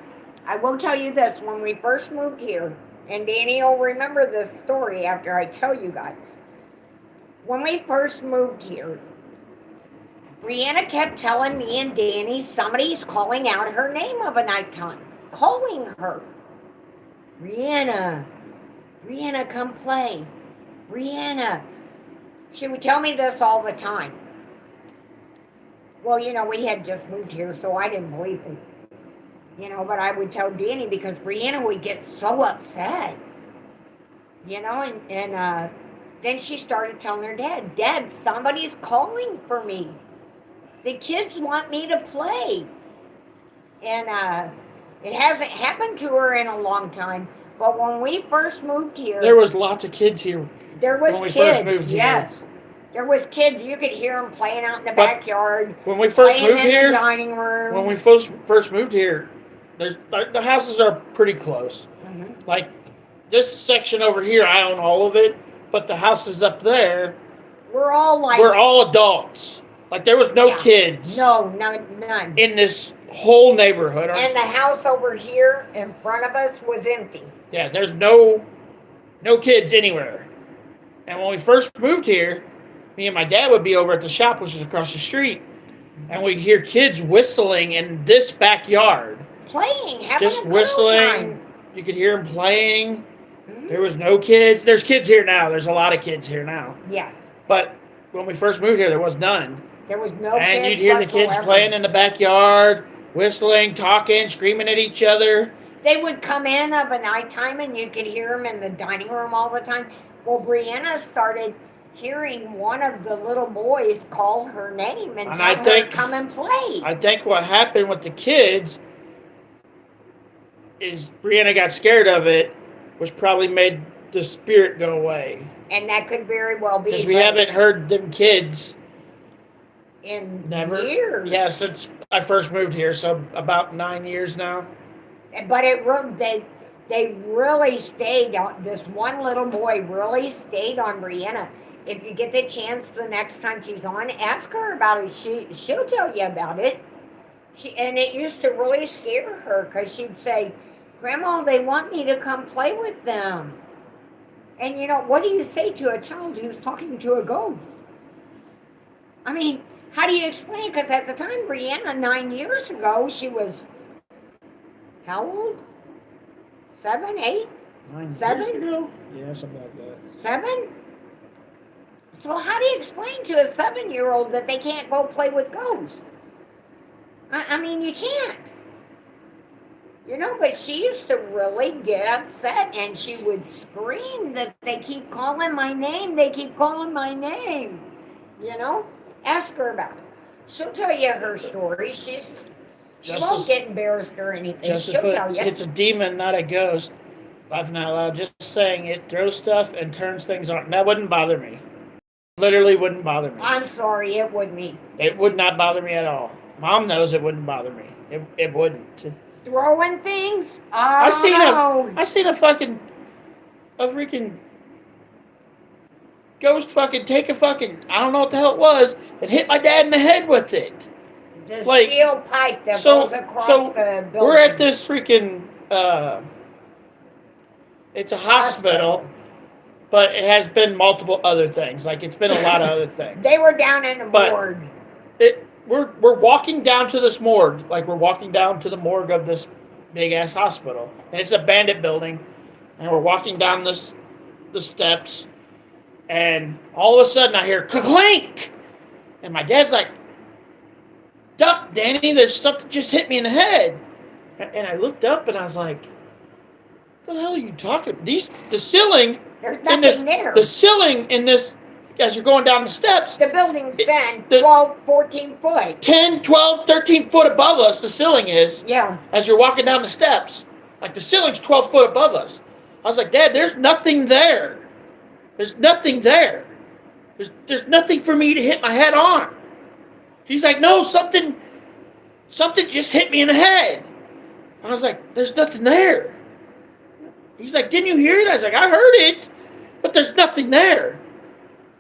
I will tell you this. When we first moved here, and Danny will remember this story after I tell you guys. When we first moved here, Brianna kept telling me and Danny somebody's calling out her name of a nighttime. Calling her. Brianna, come play. Brianna. She would tell me this all the time. Well, you know, we had just moved here, so I didn't believe it. You know, but I would tell Danny because Brianna would get so upset. You know, and then she started telling her dad, Dad, somebody's calling for me. The kids want me to play. And it hasn't happened to her in a long time. But when we first moved here... There was lots of kids here. There was when we kids, first moved yes. Here. There was kids. You could hear them playing out in the backyard. When we first playing moved in here, the dining room. when we first moved here, the houses are pretty close. Mm-hmm. Like this section over here, I own all of it, but the houses up there, we're all adults. Like there was no kids. No, none. In this whole neighborhood. And the house over here in front of us was empty. Yeah, there's no kids anywhere. And when we first moved here, me and my dad would be over at the shop, which is across the street, and we'd hear kids whistling in this backyard. Playing, having just a good whistling. time. You could hear them playing. Mm-hmm. There was no kids. There's kids here now. There's a lot of kids here now. Yes. But when we first moved here, there was none. There was no kids. And you'd hear the kids playing in the backyard, whistling, talking, screaming at each other. They would come in of a nighttime and you could hear them in the dining room all the time. Well, Brianna started hearing one of the little boys call her name and tell her to come and play. I think what happened with the kids is Brianna got scared of it, which probably made the spirit go away. And that could very well be. Because we haven't heard them kids in Never. years. Yeah, since I first moved here, so about 9 years now. But they really stayed on, this one little boy really stayed on Brianna. If you get the chance the next time she's on, ask her about it. She'll tell you about it. And it used to really scare her because she'd say, Grandma, they want me to come play with them. And you know, what do you say to a child who's talking to a ghost? I mean, how do you explain? Because at the time, Brianna, 9 years ago, she was how old? 7, 8, 9 7? years ago? Yeah, something like that. 7? So how do you explain to a 7-year-old that they can't go play with ghosts? I mean, you can't. You know, but she used to really get upset and she would scream that they keep calling my name, they keep calling my name. You know? Ask her about it. She'll tell you her story. She won't get embarrassed or anything. She'll tell you. It's a demon, not a ghost. Laughing out loud, just saying it throws stuff and turns things on. That wouldn't bother me. Literally wouldn't bother me. I'm sorry, it would me. It would not bother me at all. Mom knows it wouldn't bother me. It wouldn't. Throwing things? Oh, I seen a freaking ghost fucking take a fucking, I don't know what the hell it was, and hit my dad in the head with it. The like, steel pipe that goes across the building. We're at this freaking, it's a hospital, but it has been multiple other things. Like, it's been a lot of other things. They were down in the morgue. We're walking down to this morgue, like we're walking down to the morgue of this big ass hospital, and it's a bandit building, and we're walking down the steps, and all of a sudden I hear clink, and my dad's like, "Duck, Danny! There's something just hit me in the head," and I looked up and I was like, "What the hell are you talking about? The ceiling, there's nothing there. The ceiling in this." As you're going down the steps, the building's 12, 14 foot. 10, 12, 13 foot above us, the ceiling is. Yeah. As you're walking down the steps. Like, the ceiling's 12 foot above us. I was like, Dad, there's nothing there. There's nothing there. There's nothing for me to hit my head on. He's like, no, something just hit me in the head. I was like, there's nothing there. He's like, didn't you hear it? I was like, I heard it, but there's nothing there.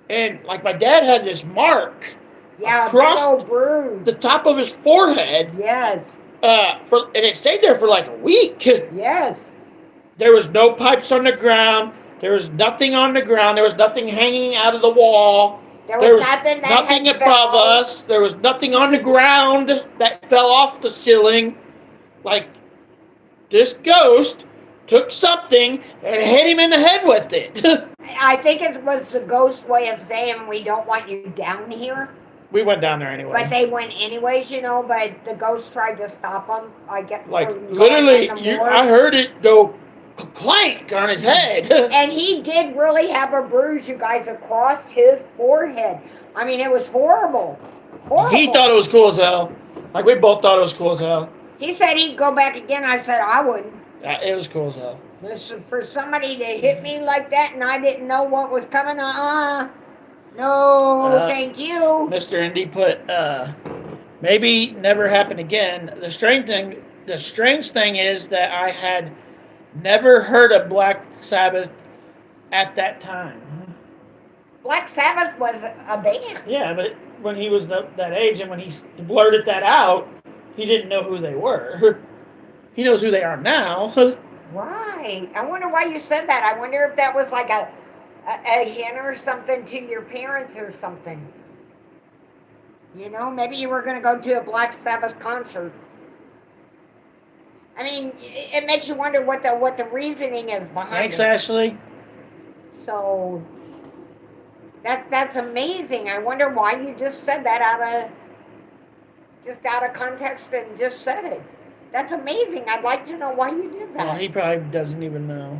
And, like, my dad had this mark across the top of his forehead. Yes. And it stayed there for, like, a week. Yes. There was no pipes on the ground. There was nothing on the ground. There was nothing hanging out of the wall. There was nothing above us. There was nothing on the ground that fell off the ceiling. Like, this ghost took something and hit him in the head with it. I think it was the ghost way of saying we don't want you down here. We went down there anyway. But they went anyways, you know, but the ghost tried to stop them. I get like, literally, I heard it go clank on his head. And he did really have a bruise, you guys, across his forehead. I mean, it was horrible. Horrible. He thought it was cool as hell. Like, we both thought it was cool as hell. He said he'd go back again. I said I wouldn't. It was cool as hell. This is for somebody to hit me like that and I didn't know what was coming. No, thank you. Mr. Indy put, maybe never happen again. The strange thing is that I had never heard of Black Sabbath at that time. Black Sabbath was a band. Yeah, but when he was that age and when he blurted that out, he didn't know who they were. He knows who they are now. Right. I wonder why you said that. I wonder if that was like a hint or something to your parents or something. You know, maybe you were going to go to a Black Sabbath concert. I mean, it makes you wonder what the reasoning is behind Thanks, it. Ashley. So that's amazing. I wonder why you just said that out of context and just said it. That's amazing. I'd like to know why you did that. Well, he probably doesn't even know.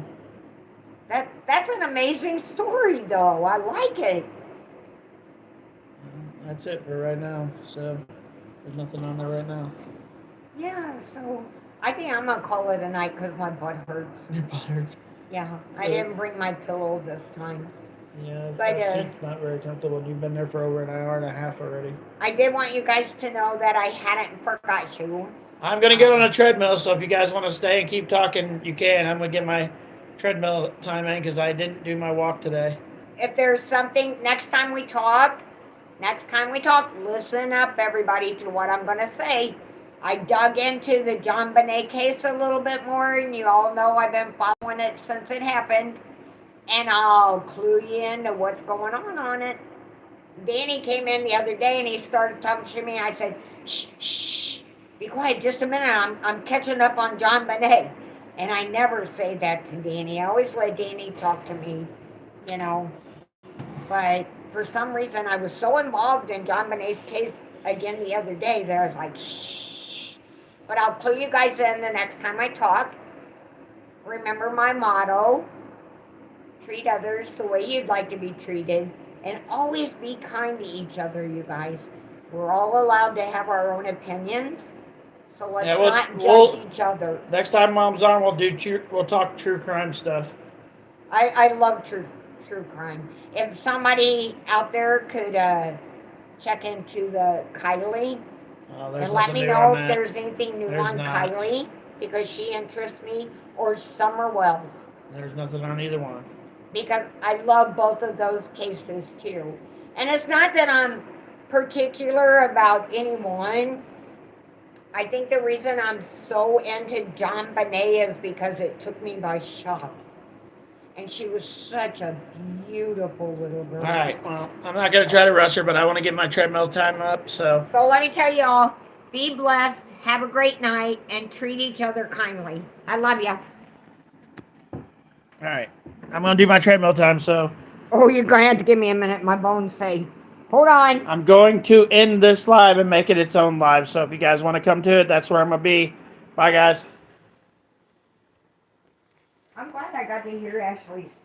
That's an amazing story, though. I like it. That's it for right now. So there's nothing on there right now. Yeah. So I think I'm gonna call it a night because my butt hurts. Your butt hurts. Yeah. I didn't bring my pillow this time. Yeah, But, that seat's not very comfortable. You've been there for over an hour and a half already. I did want you guys to know that I hadn't forgot you. I'm gonna get on a treadmill, so if you guys want to stay and keep talking, you can. I'm gonna get my treadmill time in because I didn't do my walk today. If there's something, next time we talk, listen up, everybody, to what I'm going to say. I dug into the John Bonet case a little bit more, and you all know I've been following it since it happened. And I'll clue you into what's going on it. Danny came in the other day and he started talking to me. I said, shh, shh, shh, be quiet just a minute. I'm catching up on John Bonet. And I never say that to Danny. I always let Danny talk to me, you know. But for some reason, I was so involved in John Bonet's case again the other day that I was like, shh. But I'll clue you guys in the next time I talk. Remember my motto: treat others the way you'd like to be treated, and always be kind to each other, you guys. We're all allowed to have our own opinions, so let's not judge each other. Next time Mom's on, we'll talk true crime stuff. I love true crime. If somebody out there could check into the Kylie and let me know if there's anything new on Kylie, because she interests me, or Summer Wells. There's nothing on either one. Because I love both of those cases too. And it's not that I'm particular about any one. I think the reason I'm so into John Bonet is because it took me by shock. And she was such a beautiful little girl. All right, well, I'm not going to try to rush her, but I want to get my treadmill time up, so. So let me tell y'all, be blessed, have a great night, and treat each other kindly. I love you. All right, I'm going to do my treadmill time, so. Oh, you're going to have to give me a minute. My bones say, hold on. I'm going to end this live and make it its own live, so if you guys want to come to it, that's where I'm going to be. Bye, guys. I'm glad I got to hear Ashley.